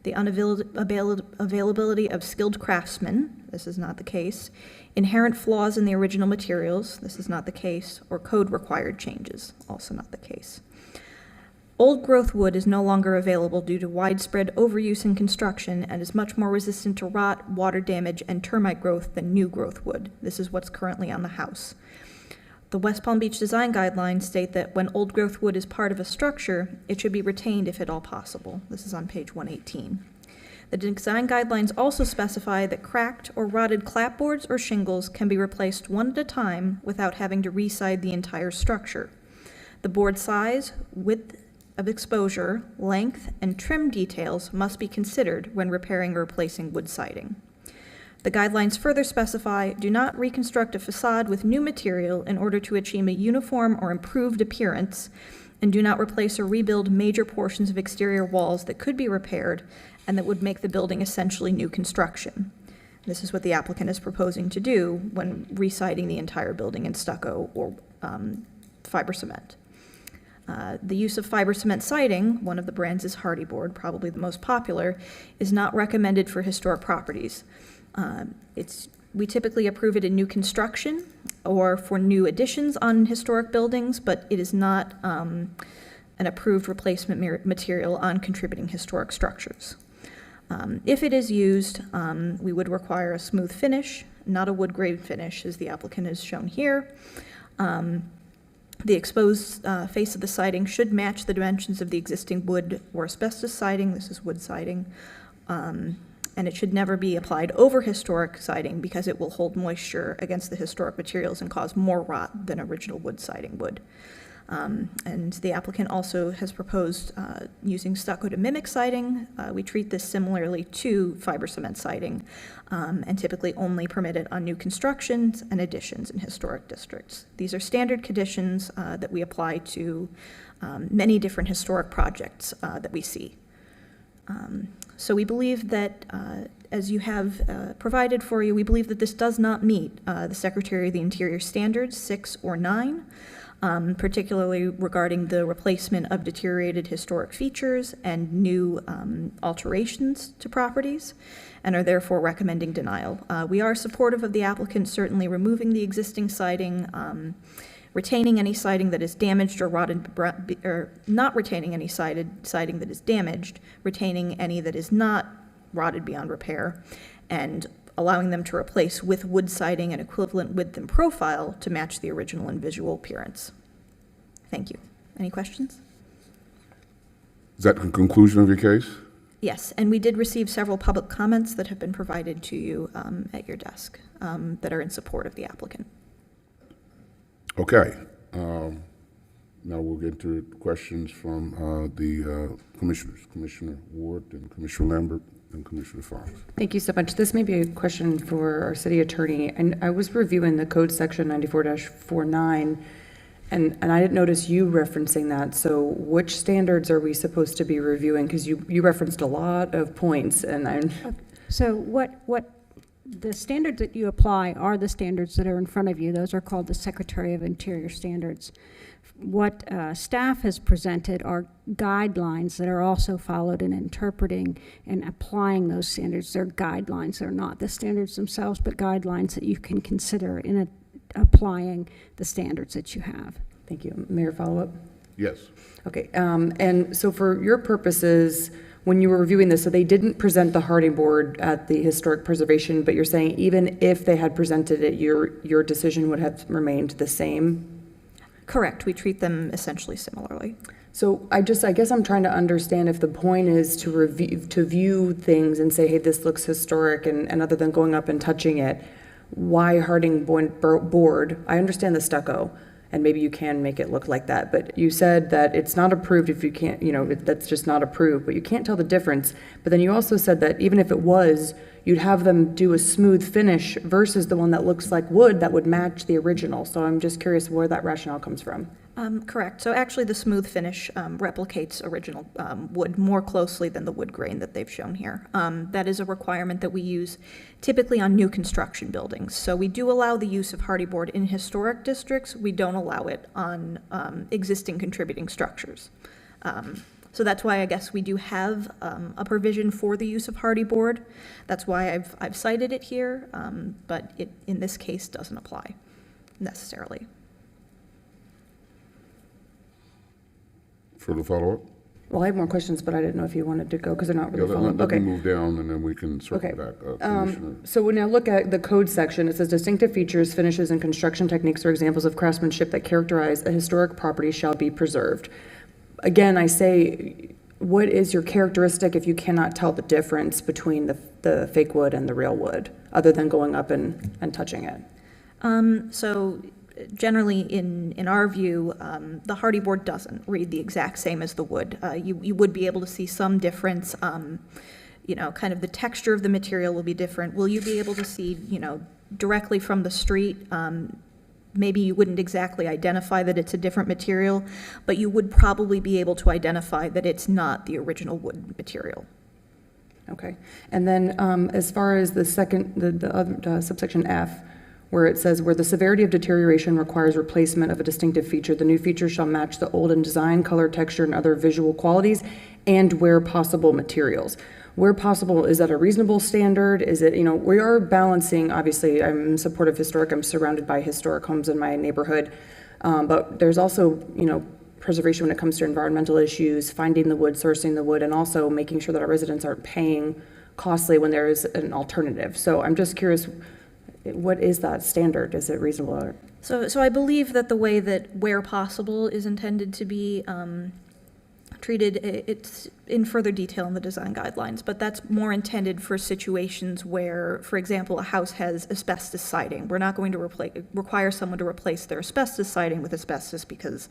the unavailability of skilled craftsmen, this is not the case; inherent flaws in the original materials, this is not the case; or code-required changes, also not the case. Old-growth wood is no longer available due to widespread overuse in construction and is much more resistant to rot, water damage, and termite growth than new-growth wood. This is what's currently on the house. The West Palm Beach design guidelines state that when old-growth wood is part of a structure, it should be retained if at all possible. This is on page 118. The design guidelines also specify that cracked or rotted clapboards or shingles can be replaced one at a time without having to reside the entire structure. The board size, width of exposure, length, and trim details must be considered when repairing or replacing wood siding. The guidelines further specify, do not reconstruct a facade with new material in order to achieve a uniform or improved appearance, and do not replace or rebuild major portions of exterior walls that could be repaired and that would make the building essentially new construction. This is what the applicant is proposing to do when residing the entire building in stucco or fiber cement. The use of fiber cement siding, one of the brands is Hardy Board, probably the most popular, is not recommended for historic properties. We typically approve it in new construction or for new additions on historic buildings, but it is not an approved replacement material on contributing historic structures. If it is used, we would require a smooth finish, not a wood grade finish, as the applicant has shown here. The exposed face of the siding should match the dimensions of the existing wood or asbestos siding. This is wood siding. And it should never be applied over historic siding because it will hold moisture against the historic materials and cause more rot than original wood siding would. And the applicant also has proposed using stucco to mimic siding. We treat this similarly to fiber cement siding and typically only permit it on new constructions and additions in historic districts. These are standard conditions that we apply to many different historic projects that we see. So we believe that, as you have provided for you, we believe that this does not meet the Secretary of the Interior standards 6 or 9. Particularly regarding the replacement of deteriorated historic features and new alterations to properties, and are therefore recommending denial. We are supportive of the applicant certainly removing the existing siding, retaining any siding that is damaged or rotted, or not retaining any siding that is damaged, retaining any that is not rotted beyond repair, and allowing them to replace with wood siding an equivalent width and profile to match the original and visual appearance. Thank you. Any questions? Is that the conclusion of your case? Yes, and we did receive several public comments that have been provided to you at your desk that are in support of the applicant. Okay. Now we'll get to questions from the commissioners, Commissioner Ward and Commissioner Lambert and Commissioner Fox. Thank you so much. This may be a question for our city attorney. And I was reviewing the code section 94-49, and I didn't notice you referencing that. So which standards are we supposed to be reviewing? Because you referenced a lot of points, and I'm... So what the standards that you apply are the standards that are in front of you. Those are called the Secretary of Interior standards. What staff has presented are guidelines that are also followed in interpreting and applying those standards. They're guidelines. They're not the standards themselves, but guidelines that you can consider in applying the standards that you have. Thank you. Mayor, follow-up? Yes. Okay. And so for your purposes, when you were reviewing this, so they didn't present the Harding Board at the historic preservation, but you're saying even if they had presented it, your decision would have remained the same? Correct. We treat them essentially similarly. So I guess I'm trying to understand if the point is to view things and say, hey, this looks historic, and other than going up and touching it, why Harding Board? I understand the stucco, and maybe you can make it look like that, but you said that it's not approved if you can't, that's just not approved, but you can't tell the difference. But then you also said that even if it was, you'd have them do a smooth finish versus the one that looks like wood that would match the original. So I'm just curious where that rationale comes from. Correct. So actually the smooth finish replicates original wood more closely than the wood grain that they've shown here. That is a requirement that we use typically on new construction buildings. So we do allow the use of hardy board in historic districts. We don't allow it on existing contributing structures. So that's why I guess we do have a provision for the use of hardy board. That's why I've cited it here, but it in this case doesn't apply necessarily. Further follow-up? Well, I have more questions, but I didn't know if you wanted to go because they're not really following. Let me move down and then we can circle back. Commissioner. So when I look at the code section, it says distinctive features, finishes, and construction techniques or examples of craftsmanship that characterize a historic property shall be preserved. Again, I say, what is your characteristic if you cannot tell the difference between the fake wood and the real wood, other than going up and touching it? So generally, in our view, the hardy board doesn't read the exact same as the wood. You would be able to see some difference. Kind of the texture of the material will be different. Will you be able to see, directly from the street? Maybe you wouldn't exactly identify that it's a different material, but you would probably be able to identify that it's not the original wood material. Okay. And then as far as the other subsection F, where it says, where the severity of deterioration requires replacement of a distinctive feature, the new feature shall match the old in design, color, texture, and other visual qualities, and where possible, materials. Where possible, is that a reasonable standard? Is it, we are balancing, obviously, I'm in support of historic, I'm surrounded by historic homes in my neighborhood, but there's also, preservation when it comes to environmental issues, finding the wood, sourcing the wood, and also making sure that our residents aren't paying costly when there is an alternative. So I'm just curious, what is that standard? Is it reasonable? Or? So I believe that the way that where possible is intended to be treated, it's in further detail in the design guidelines, but that's more intended for situations where, for example, a house has asbestos siding. We're not going to require someone to replace their asbestos siding with asbestos because,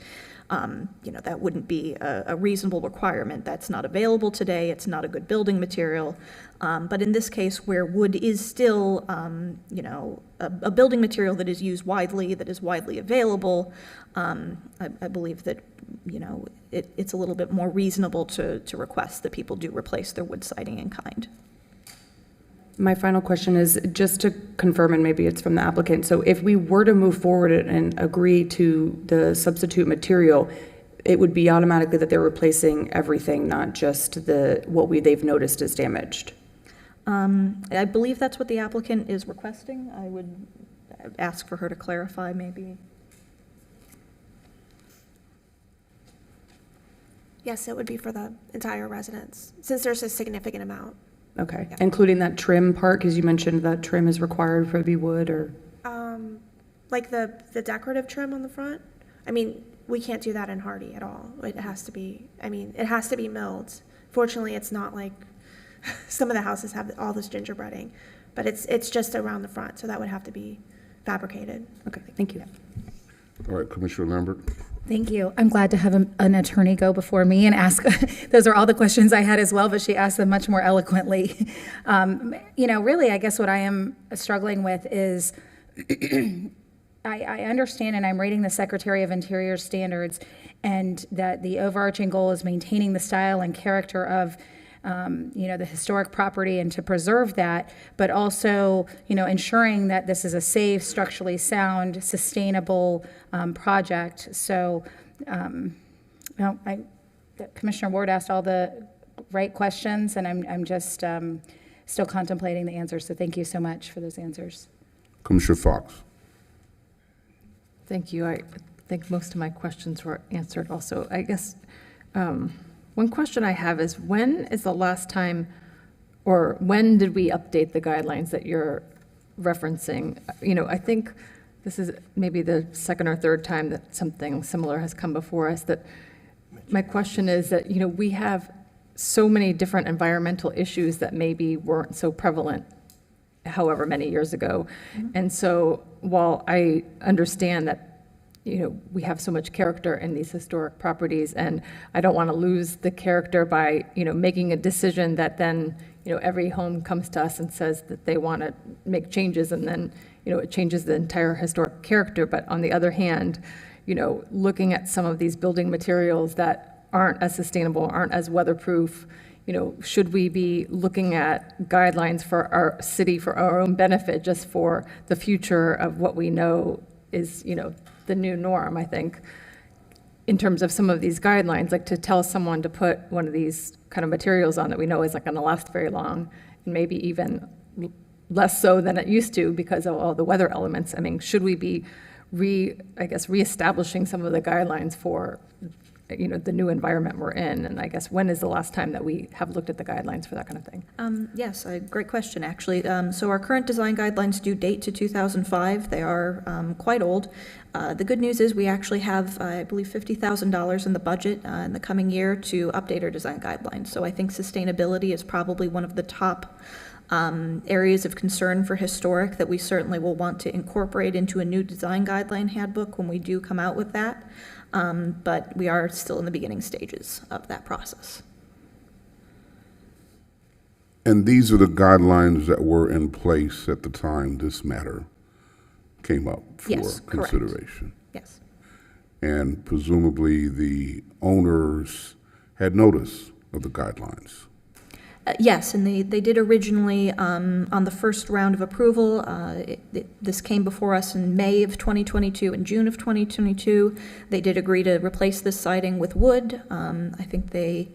that wouldn't be a reasonable requirement. That's not available today. It's not a good building material. But in this case, where wood is still, a building material that is used widely, that is widely available, I believe that, it's a little bit more reasonable to request that people do replace their wood siding in kind. My final question is just to confirm, and maybe it's from the applicant. So if we were to move forward and agree to the substitute material, it would be automatically that they're replacing everything, not just they've noticed is damaged. I believe that's what the applicant is requesting. I would ask for her to clarify maybe. Yes, it would be for the entire residence, since there's a significant amount. Okay, Yeah. including that trim part, because you mentioned that trim is required for it to be wood, or? Like the decorative trim on the front? I mean, we can't do that in Hardy at all. It has to be, it has to be milled. Fortunately, it's not like some of the houses have all this gingerbreading, but it's just around the front, so that would have to be fabricated. Okay, thank you. All right, Commissioner Lambert. Thank you. I'm glad to have an attorney go before me and ask. Those are all the questions I had as well, but she asked them much more eloquently. Really, I guess what I am struggling with is I understand, and I'm reading the Secretary of Interior standards, and that the overarching goal is maintaining the style and character of the historic property and to preserve that, but also, ensuring that this is a safe, structurally sound, sustainable project. So, Commissioner Ward asked all the right questions, and I'm just still contemplating the answers. So thank you so much for those answers. Commissioner Fox. Thank you. I think most of my questions were answered also. I guess one question I have is, when is the last time, or when did we update the guidelines that you're referencing? I think this is maybe the second or third time that something similar has come before us. That my question is that, we have so many different environmental issues that maybe weren't so prevalent however many years ago. Mm-hmm. And so while I understand that we have so much character in these historic properties, and I don't want to lose the character by, making a decision that then, every home comes to us and says that they want to make changes, and then, it changes the entire historic character. But on the other hand, looking at some of these building materials that aren't as sustainable, aren't as weatherproof, should we be looking at guidelines for our city for our own benefit, just for the future of what we know is, the new norm? I think in terms of some of these guidelines, like to tell someone to put one of these kind of materials on that we know is not going to last very long, and maybe even less so than it used to because of all the weather elements. I mean, should we be reestablishing some of the guidelines for the new environment we're in? And I guess, when is the last time that we have looked at the guidelines for that kind of thing? Yes, great question, actually. So our current design guidelines do date to 2005. They are quite old. The good news is we actually have, I believe, $50,000 in the budget in the coming year to update our design guidelines. So I think sustainability is probably one of the top areas of concern for historic that we certainly will want to incorporate into a new design guideline handbook when we do come out with that. But we are still in the beginning stages of that process. And these are the guidelines that were in place at the time this matter came up for consideration. Yes. And presumably the owners had notice of the guidelines. Yes, and they did originally, on the first round of approval, this came before us in May of 2022 and June of 2022. They did agree to replace this siding with wood. I think they,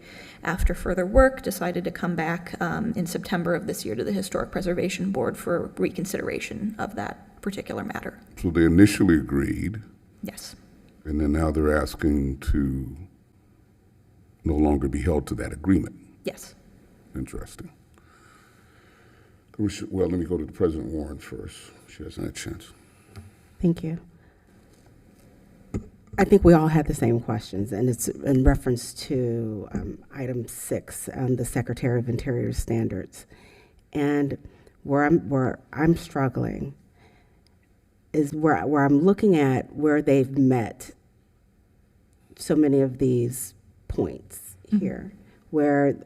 after further work, decided to come back in September of this year to the Historic Preservation Board for reconsideration of that particular matter. So they initially agreed. Yes. And then now they're asking to no longer be held to that agreement. Yes. Interesting. Well, let me go to President Warren first. She hasn't had a chance. Thank you. I think we all had the same questions, and it's in reference to item 6, the Secretary of Interior standards. And where I'm struggling is where I'm looking at where they've met so many of these points here, where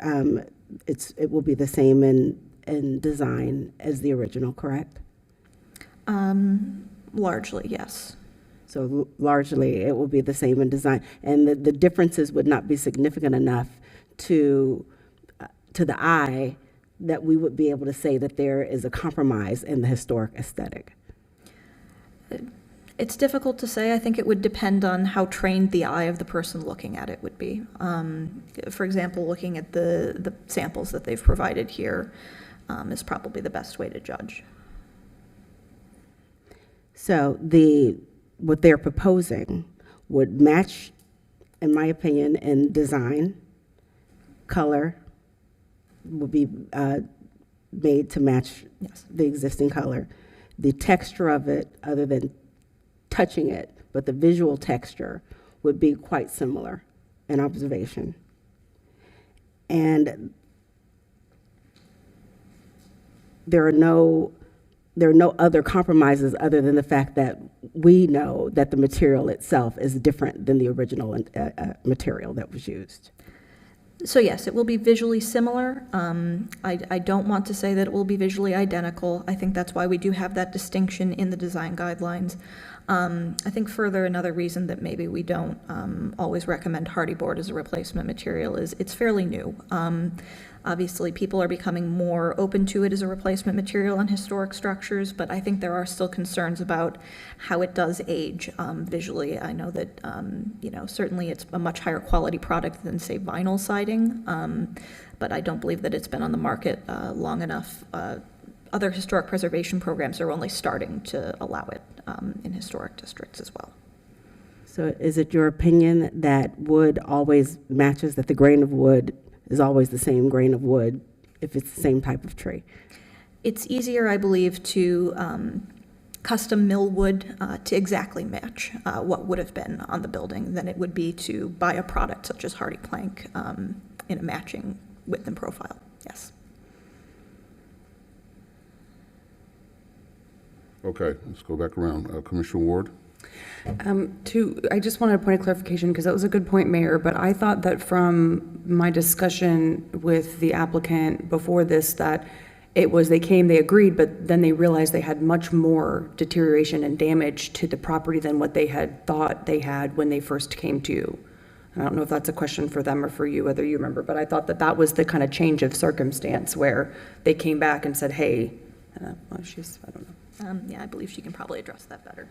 it will be the same in design as the original, correct? Largely, yes. So largely, it will be the same in design, and the differences would not be significant enough to the eye that we would be able to say that there is a compromise in the historic aesthetic. It's difficult to say. I think it would depend on how trained the eye of the person looking at it would be. For example, looking at the samples that they've provided here is probably the best way to judge. So what they're proposing would match, in my opinion, in design, color will be made to match the existing color. The texture of it, other than touching it, but the visual texture would be quite similar in observation. And there are no other compromises other than the fact that we know that the material itself is different than the original material that was used. So yes, it will be visually similar. I don't want to say that it will be visually identical. I think that's why we do have that distinction in the design guidelines. I think further, another reason that maybe we don't always recommend hardy board as a replacement material is it's fairly new. Obviously, people are becoming more open to it as a replacement material on historic structures, but I think there are still concerns about how it does age visually. I know that, certainly it's a much higher quality product than, say, vinyl siding, but I don't believe that it's been on the market long enough. Other historic preservation programs are only starting to allow it in historic districts as well. So is it your opinion that wood always matches, that the grain of wood is always the same grain of wood if it's the same type of tree? It's easier, I believe, to custom mill wood to exactly match what would have been on the building than it would be to buy a product such as hardy plank in a matching width and profile. Yes. Okay, let's go back around. Commissioner Ward? I just wanted a point of clarification because that was a good point, Mayor, but I thought that from my discussion with the applicant before this that it was they agreed, but then they realized they had much more deterioration and damage to the property than what they had thought they had when they first came to you. I don't know if that's a question for them or for you, whether you remember, but I thought that that was the kind of change of circumstance where they came back and said, hey, I don't know. Yeah, I believe she can probably address that better.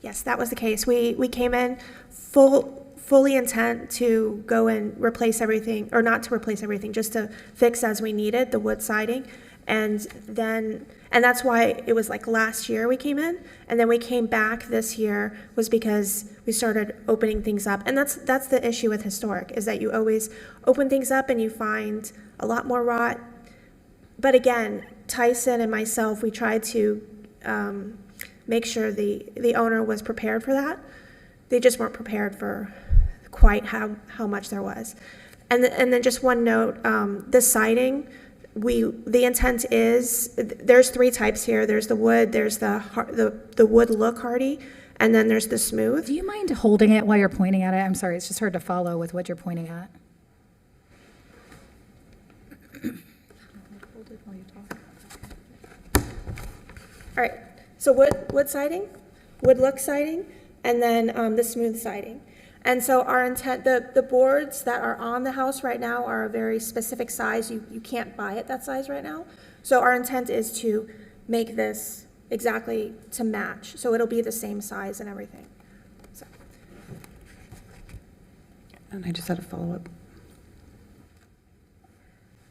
Yes, that was the case. We came in fully intent to go and replace everything, or not to replace everything, just to fix as we needed the wood siding. And that's why it was like last year we came in, and then we came back this year was because we started opening things up. And that's the issue with historic, is that you always open things up and you find a lot more rot. But again, Tyson and myself, we tried to make sure the owner was prepared for that. They just weren't prepared for quite how much there was. And then just one note, the siding, the intent is, there's 3 types here. There's the wood, there's the wood look hardy, and then there's the smooth. Do you mind holding it while you're pointing at it? I'm sorry, it's just hard to follow with what you're pointing at. Hold it while you talk. All right, so wood siding, wood look siding, and then the smooth siding. And so our intent, the boards that are on the house right now are a very specific size. You can't buy it that size right now. So our intent is to make this exactly to match. So it'll be the same size and everything. So. And I just had a follow-up.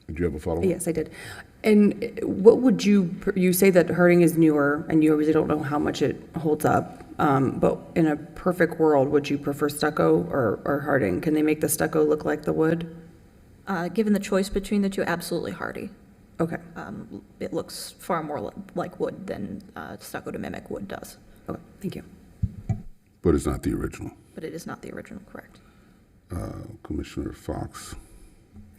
Did you have a follow-up? Yes, I did. And what would you say that herding is newer, and you obviously don't know how much it holds up, but in a perfect world, would you prefer stucco or herding? Can they make the stucco look like the wood? Given the choice between the two, absolutely hardy. Okay. It looks far more like wood than stucco to mimic wood does, Okay, thank you. But it's not the original. but it is not the original, correct? Commissioner Fox.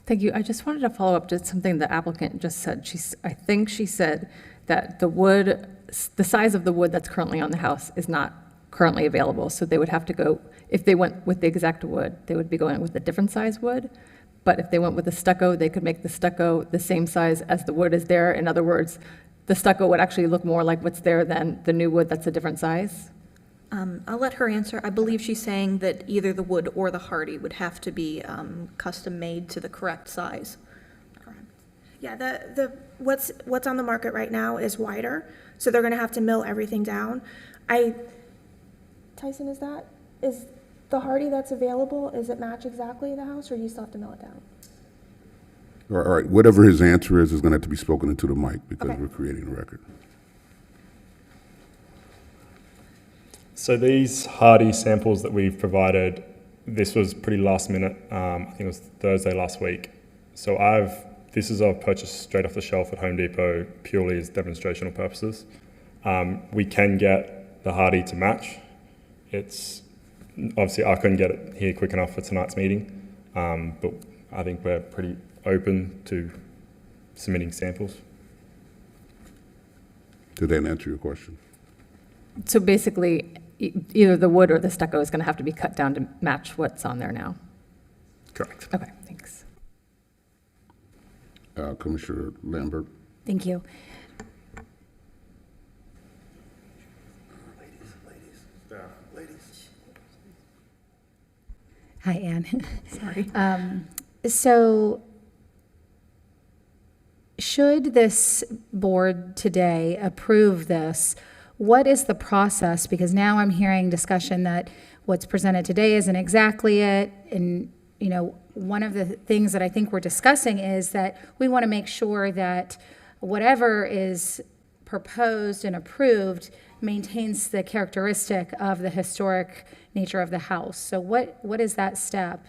Thank you. I just wanted to follow up to something the applicant just said. I think she said that the size of the wood that's currently on the house is not currently available. So they would have to go, if they went with the exact wood, they would be going with a different size wood. But if they went with the stucco, they could make the stucco the same size as the wood is there. In other words, the stucco would actually look more like what's there than the new wood that's a different size. I'll let her answer. I believe she's saying that either the wood or the hardy would have to be custom made to the correct size. Yeah, what's on the market right now is wider, so they're gonna have to mill everything down. Tyson, is the hardy that's available, is it match exactly the house, or do you still have to mill it down? All right, whatever his answer is going to have to be spoken into the mic because we're creating a record. So these hardy samples that we've provided, this was pretty last minute. I think it was Thursday last week. So this is I've purchased straight off the shelf at Home Depot purely as demonstrational purposes. We can get the hardy to match. It's obviously I couldn't get it here quick enough for tonight's meeting, but I think we're pretty open to submitting samples. Did that answer your question? So basically, either the wood or the stucco is going to have to be cut down to match what's on there now. Correct. Okay, thanks. Commissioner Lambert. Thank you. Hi, Anne. Sorry. So should this board today approve this, what is the process? Because now I'm hearing discussion that what's presented today isn't exactly it. And, you know, one of the things that I think we're discussing is that we want to make sure that whatever is proposed and approved maintains the characteristic of the historic nature of the house. So what is that step?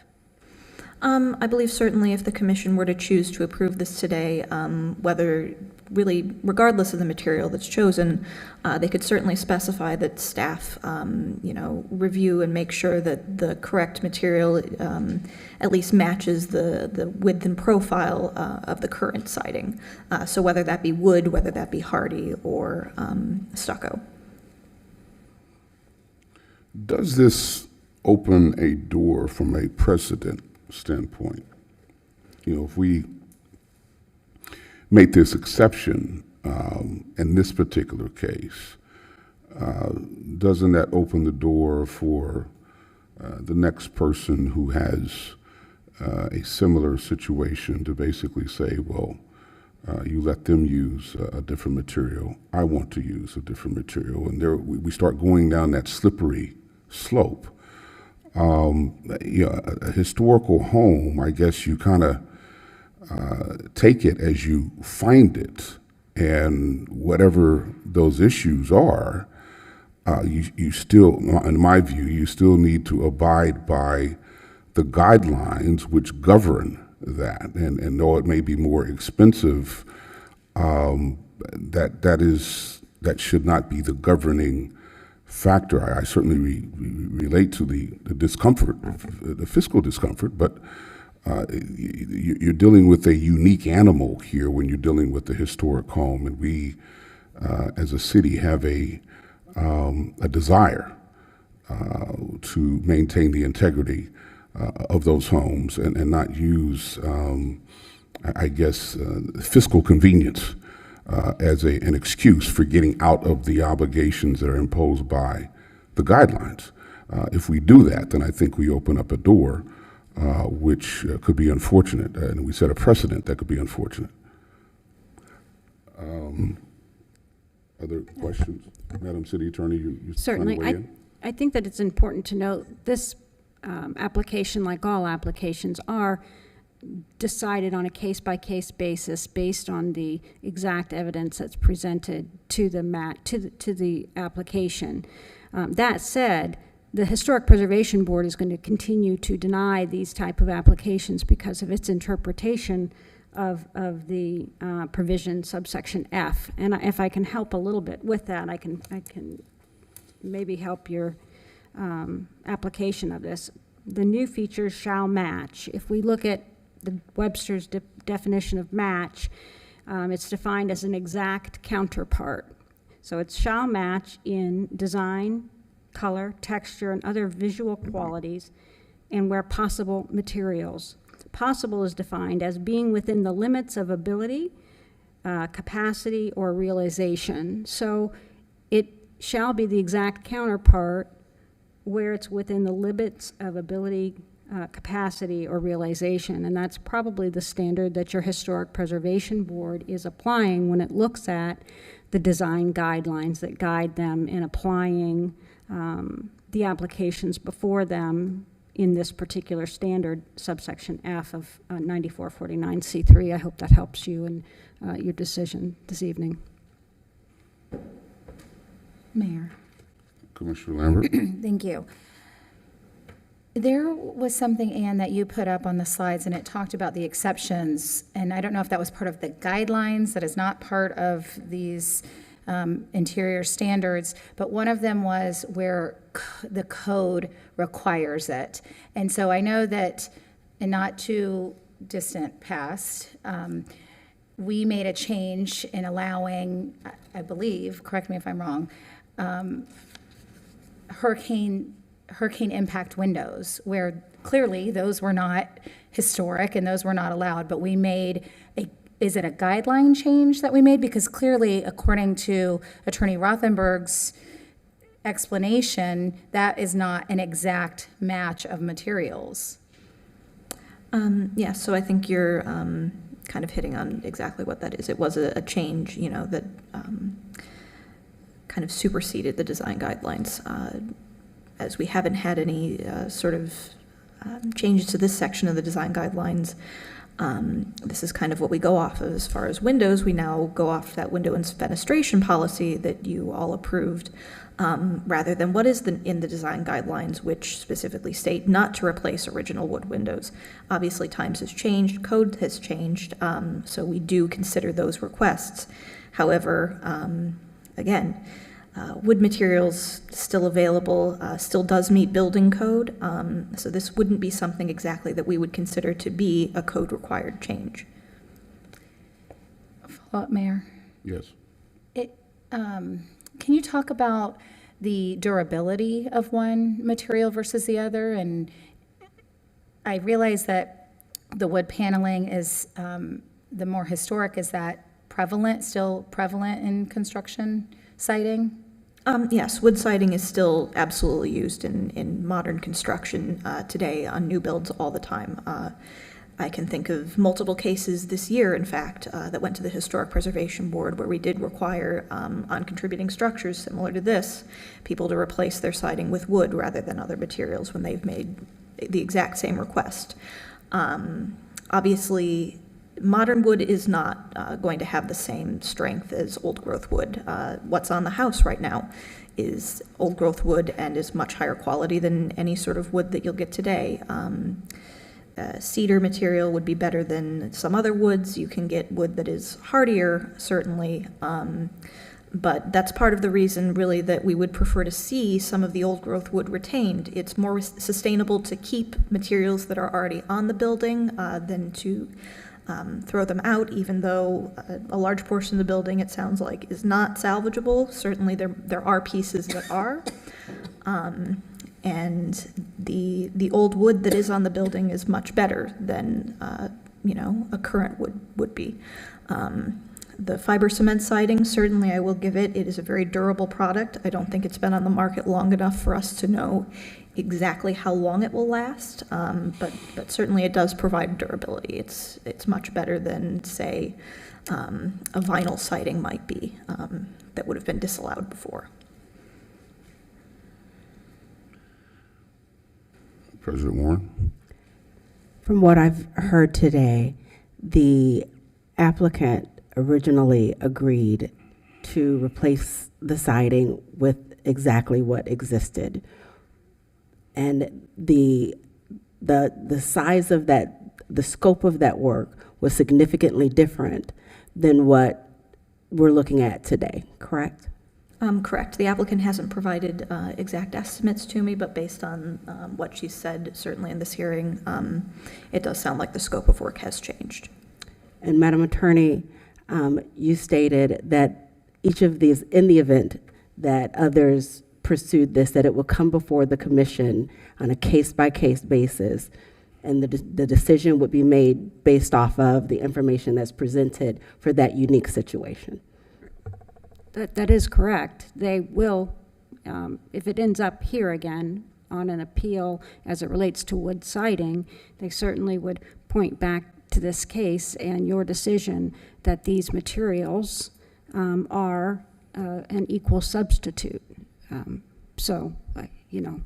I believe certainly if the commission were to choose to approve this today, whether really regardless of the material that's chosen, they could certainly specify that staff, review and make sure that the correct material at least matches the width and profile of the current siding. So whether that be wood, whether that be hardy or stucco. Does this open a door from a precedent standpoint? You know, if we make this exception in this particular case, doesn't that open the door for the next person who has a similar situation to basically say, well, you let them use a different material, I want to use a different material, and there we start going down that slippery slope. A historical home, I guess you kind of take it as you find it, and whatever those issues are, you still, in my view, you still need to abide by the guidelines which govern that. And though it may be more expensive, that should not be the governing factor. I certainly relate to the discomfort, the fiscal discomfort, but you're dealing with a unique animal here when you're dealing with the historic home, and we, as a city, have a desire to maintain the integrity of those homes and not use, fiscal convenience as an excuse for getting out of the obligations that are imposed by the guidelines. If we do that, then I think we open up a door which could be unfortunate, and we set a precedent that could be unfortunate. Other questions? Madam City Attorney, you Certainly. I think that it's important to note this application, like all applications, are decided on a case-by-case basis based on the exact evidence that's presented to the application. That said, the Historic Preservation Board is going to continue to deny these type of applications because of its interpretation of the provision subsection F. And if I can help a little bit with that, I can maybe help your application of this. The new features shall match. If we look at the Webster's definition of match, it's defined as an exact counterpart. So it shall match in design, color, texture, and other visual qualities, and where possible, materials. Possible is defined as being within the limits of ability, capacity, or realization. So it shall be the exact counterpart where it's within the limits of ability, capacity, or realization. And that's probably the standard that your Historic Preservation Board is applying when it looks at the design guidelines that guide them in applying the applications before them in this particular standard, subsection F of 9449C3. I hope that helps you in your decision this evening. Mayor. Commissioner Lambert. Thank you. There was something, Ann, that you put up on the slides, and it talked about the exceptions, and I don't know if that was part of the guidelines, that is not part of these interior standards, but one of them was where the code requires it. And so I know that in not too distant past, we made a change in allowing, I believe, correct me if I'm wrong, hurricane impact windows, where clearly those were not historic and those were not allowed, but we made is it a guideline change that we made? Because clearly, according to Attorney Rothenberg's explanation, that is not an exact match of materials. Yeah, so I think you're kind of hitting on exactly what that is. It was a change, that kind of superseded the design guidelines. As we haven't had any sort of changes to this section of the design guidelines, this is kind of what we go off of. As far as windows, we now go off that window and fenestration policy that you all approved, rather than what is in the design guidelines, which specifically state not to replace original wood windows. Obviously, times has changed, code has changed, so we do consider those requests. However, again, wood materials still available, still does meet building code, so this wouldn't be something exactly that we would consider to be a code-required change. Follow-up, Mayor? Yes. Can you talk about the durability of one material versus the other? And I realize that the wood paneling is, the more historic, is that still prevalent in construction siding? Yes, wood siding is still absolutely used in modern construction today on new builds all the time. I can think of multiple cases this year, in fact, that went to the Historic Preservation Board where we did require on contributing structures similar to this, people to replace their siding with wood rather than other materials when they've made the exact same request. Obviously, modern wood is not going to have the same strength as old growth wood. What's on the house right now is old growth wood and is much higher quality than any sort of wood that you'll get today. Cedar material would be better than some other woods. You can get wood that is hardier, certainly, but that's part of the reason really that we would prefer to see some of the old growth wood retained. It's more sustainable to keep materials that are already on the building than to throw them out, even though a large portion of the building, it sounds like, is not salvageable. Certainly there are pieces that are. And the old wood that is on the building is much better than a current wood would be. The fiber cement siding, certainly I will give it. It is a very durable product. I don't think it's been on the market long enough for us to know exactly how long it will last, but certainly it does provide durability. It's much better than, say, a vinyl siding might be that would have been disallowed before. President Warren. From what I've heard today, the applicant originally agreed to replace the siding with exactly what existed. And the size of that the scope of that work was significantly different than what we're looking at today, correct? Correct. The applicant hasn't provided exact estimates to me, but based on what she said, certainly in this hearing, it does sound like the scope of work has changed. And Madam Attorney, you stated that each of these, in the event that others pursued this, that it will come before the commission on a case-by-case basis, and the decision would be made based off of the information that's presented for that unique situation. That is correct. They will, if it ends up here again on an appeal as it relates to wood siding, they certainly would point back to this case and your decision that these materials are an equal substitute. You know.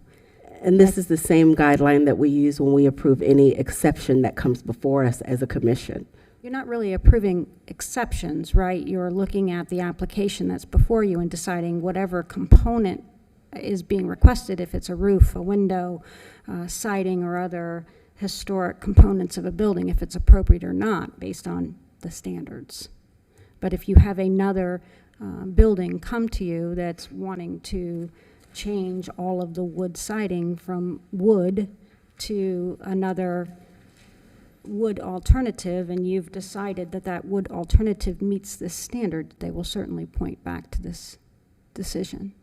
And this is the same guideline that we use when we approve any exception that comes before us as a commission. You're not really approving exceptions, right? You're looking at the application that's before you and deciding whatever component is being requested, if it's a roof, a window, siding, or other historic components of a building, if it's appropriate or not, based on the standards. But if you have another building come to you that's wanting to change all of the wood siding from wood to another wood alternative, and you've decided that that wood alternative meets this standard, they will certainly point back to this decision.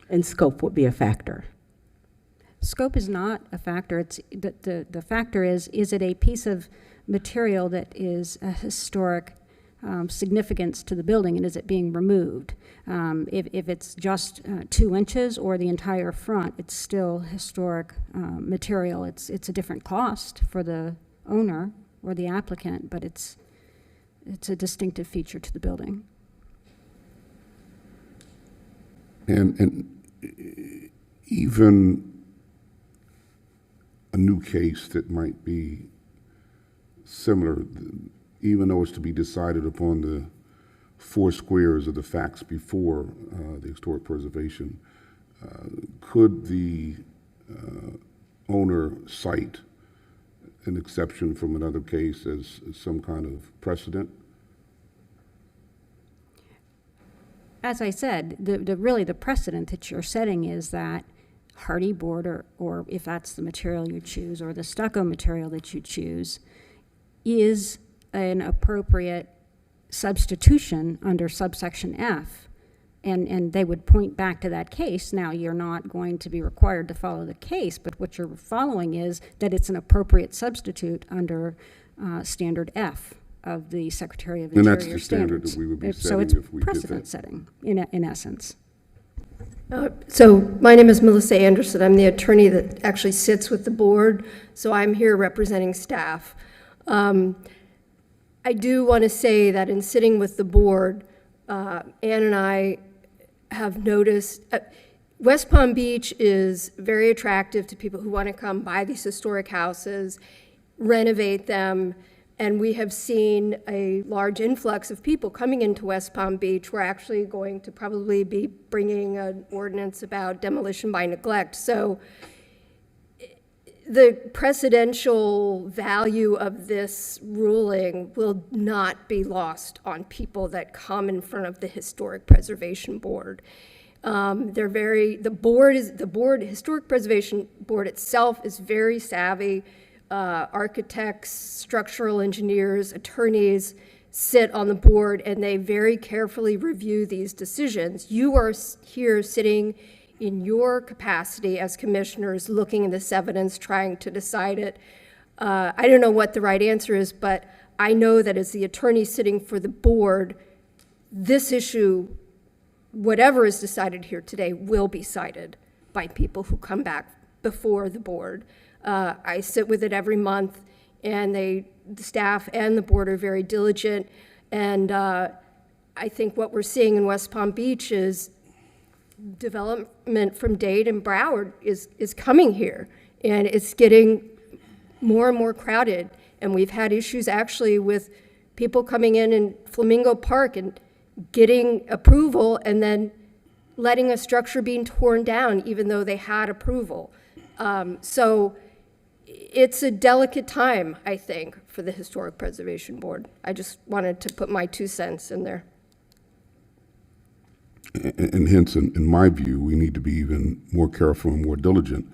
And scope would be a factor. Scope is not a factor. It's the factor is it a piece of material that is a historic significance to the building, and is it being removed? If it's just 2 inches or the entire front, it's still historic material. It's a different cost for the owner or the applicant, but it's a distinctive feature to the building. And even a new case that might be similar, even though it's to be decided upon the 4 squares of the facts before the historic preservation, could the owner cite an exception from another case as some kind of precedent? As I said, really the precedent that you're setting is that hardy board, or if that's the material you choose, or the stucco material that you choose, is an appropriate substitution under subsection F, and they would point back to that case. Now, you're not going to be required to follow the case, but what you're following is that it's an appropriate substitute under standard F of the Secretary of Interior And that's the standard that we would be setting if we did that. So it's precedent setting, in essence. So my name is Melissa Anderson. I'm the attorney that actually sits with the board, so I'm here representing staff. I do want to say that in sitting with the board, Ann and I have noticed West Palm Beach is very attractive to people who want to come buy these historic houses, renovate them, and we have seen a large influx of people coming into West Palm Beach. We're actually going to probably be bringing an ordinance about demolition by neglect. So the precedential value of this ruling will not be lost on people that come in front of the Historic Preservation Board. The Historic Preservation Board itself is very savvy. Architects, structural engineers, attorneys sit on the board, and they very carefully review these decisions. You are here sitting in your capacity as commissioners, looking at this evidence, trying to decide it. I don't know what the right answer is, but I know that as the attorney sitting for the board, this issue, whatever is decided here today, will be cited by people who come back before the board. I sit with it every month, and the staff and the board are very diligent. And I think what we're seeing in West Palm Beach is development from Dade and Broward is coming here, and it's getting more and more crowded. And we've had issues actually with people coming in Flamingo Park and getting approval and then letting a structure being torn down even though they had approval. So it's a delicate time, I think, for the Historic Preservation Board. I just wanted to put my 2 cents in there. And hence, in my view, we need to be even more careful and more diligent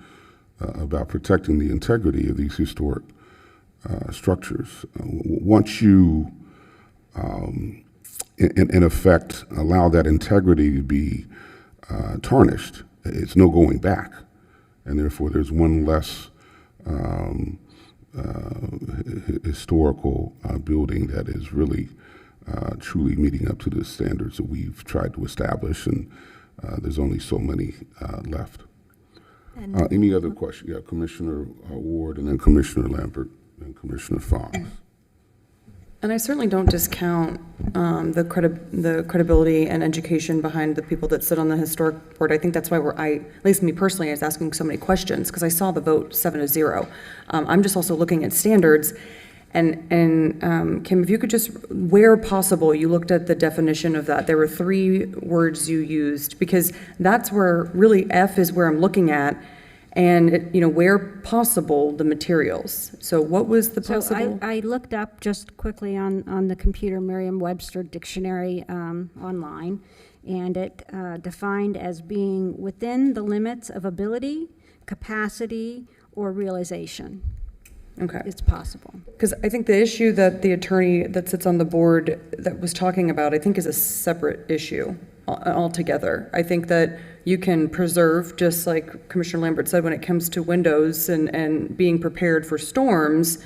about protecting the integrity of these historic structures. Once you, in effect, allow that integrity to be tarnished, it's no going back. And therefore, there's one less historical building that is really truly meeting up to the standards that we've tried to establish, and there's only so many left. Any other question? Yeah, Commissioner Ward, and then Commissioner Lambert, and Commissioner Fox. And I certainly don't discount the credibility and education behind the people that sit on the historic board. I think that's why at least me personally, I was asking so many questions, because I saw the vote 7-0. I'm just also looking at standards. And Kim, if you could just, where possible, you looked at the definition of that. There were 3 words you used, because that's where really F is where I'm looking at. And, where possible, the materials. So what was the possible? So I looked up just quickly on the computer Merriam-Webster dictionary online, and it defined as being within the limits of ability, capacity, or realization. Okay. It's possible. Because I think the issue that the attorney that sits on the board that was talking about, I think, is a separate issue altogether. I think that you can preserve, just like Commissioner Lambert said, when it comes to windows and being prepared for storms,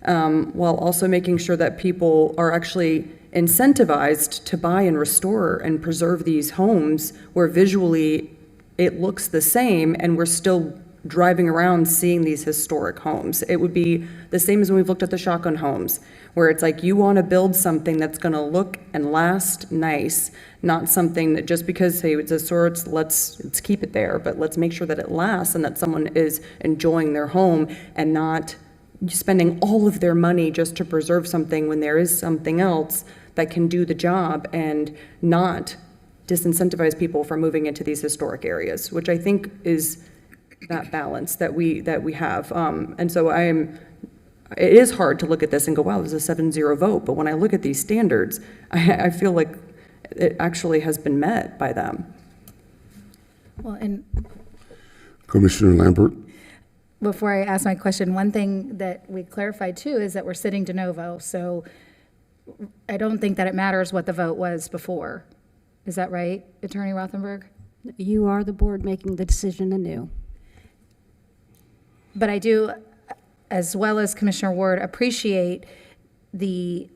while also making sure that people are actually incentivized to buy and restore and preserve these homes where visually it looks the same and we're still driving around seeing these historic homes. It would be the same as when we've looked at the shotgun homes, where it's like you want to build something that's going to look and last nice, not something that just because, hey, it's a sort, let's keep it there, but let's make sure that it lasts and that someone is enjoying their home and not spending all of their money just to preserve something when there is something else that can do the job, and not disincentivize people from moving into these historic areas, which I think is that balance that we have. And so it is hard to look at this and go, wow, it was a 7-0 vote. But when I look at these standards, I feel like it actually has been met by them. Well, and Commissioner Lambert. before I ask my question, one thing that we clarified too is that we're sitting de novo. So I don't think that it matters what the vote was before. Is that right, Attorney Rothenberg? You are the board making the decision anew. But I do, as well as Commissioner Ward, appreciate the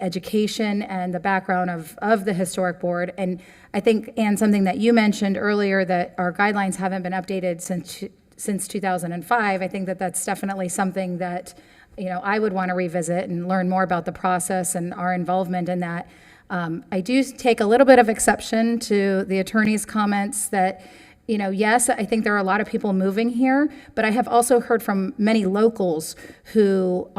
education and the background of the Historic Board. And I think, and something that you mentioned earlier, that our guidelines haven't been updated since 2005. I think that that's definitely something that, I would want to revisit and learn more about the process and our involvement in that. I do take a little bit of exception to the attorney's comments that, yes, I think there are a lot of people moving here, but I have also heard from many locals who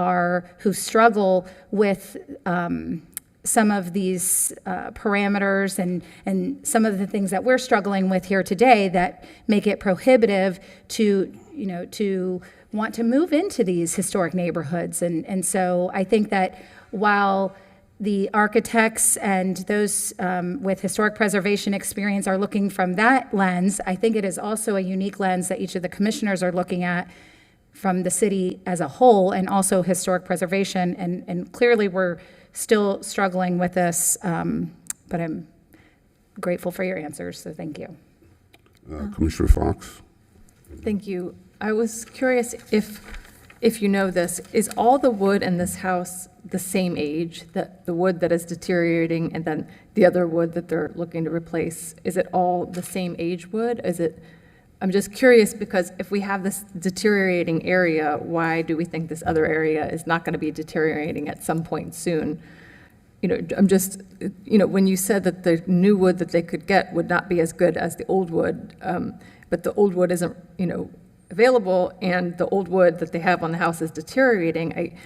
struggle with some of these parameters and some of the things that we're struggling with here today that make it prohibitive to want to move into these historic neighborhoods. And so I think that while the architects and those with historic preservation experience are looking from that lens, I think it is also a unique lens that each of the commissioners are looking at from the city as a whole, and also historic preservation. And clearly we're still struggling with this, but I'm grateful for your answers, so thank you. Commissioner Fox. Thank you. I was curious if you know this, is all the wood in this house the same age, the wood that is deteriorating and then the other wood that they're looking to replace? Is it all the same age wood? I'm just curious, because if we have this deteriorating area, why do we think this other area is not going to be deteriorating at some point soon? I'm just, when you said that the new wood that they could get would not be as good as the old wood, but the old wood isn't, available, and the old wood that they have on the house is deteriorating.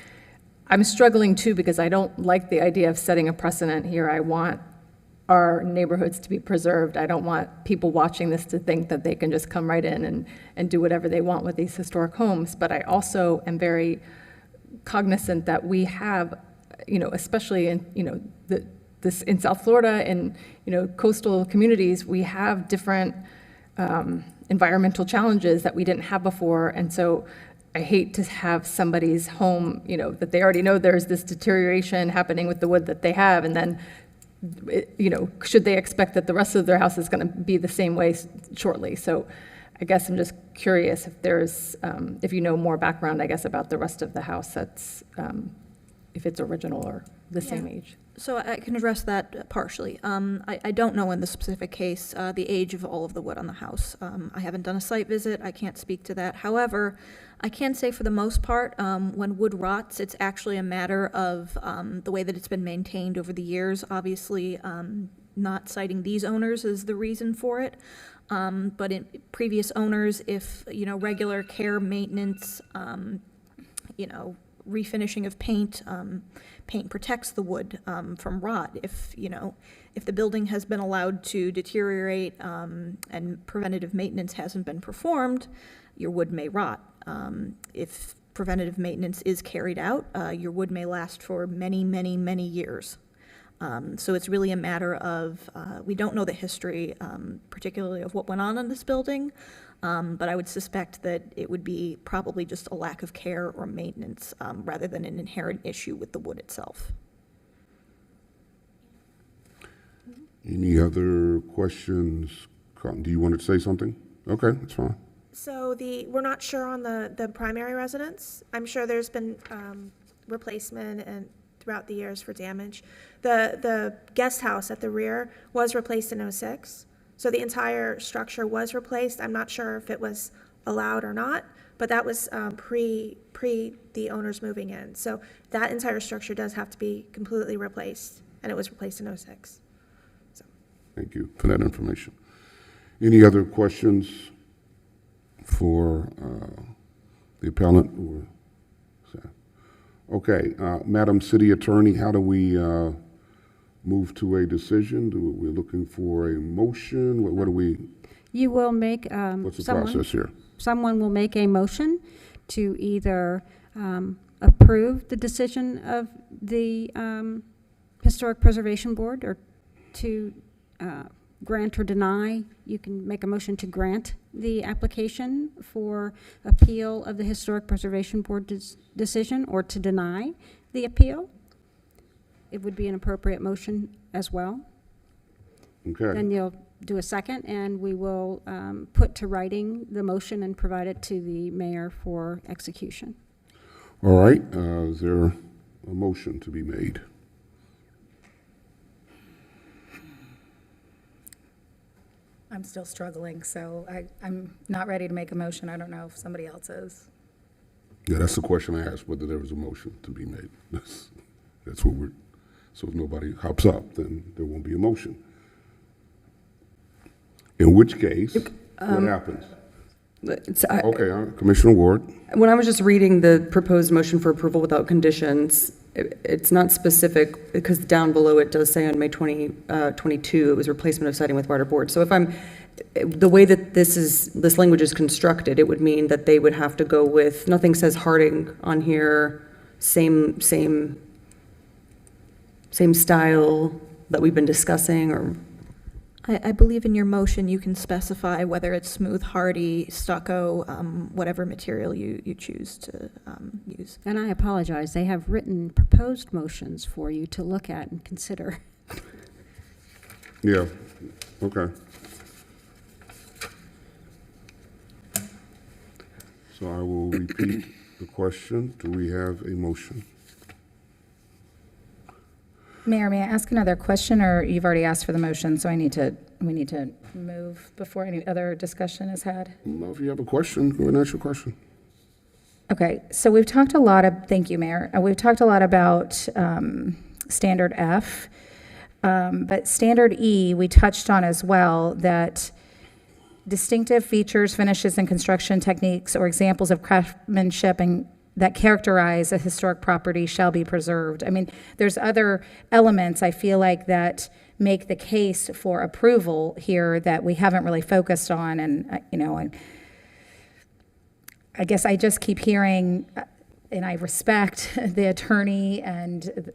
I'm struggling too, because I don't like the idea of setting a precedent here. I want our neighborhoods to be preserved. I don't want people watching this to think that they can just come right in and do whatever they want with these historic homes. But I also am very cognizant that we have, especially in, this in South Florida and, coastal communities, we have different environmental challenges that we didn't have before. And so I hate to have somebody's home, that they already know there's this deterioration happening with the wood that they have, and then, should they expect that the rest of their house is going to be the same way shortly? So I guess I'm just curious if there's, if you know more background, I guess, about the rest of the house that's, if it's original or the same age. So I can address that partially. I don't know in the specific case the age of all of the wood on the house. I haven't done a site visit. I can't speak to that. However, I can say for the most part, when wood rots, it's actually a matter of the way that it's been maintained over the years. Obviously, not citing these owners is the reason for it. But in previous owners, if, regular care, maintenance, refinishing of paint, paint protects the wood from rot. If the building has been allowed to deteriorate and preventative maintenance hasn't been performed, your wood may rot. If preventative maintenance is carried out, your wood may last for many, many, many years. So it's really a matter of, we don't know the history, particularly of what went on in this building, but I would suspect that it would be probably just a lack of care or maintenance rather than an inherent issue with the wood itself. Any other questions? Do you want to say something? Okay, that's fine. So we're not sure on the primary residence. I'm sure there's been replacement and throughout the years for damage. The guest house at the rear was replaced in '06. So the entire structure was replaced. I'm not sure if it was allowed or not, but that was pre the owners moving in. So that entire structure does have to be completely replaced, and it was replaced in '06. So. Thank you for that information. Any other questions for the appellant or staff? Okay, Madam City Attorney, how do we move to a decision? We're looking for a motion? What do we? You will make, what's the process here? Someone will make a motion to either approve the decision of the Historic Preservation Board or to grant or deny. You can make a motion to grant the application for appeal of the Historic Preservation Board decision or to deny the appeal. It would be an appropriate motion as well. Okay. Then you'll do a second, and we will put to writing the motion and provide it to the mayor for execution. All right. Is there a motion to be made? I'm still struggling, so I'm not ready to make a motion. I don't know if somebody else is. Yeah, that's the question I asked, whether there was a motion to be made. That's what we're, so if nobody hops up, then there won't be a motion. In which case, what happens? Okay, Commissioner Ward. When I was just reading the proposed motion for approval without conditions, it's not specific, because down below it does say on May 2022 it was replacement of siding with wider board. So if the way that this language is constructed, it would mean that they would have to go with, nothing says Harding on here, same style that we've been discussing, or? I believe in your motion you can specify whether it's smooth, hardy, stucco, whatever material you choose to use. And I apologize, they have written proposed motions for you to look at and consider. Yeah, okay. So I will repeat the question. Do we have a motion? Mayor, may I ask another question, or you've already asked for the motion, so we need to move before any other discussion is had? Well, if you have a question, go ahead and ask your question. Okay, so we've talked a lot thank you, Mayor. We've talked a lot about standard F, but standard E, we touched on as well, that distinctive features, finishes, and construction techniques or examples of craftsmanship and that characterize a historic property shall be preserved. I mean, there's other elements I feel like that make the case for approval here that we haven't really focused on. And, and I guess I just keep hearing, and I respect the attorney and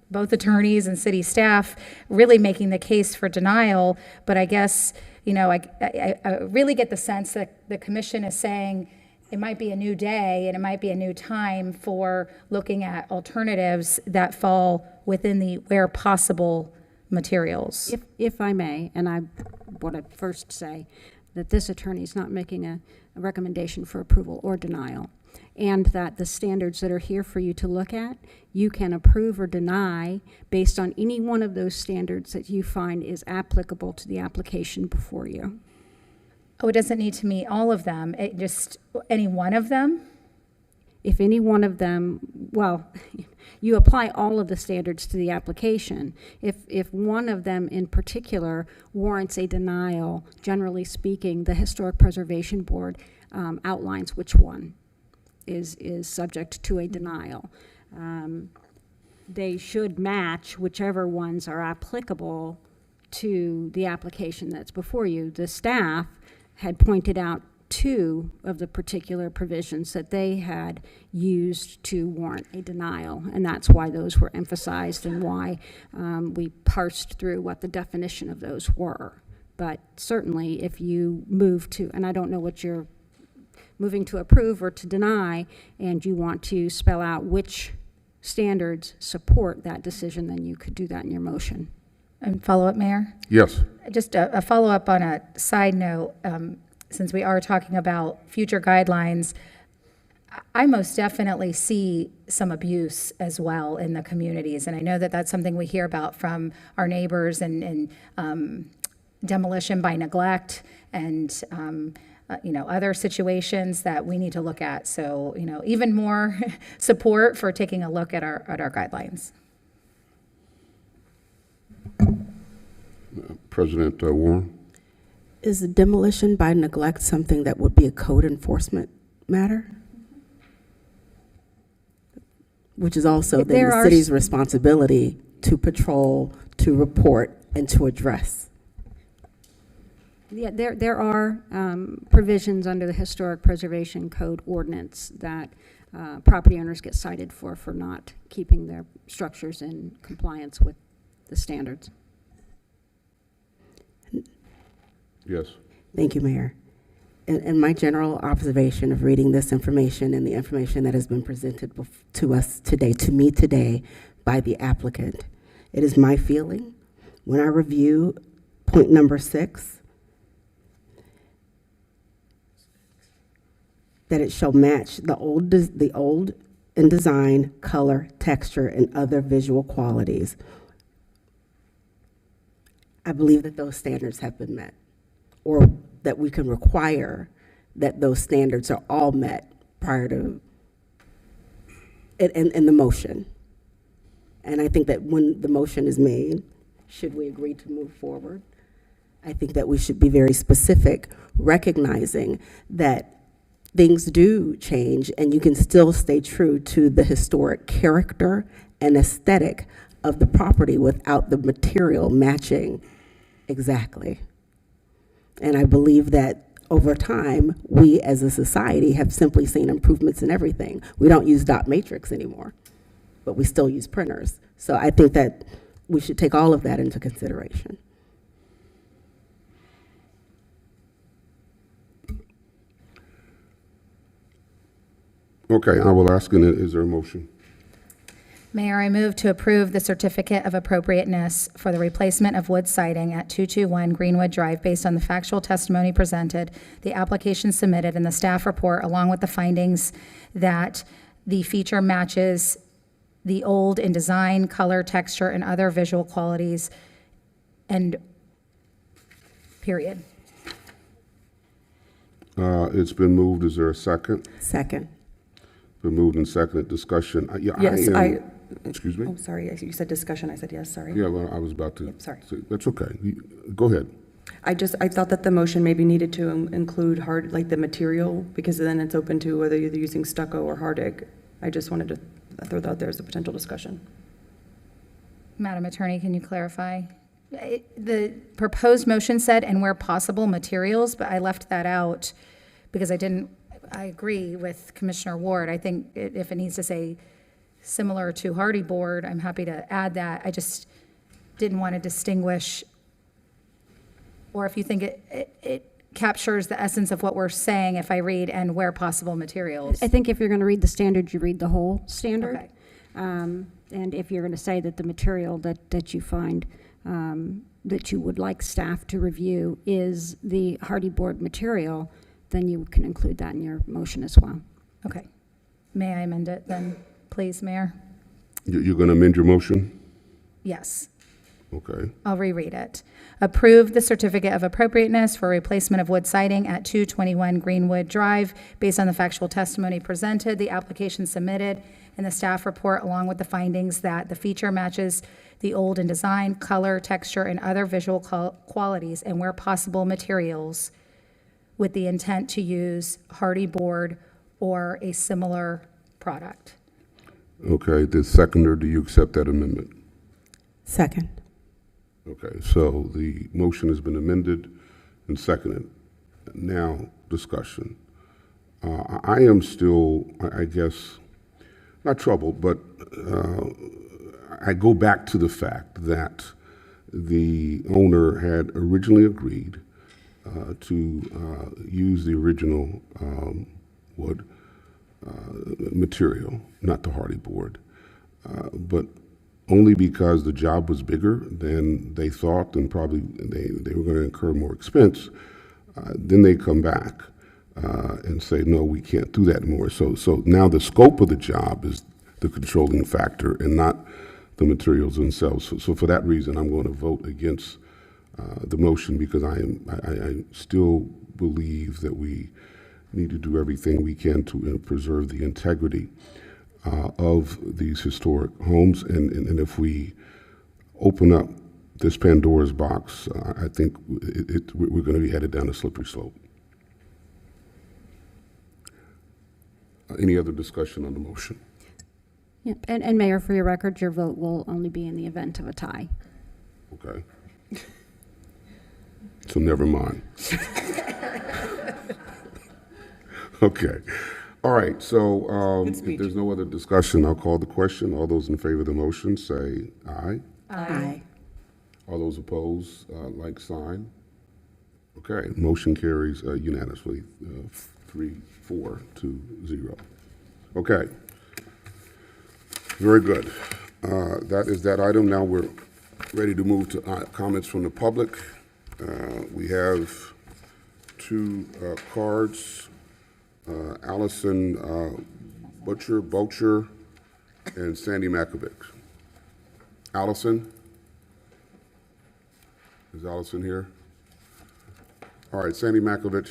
both attorneys and city staff really making the case for denial. But I guess, I really get the sense that the commission is saying it might be a new day and it might be a new time for looking at alternatives that fall within the where possible materials. If I may, and I want to first say that this attorney is not making a recommendation for approval or denial, and that the standards that are here for you to look at, you can approve or deny based on any one of those standards that you find is applicable to the application before you. Oh, it doesn't need to meet all of them, just any one of them? If any one of them, well, you apply all of the standards to the application. If one of them in particular warrants a denial, generally speaking, the Historic Preservation Board outlines which one is subject to a denial. They should match whichever ones are applicable to the application that's before you. The staff had pointed out 2 of the particular provisions that they had used to warrant a denial, and that's why those were emphasized and why we parsed through what the definition of those were. But certainly if you move to, and I don't know what you're moving to approve or to deny, and you want to spell out which standards support that decision, then you could do that in your motion. And follow-up, Mayor? Yes. Just a follow-up on a side note, since we are talking about future guidelines, I most definitely see some abuse as well in the communities. And I know that that's something we hear about from our neighbors and demolition by neglect and, other situations that we need to look at. So, even more support for taking a look at our guidelines. President Warren? Is demolition by neglect something that would be a code enforcement matter? Which is also then the city's responsibility to patrol, to report, and to address. Yeah, there are provisions under the Historic Preservation Code ordinance that property owners get cited for not keeping their structures in compliance with the standards. Yes. Thank you, Mayor. And my general observation of reading this information and the information that has been presented to us today, to me today, by the applicant, it is my feeling when I review point number 6, that it shall match the old in design, color, texture, and other visual qualities. I believe that those standards have been met, or that we can require that those standards are all met prior to, in the motion. And I think that when the motion is made, should we agree to move forward, I think that we should be very specific, recognizing that things do change and you can still stay true to the historic character and aesthetic of the property without the material matching exactly. And I believe that over time, we as a society have simply seen improvements in everything. We don't use dot matrix anymore, but we still use printers. So I think that we should take all of that into consideration. Okay, I will ask, and is there a motion? Mayor, I move to approve the certificate of appropriateness for the replacement of wood siding at 221 Greenwood Drive based on the factual testimony presented, the application submitted, and the staff report, along with the findings that the feature matches the old in design, color, texture, and other visual qualities, and period. It's been moved. Is there a second? Second. Been moved and seconded. Discussion. Yes, excuse me? Oh, sorry, you said discussion, I said yes, sorry. Yeah, well, I was about to. Yep, sorry. Say, that's okay. Go ahead. I thought that the motion maybe needed to include the material, because then it's open to whether you're using stucco or hardig. I just wanted to throw that out there as a potential discussion. Madam Attorney, can you clarify? The proposed motion said, and where possible, materials, but I left that out because I agree with Commissioner Ward. I think if it needs to say similar to hardy board, I'm happy to add that. I just didn't want to distinguish, or if you think it captures the essence of what we're saying, if I read and where possible materials. I think if you're going to read the standard, you read the whole standard. Okay. And if you're going to say that the material that you find that you would like staff to review is the hardy board material, then you can include that in your motion as well. Okay. May I amend it then, please, Mayor? You're going to amend your motion? Yes. Okay. I'll reread it. Approve the certificate of appropriateness for replacement of wood siding at 221 Greenwood Drive based on the factual testimony presented, the application submitted, and the staff report, along with the findings that the feature matches the old in design, color, texture, and other visual qualities, and where possible, materials, with the intent to use hardy board or a similar product. Okay, the seconder, do you accept that amendment? Second. Okay, so the motion has been amended and seconded. Now, discussion. I am still, I guess, not troubled, but I go back to the fact that the owner had originally agreed to use the original wood material, not the hardy board, but only because the job was bigger than they thought and probably they were going to incur more expense. Then they come back and say, no, we can't do that anymore. So now the scope of the job is the controlling factor and not the materials themselves. So for that reason, I'm going to vote against the motion because I still believe that we need to do everything we can to preserve the integrity of these historic homes. And if we open up this Pandora's box, I think we're going to be headed down a slippery slope. Any other discussion on the motion? Yep. And Mayor, for your record, your vote will only be in the event of a tie. Okay. So never mind. Okay. All right, so if there's no other discussion, I'll call the question. All those in favor of the motion say aye. Aye. All those opposed, like sign. Okay, motion carries unanimously, 3-4-2-0. Okay, very good. That is that item. Now we're ready to move to comments from the public. We have two cards. Allison Butcher, and Sandy Makovic. Allison? Is Allison here? All right, Sandy Makovic.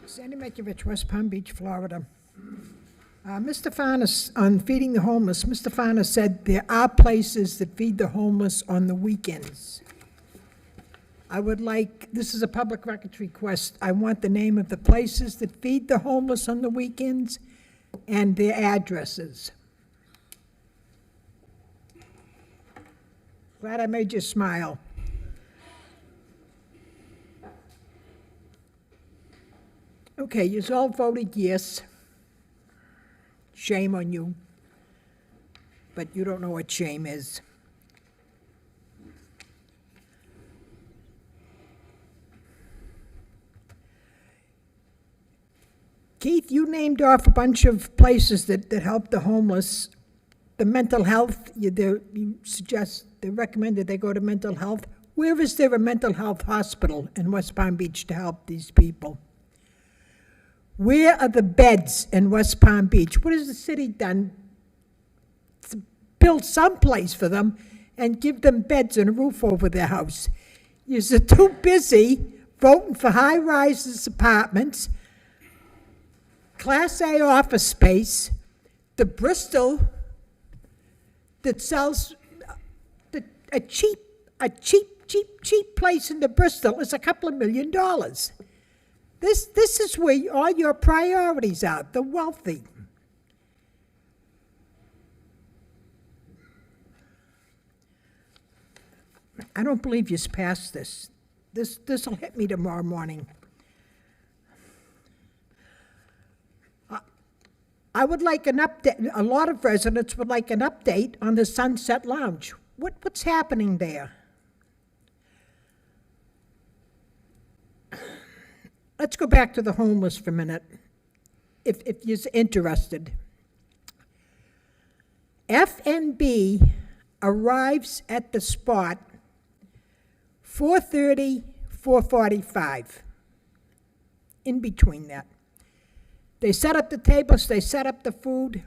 Sandy Makovich, West Palm Beach, Florida. Mr. Farnes, on feeding the homeless, Mr. Farnes said there are places that feed the homeless on the weekends. I would like, this is a public records request, I want the name of the places that feed the homeless on the weekends and their addresses. Glad I made you smile. Okay, you all voted yes. Shame on you. But you don't know what shame is. Keith, you named off a bunch of places that help the homeless. The mental health, you suggest, they recommended they go to mental health. Where is there a mental health hospital in West Palm Beach to help these people? Where are the beds in West Palm Beach? What has the city done to build some place for them and give them beds and a roof over their house? You're too busy voting for high-rises apartments, Class A office space, the Bristol that sells a cheap cheap place in the Bristol is a couple of $1 million. This is where all your priorities are, the wealthy. I don't believe you've passed this. This'll hit me tomorrow morning. I would like an update. A lot of residents would like an update on the Sunset Lounge. What's happening there? Let's go back to the homeless for a minute, if you're interested. FNB arrives at the spot 4:30, 4:45. In between that. They set up the tables, they set up the food,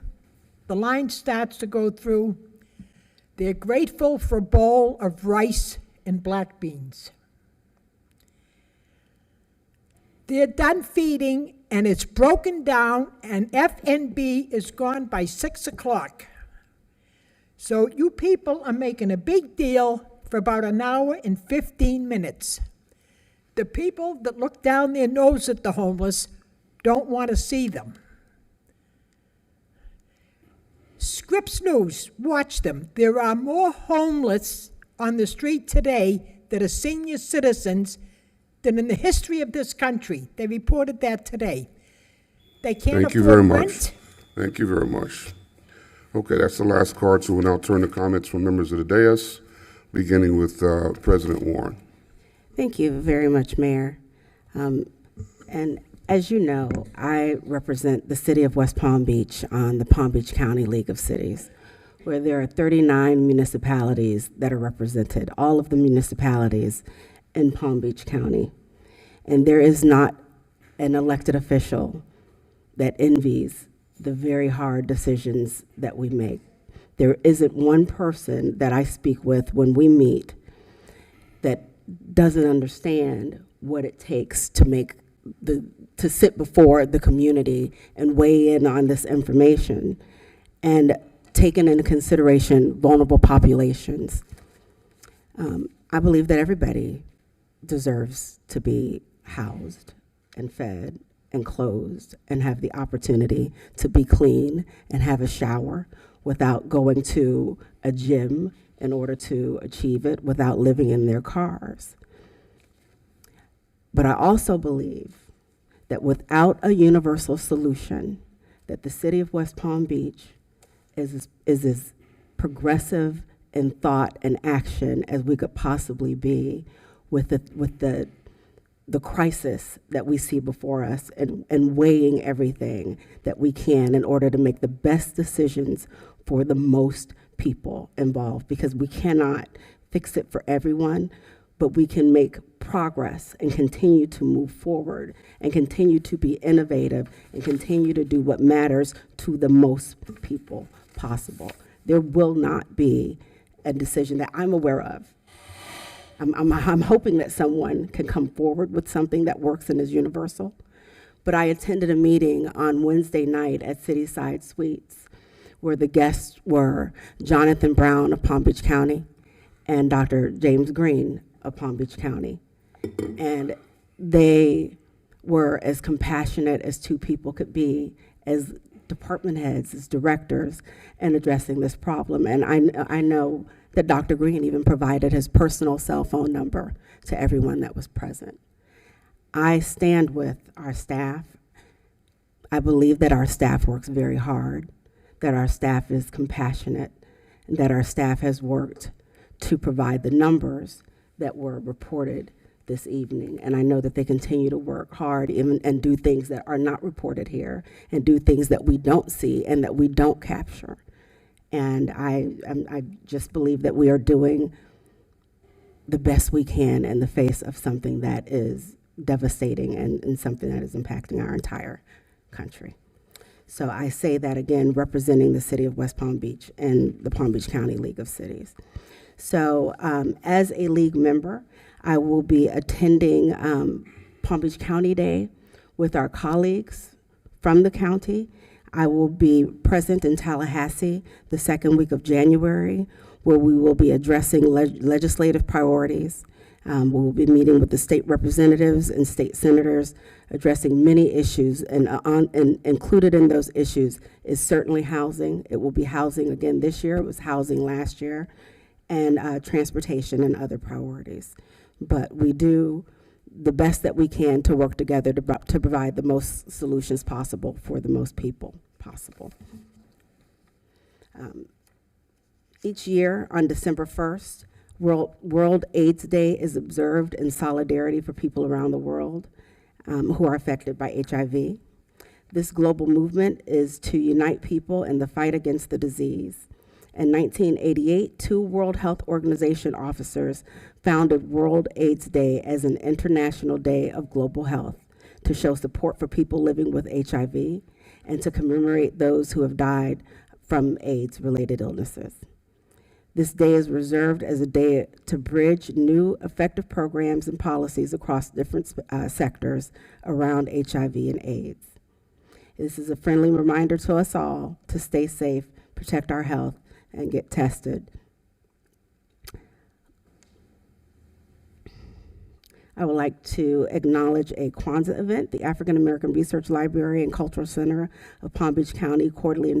the line starts to go through. They're grateful for a bowl of rice and black beans. They're done feeding, and it's broken down, and FNB is gone by 6 o'clock. So you people are making a big deal for about an hour and 15 minutes. The people that look down their nose at the homeless don't want to see them. Scripps News, watch them. There are more homeless on the street today that are senior citizens than in the history of this country. They reported that today. They can't Thank you afford very much. rent. Thank you very much. Okay, that's the last card, so we'll now turn to comments from members of the dais, beginning with President Warren. Thank you very much, Mayor. And as you know, I represent the city of West Palm Beach on the Palm Beach County League of Cities, where there are 39 municipalities that are represented, all of the municipalities in Palm Beach County. And there is not an elected official that envies the very hard decisions that we make. There isn't one person that I speak with when we meet that doesn't understand what it takes to to sit before the community and weigh in on this information and taking into consideration vulnerable populations. I believe that everybody deserves to be housed and fed and clothed and have the opportunity to be clean and have a shower without going to a gym in order to achieve it, without living in their cars. But I also believe that without a universal solution, that the city of West Palm Beach is as progressive in thought and action as we could possibly be with the crisis that we see before us, and weighing everything that we can in order to make the best decisions for the most people involved, because we cannot fix it for everyone, but we can make progress and continue to move forward and continue to be innovative and continue to do what matters to the most people possible. There will not be a decision that I'm aware of. I'm hoping that someone can come forward with something that works and is universal. But I attended a meeting on Wednesday night at Cityside Suites where the guests were Jonathan Brown of Palm Beach County and Dr. James Green of Palm Beach County. And they were as compassionate as two people could be, as department heads, as directors, in addressing this problem. And I know that Dr. Green even provided his personal cell phone number to everyone that was present. I stand with our staff. I believe that our staff works very hard, that our staff is compassionate, and that our staff has worked to provide the numbers that were reported this evening. And I know that they continue to work hard and do things that are not reported here, and do things that we don't see and that we don't capture. And I just believe that we are doing the best we can in the face of something that is devastating and something that is impacting our entire country. So I say that again, representing the city of West Palm Beach and the Palm Beach County League of Cities. So as a league member, I will be attending Palm Beach County Day with our colleagues from the county. I will be present in Tallahassee the second week of January, where we will be addressing legislative priorities. We will be meeting with the state representatives and state senators, addressing many issues, and included in those issues is certainly housing. It will be housing again this year. It was housing last year, and transportation and other priorities. But we do the best that we can to work together to provide the most solutions possible for the most people possible. Each year on December 1st, World AIDS Day is observed in solidarity for people around the world who are affected by HIV. This global movement is to unite people in the fight against the disease. In 1988, 2 World Health Organization officers founded World AIDS Day as an international day of global health to show support for people living with HIV and to commemorate those who have died from AIDS-related illnesses. This day is reserved as a day to bridge new effective programs and policies across different sectors around HIV and AIDS. This is a friendly reminder to us all to stay safe, protect our health, and get tested. I would like to acknowledge a Kwanzaa event. The African American Research Library and Cultural Center of Palm Beach County cordially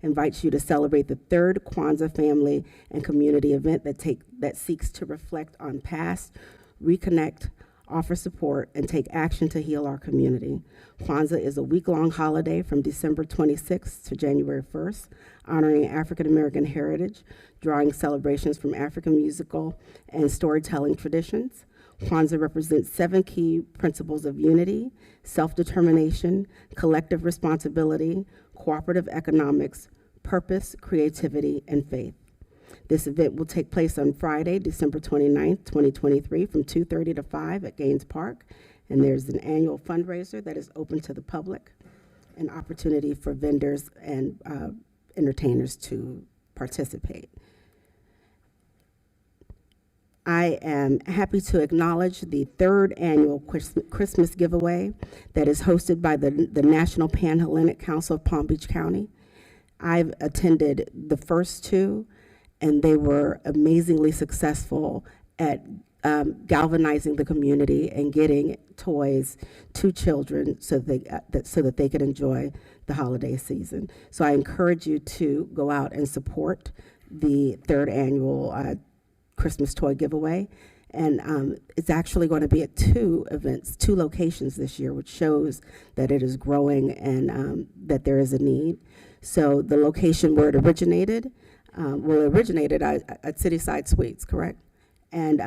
invites you to celebrate the 3rd Kwanzaa family and community event that seeks to reflect on past, reconnect, offer support, and take action to heal our community. Kwanzaa is a week-long holiday from December 26th to January 1st, honoring African American heritage, drawing celebrations from African musical and storytelling traditions. Kwanzaa represents 7 key principles of unity, self-determination, collective responsibility, cooperative economics, purpose, creativity, and faith. This event will take place on Friday, December 29th, 2023, from 2:30 to 5 at Gaines Park. And there's an annual fundraiser that is open to the public, an opportunity for vendors and entertainers to participate. I am happy to acknowledge the 3rd annual Christmas giveaway that is hosted by the National Pan-Hellenic Council of Palm Beach County. I've attended the first 2, and they were amazingly successful at galvanizing the community and getting toys to children so that they could enjoy the holiday season. So I encourage you to go out and support the 3rd annual Christmas toy giveaway. And it's actually going to be at 2 events, 2 locations this year, which shows that it is growing and that there is a need. So the location where it originated, at Cityside Suites, correct? And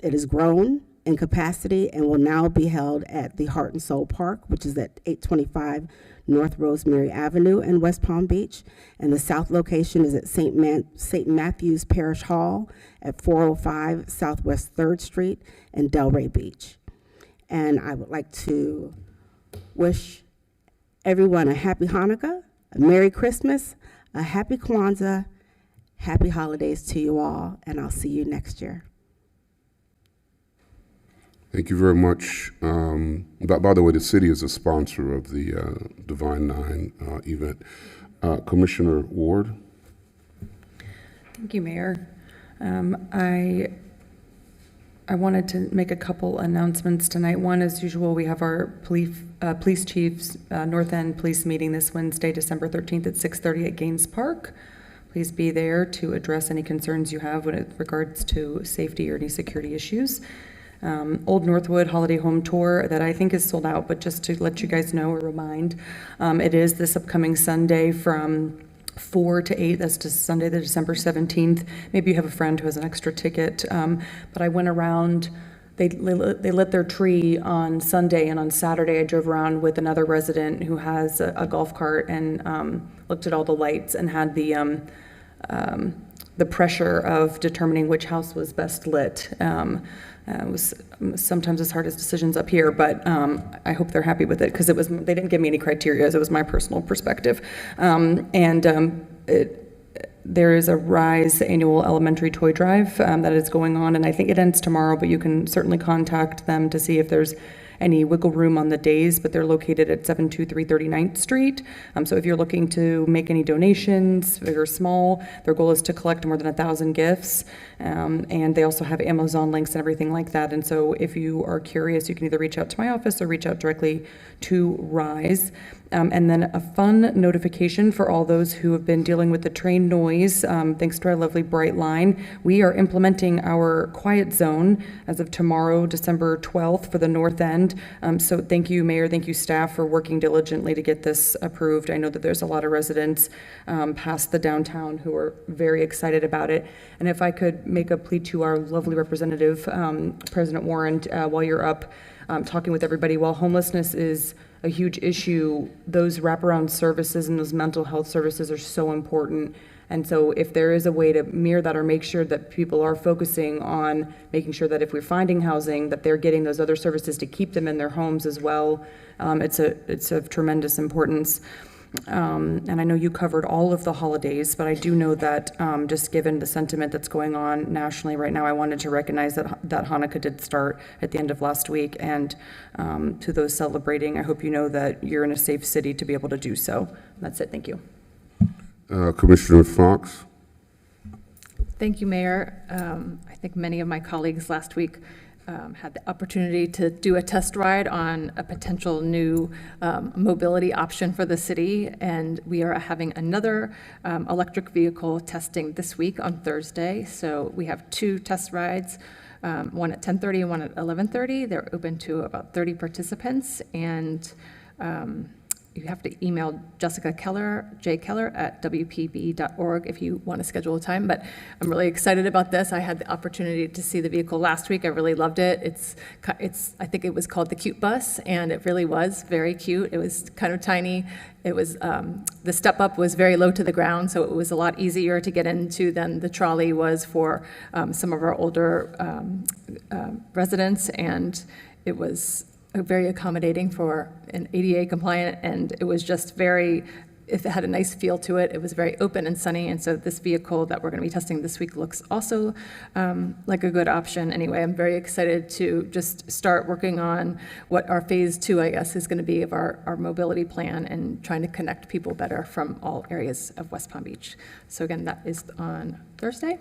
it has grown in capacity and will now be held at the Heart and Soul Park, which is at 825 North Rosemary Avenue in West Palm Beach. And the south location is at St. Matthew's Parish Hall at 405 Southwest 3rd Street in Delray Beach. And I would like to wish everyone a happy Hanukkah, a Merry Christmas, a happy Kwanzaa, happy holidays to you all, and I'll see you next year. Thank you very much. By the way, the city is a sponsor of the Divine Nine event. Commissioner Ward. Thank you, Mayor. I wanted to make a couple announcements tonight. One, as usual, we have our police chiefs North End Police meeting this Wednesday, December 13th at 6:30 at Gaines Park. Please be there to address any concerns you have with regards to safety or any security issues. Old Northwood Holiday Home Tour that I think is sold out, but just to let you guys know or remind, it is this upcoming Sunday from 4 to 8. That's just Sunday, the December 17th. Maybe you have a friend who has an extra ticket. But I went around, they lit their tree on Sunday, and on Saturday I drove around with another resident who has a golf cart and looked at all the lights and had the pressure of determining which house was best lit. It was sometimes as hard as decisions up here, but I hope they're happy with it because they didn't give me any criteria, it was my personal perspective. There is a RISE annual elementary toy drive that is going on, and I think it ends tomorrow, but you can certainly contact them to see if there's any wiggle room on the days, but they're located at 723 39th Street. So if you're looking to make any donations, big or small, their goal is to collect more than 1,000 gifts. And they also have Amazon links and everything like that. And so if you are curious, you can either reach out to my office or reach out directly to RISE. And then a fun notification for all those who have been dealing with the train noise. Thanks to our lovely Bright Line, we are implementing our quiet zone as of tomorrow, December 12th, for the north end. So thank you, Mayor, thank you, staff, for working diligently to get this approved. I know that there's a lot of residents past the downtown who are very excited about it. And if I could make a plea to our lovely representative, President Warren, while you're up talking with everybody, while homelessness is a huge issue, those wraparound services and those mental health services are so important. And so if there is a way to mirror that or make sure that people are focusing on making sure that if we're finding housing, that they're getting those other services to keep them in their homes as well, it's of tremendous importance. And I know you covered all of the holidays, but I do know that just given the sentiment that's going on nationally right now, I wanted to recognize that Hanukkah did start at the end of last week. And to those celebrating, I hope you know that you're in a safe city to be able to do so. That's it. Thank you. Commissioner Fox. Thank you, Mayor. I think many of my colleagues last week had the opportunity to do a test ride on a potential new mobility option for the city, and we are having another electric vehicle testing this week on Thursday. So we have 2 test rides, one at 10:30 and one at 11:30. They're open to about 30 participants, and you have to email Jessica Keller, at WPB.org if you want to schedule a time. But I'm really excited about this. I had the opportunity to see the vehicle last week. I really loved it. I think it was called the Cute Bus, and it really was very cute. It was kind of tiny. It was, the step up was very low to the ground, so it was a lot easier to get into than the trolley was for some of our older residents, and it was very accommodating for an ADA compliant, and it was just it had a nice feel to it. It was very open and sunny, and so this vehicle that we're going to be testing this week looks also like a good option. Anyway, I'm very excited to just start working on what our phase 2, I guess, is going to be of our mobility plan and trying to connect people better from all areas of West Palm Beach. So again, that is on Thursday.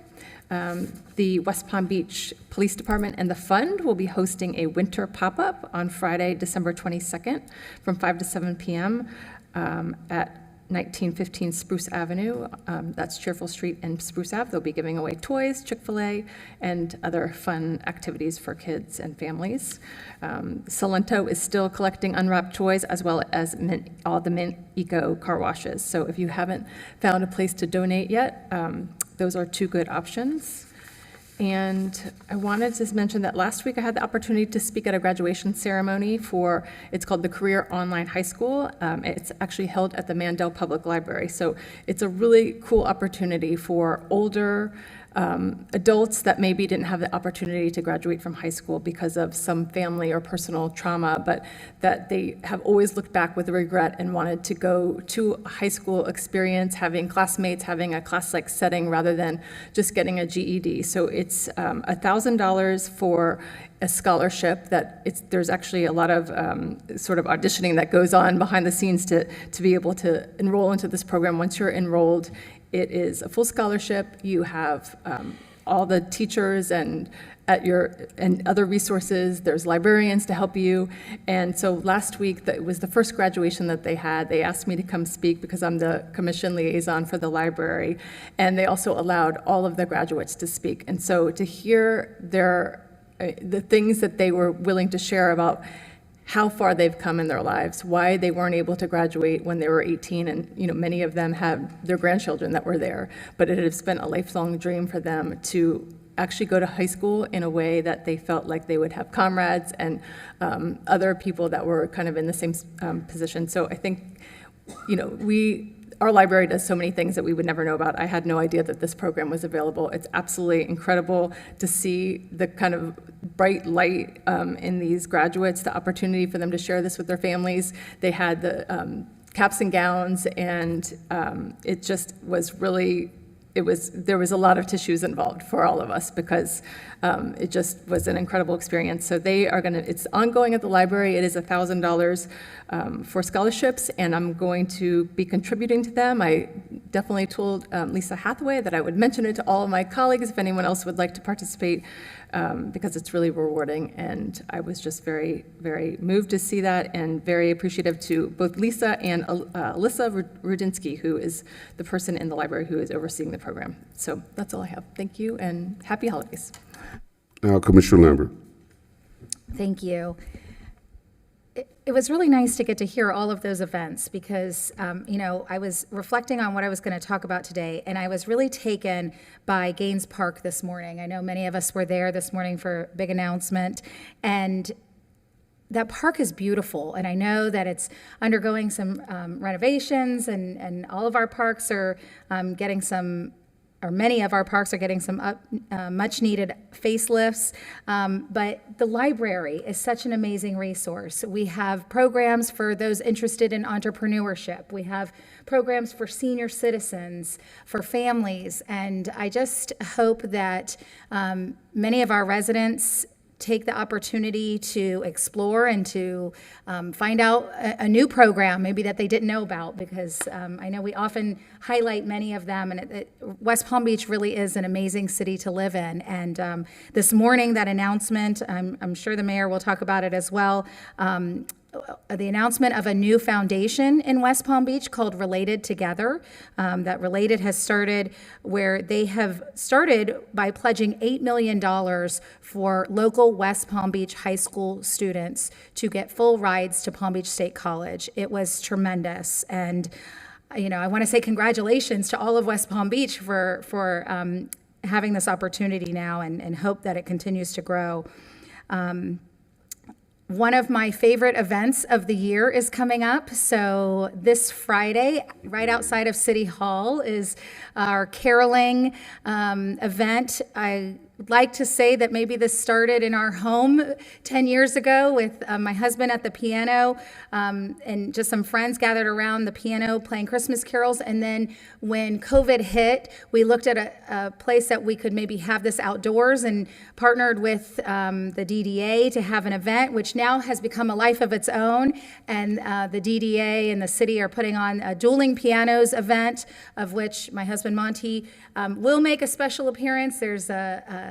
The West Palm Beach Police Department and the Fund will be hosting a winter pop-up on Friday, December 22nd from 5 to 7 p.m. At 1915 Spruce Avenue. That's Cheerful Street and Spruce Ave. They'll be giving away toys, Chick-fil-A, and other fun activities for kids and families. Salento is still collecting unwrapped toys as well as all the Mint Eco car washes. So if you haven't found a place to donate yet, those are 2 good options. And I wanted to mention that last week I had the opportunity to speak at a graduation ceremony it's called the Career Online High School. It's actually held at the Mandel Public Library. So it's a really cool opportunity for older adults that maybe didn't have the opportunity to graduate from high school because of some family or personal trauma, but that they have always looked back with regret and wanted to go to a high school experience, having classmates, having a class-like setting rather than just getting a GED. So it's $1,000 for a scholarship there's actually a lot of sort of auditioning that goes on behind the scenes to be able to enroll into this program. Once you're enrolled, it is a full scholarship. You have all the teachers and other resources. There's librarians to help you. And so last week, it was the first graduation that they had. They asked me to come speak because I'm the commission liaison for the library. And they also allowed all of the graduates to speak. And so to hear the things that they were willing to share about how far they've come in their lives, why they weren't able to graduate when they were 18, and many of them had their grandchildren that were there, but it has been a lifelong dream for them to actually go to high school in a way that they felt like they would have comrades and other people that were kind of in the same position. So I think, our library does so many things that we would never know about. I had no idea that this program was available. It's absolutely incredible to see the kind of bright light in these graduates, the opportunity for them to share this with their families. They had the caps and gowns, and it just was really, there was a lot of tissues involved for all of us because It just was an incredible experience. So they are going to, it's ongoing at the library. It is $1,000 for scholarships, and I'm going to be contributing to them. I definitely told Lisa Hathaway that I would mention it to all of my colleagues if anyone else would like to participate, because it's really rewarding. And I was just very, very moved to see that, and very appreciative to both Lisa and Alyssa Rudinsky, who is the person in the library who is overseeing the program. So that's all I have. Thank you, and happy holidays. Commissioner Lambert. Thank you. It was really nice to get to hear all of those events because, you know, I was reflecting on what I was going to talk about today, and I was really taken by Gaines Park this morning. I know many of us were there this morning for a big announcement, and that park is beautiful, and I know that it's undergoing some renovations, and all of our parks are getting some, or many of our parks are getting some much-needed facelifts, but the library is such an amazing resource. We have programs for those interested in entrepreneurship. We have programs for senior citizens, for families, and I just hope that many of our residents take the opportunity to explore and to find out a new program maybe that they didn't know about, because I know we often highlight many of them, and West Palm Beach really is an amazing city to live in. And this morning, that announcement, I'm sure the mayor will talk about it as well, the announcement of a new foundation in West Palm Beach called Related Together. That Related has started, where they have started by pledging $8 million for local West Palm Beach high school students to get full rides to Palm Beach State College. It was tremendous. And, you know, I want to say congratulations to all of West Palm Beach for having this opportunity now, and hope that it continues to grow. One of my favorite events of the year is coming up. So this Friday, right outside of City Hall, is our caroling event. I would like to say that maybe this started in our home 10 years ago with my husband at the piano, and just some friends gathered around the piano playing Christmas carols. And then when COVID hit, we looked at a place that we could maybe have this outdoors, and partnered with the DDA to have an event, which now has become a life of its own. And the DDA and the city are putting on a dueling pianos event, of which my husband Monty will make a special appearance. There's a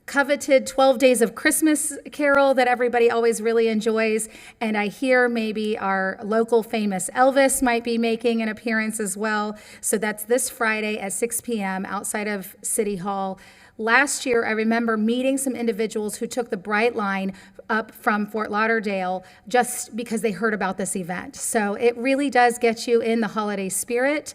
coveted 12 Days of Christmas carol that everybody always really enjoys. And I hear maybe our local famous Elvis might be making an appearance as well. So that's this Friday at 6 p.m. outside of City Hall. Last year, I remember meeting some individuals who took the Bright Line up from Fort Lauderdale just because they heard about this event. So it really does get you in the holiday spirit.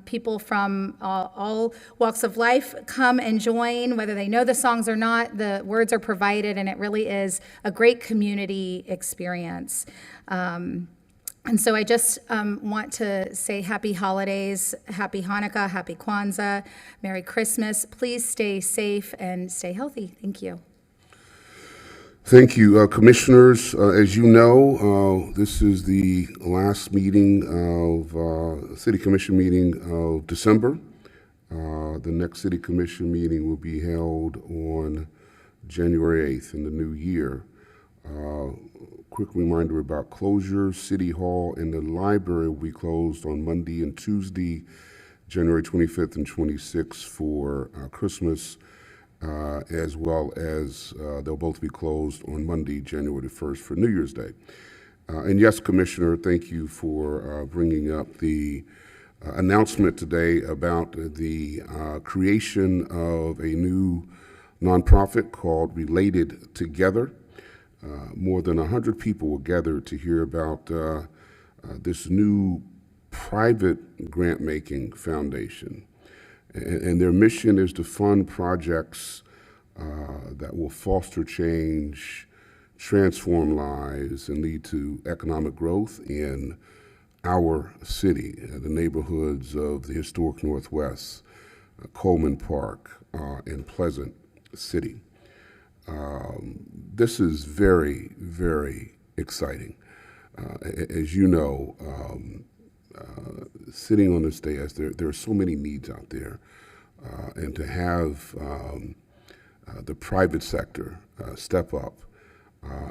People from all walks of life come and join, whether they know the songs or not. The words are provided, and it really is a great community experience. And so I just want to say happy holidays, happy Hanukkah, happy Kwanzaa, Merry Christmas. Please stay safe and stay healthy. Thank you. Thank you, Commissioners. As you know, this is the last meeting of City Commission meeting of December. The next City Commission meeting will be held on January 8th in the new year. Quick reminder about closures. City Hall and the library will be closed on Monday and Tuesday, January 25th and 26th for Christmas, as well as they'll both be closed on Monday, January 1st for New Year's Day. And yes, Commissioner, thank you for bringing up the announcement today about the creation of a new nonprofit called Related Together. More than 100 people were gathered to hear about this new private grant-making foundation. And their mission is to fund projects that will foster change, transform lives, and lead to economic growth in our city, the neighborhoods of the historic Northwest, Coleman Park, and Pleasant City. This is very, very exciting. As you know, sitting on this dais, there are so many needs out there, and to have the private sector step up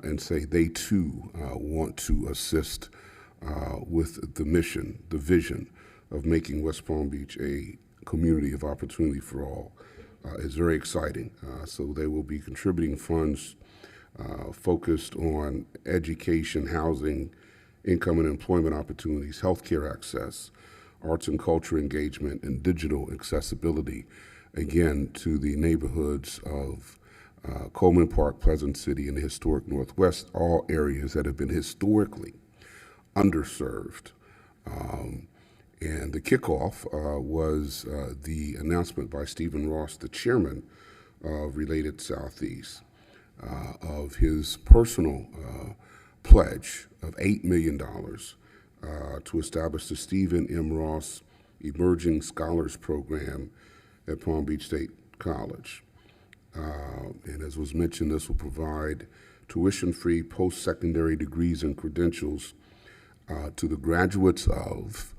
and say they too want to assist with the mission, the vision of making West Palm Beach a community of opportunity for all is very exciting. So they will be contributing funds focused on education, housing, income and employment opportunities, healthcare access, arts and culture engagement, and digital accessibility, again, to the neighborhoods of Coleman Park, Pleasant City, and the historic Northwest, all areas that have been historically underserved. And the kickoff was the announcement by Stephen Ross, the chairman of Related Southeast, of his personal pledge of $8 million to establish the Stephen M. Ross Emerging Scholars Program at Palm Beach State College. And as was mentioned, this will provide tuition-free post-secondary degrees and credentials to the graduates of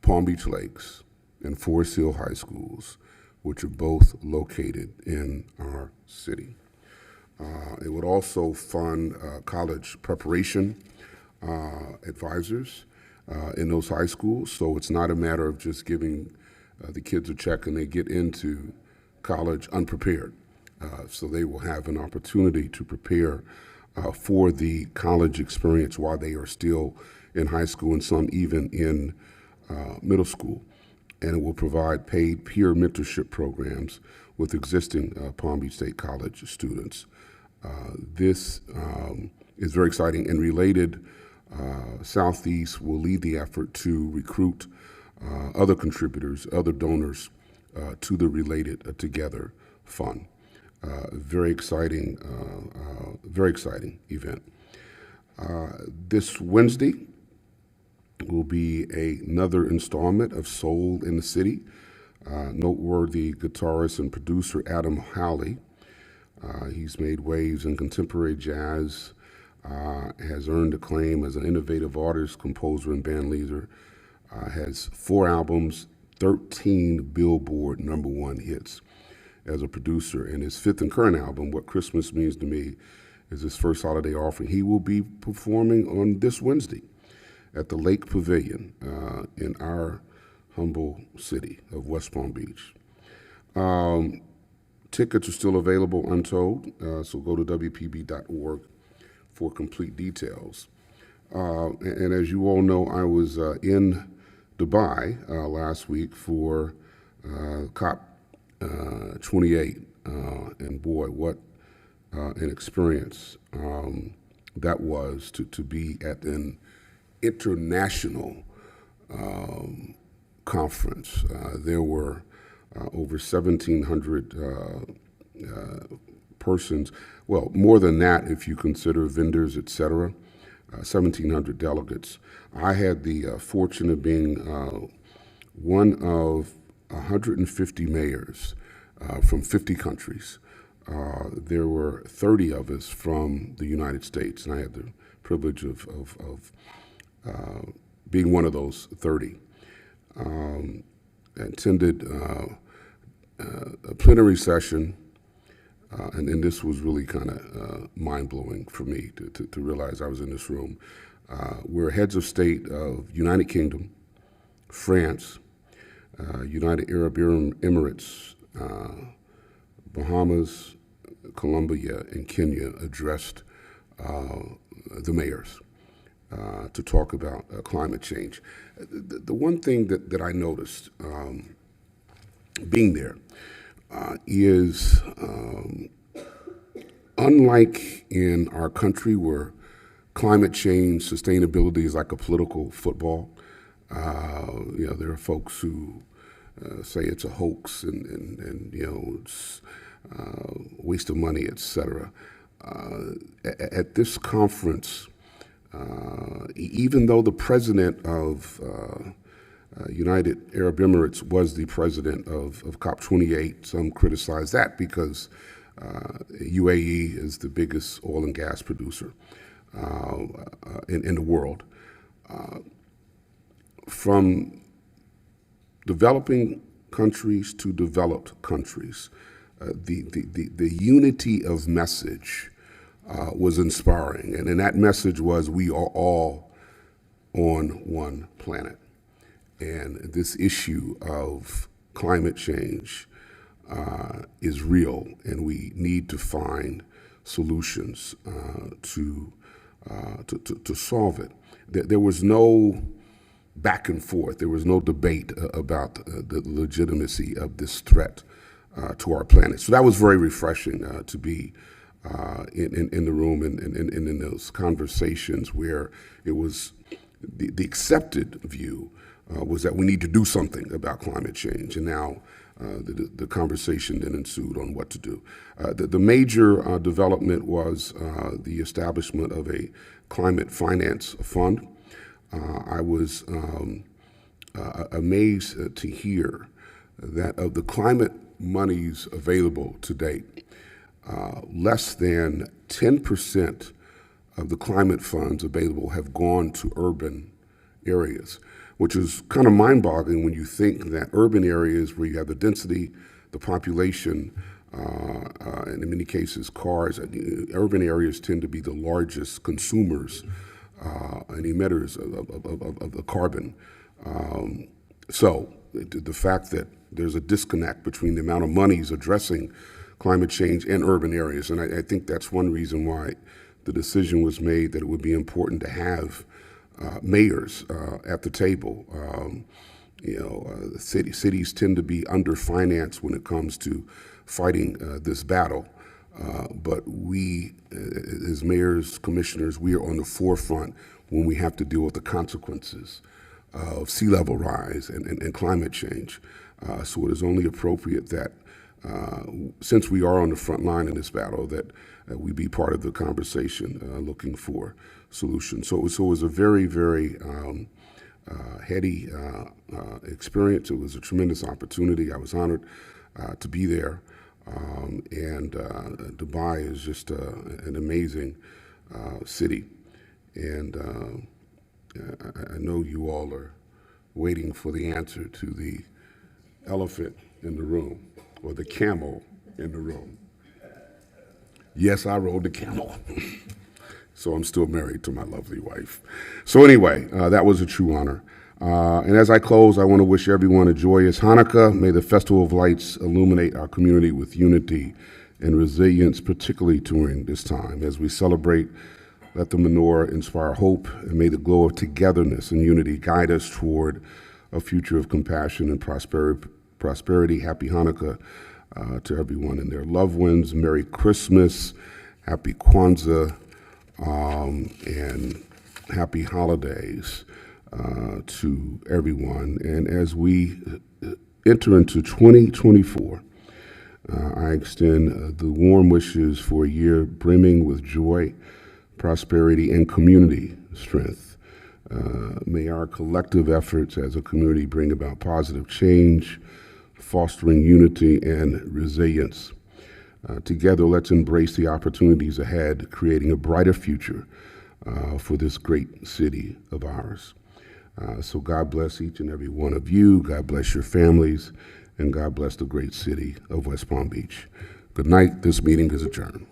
Palm Beach Lakes and Forest Hill High Schools, which are both located in our city. It would also fund college preparation advisors in those high schools, so it's not a matter of just giving the kids a check and they get into college unprepared. So they will have an opportunity to prepare for the college experience while they are still in high school and some even in middle school. And it will provide paid peer mentorship programs with existing Palm Beach State College students. This is very exciting, and Related Southeast will lead the effort to recruit other contributors, other donors to the Related Together Fund. Very exciting event. This Wednesday will be another installment of Soul in the City. Noteworthy guitarist and producer Adam Howley. He's made waves in contemporary jazz, has earned acclaim as an innovative artist, composer, and band leader, has 4 albums, 13 Billboard #1 hits as a producer, and his 5th and current album, What Christmas Means to Me, is his first holiday offering. He will be performing on this Wednesday at the Lake Pavilion in our humble city of West Palm Beach. Tickets are still available untold, so go to WPB.org for complete details. And as you all know, I was in Dubai last week for COP28, and boy, what an experience that was to be at an international conference. There were over 1,700 persons, well, more than that if you consider vendors, et cetera, 1,700 delegates. I had the fortune of being one of 150 mayors from 50 countries. There were 30 of us from the United States, and I had the privilege of being one of those 30. Attended a plenary session, and this was really kind of mind-blowing for me to realize I was in this room, where heads of state of United Kingdom, France, United Arab Emirates, Bahamas, Colombia, and Kenya addressed the mayors to talk about climate change. The one thing that I noticed being there is unlike in our country where climate change, sustainability is like a political football, there are folks who say it's a hoax and it's waste of money, et cetera. At this conference, even though the president of United Arab Emirates was the president of COP28, some criticize that because UAE is the biggest oil and gas producer in the world. From developing countries to developed countries, the unity of message was inspiring, and that message was we are all on one planet. And this issue of climate change is real, and we need to find solutions to solve it. There was no back and forth. There was no debate about the legitimacy of this threat to our planet. So that was very refreshing to be in the room and in those conversations where it was the accepted view was that we need to do something about climate change. And now the conversation then ensued on what to do. The major development was the establishment of a climate finance fund. I was amazed to hear that of the climate monies available to date, less than 10% of the climate funds available have gone to urban areas, which is kind of mind-boggling when you think that urban areas where you have the density, the population, and in many cases cars, urban areas tend to be the largest consumers and emitters of the carbon. So the fact that there's a disconnect between the amount of monies addressing climate change and urban areas, and I think that's one reason why the decision was made that it would be important to have mayors at the table. Cities tend to be underfinanced when it comes to fighting this battle. But we, as mayors, commissioners, we are on the forefront when we have to deal with the consequences of sea level rise and climate change. So it is only appropriate that, since we are on the front line in this battle, that we be part of the conversation looking for solutions. So it was a very, very heady experience. It was a tremendous opportunity. I was honored to be there. And Dubai is just an amazing city. And I know you all are waiting for the answer to the elephant in the room, or the camel in the room. Yes, I rode the camel. So I'm still married to my lovely wife. So anyway, that was a true honor. And as I close, I want to wish everyone a joyous Hanukkah. May the Festival of Lights illuminate our community with unity and resilience, particularly during this time. As we celebrate, let the menorah inspire hope, and may the glow of togetherness and unity guide us toward a future of compassion and prosperity. Happy Hanukkah to everyone and their loved ones. Merry Christmas, Happy Kwanzaa, and happy holidays to everyone. And as we enter into 2024, I extend the warm wishes for a year brimming with joy, prosperity, and community strength. May our collective efforts as a community bring about positive change, fostering unity and resilience. Together, let's embrace the opportunities ahead, creating a brighter future for this great city of ours. So God bless each and every one of you. God bless your families, and God bless the great city of West Palm Beach. Good night. This meeting is adjourned.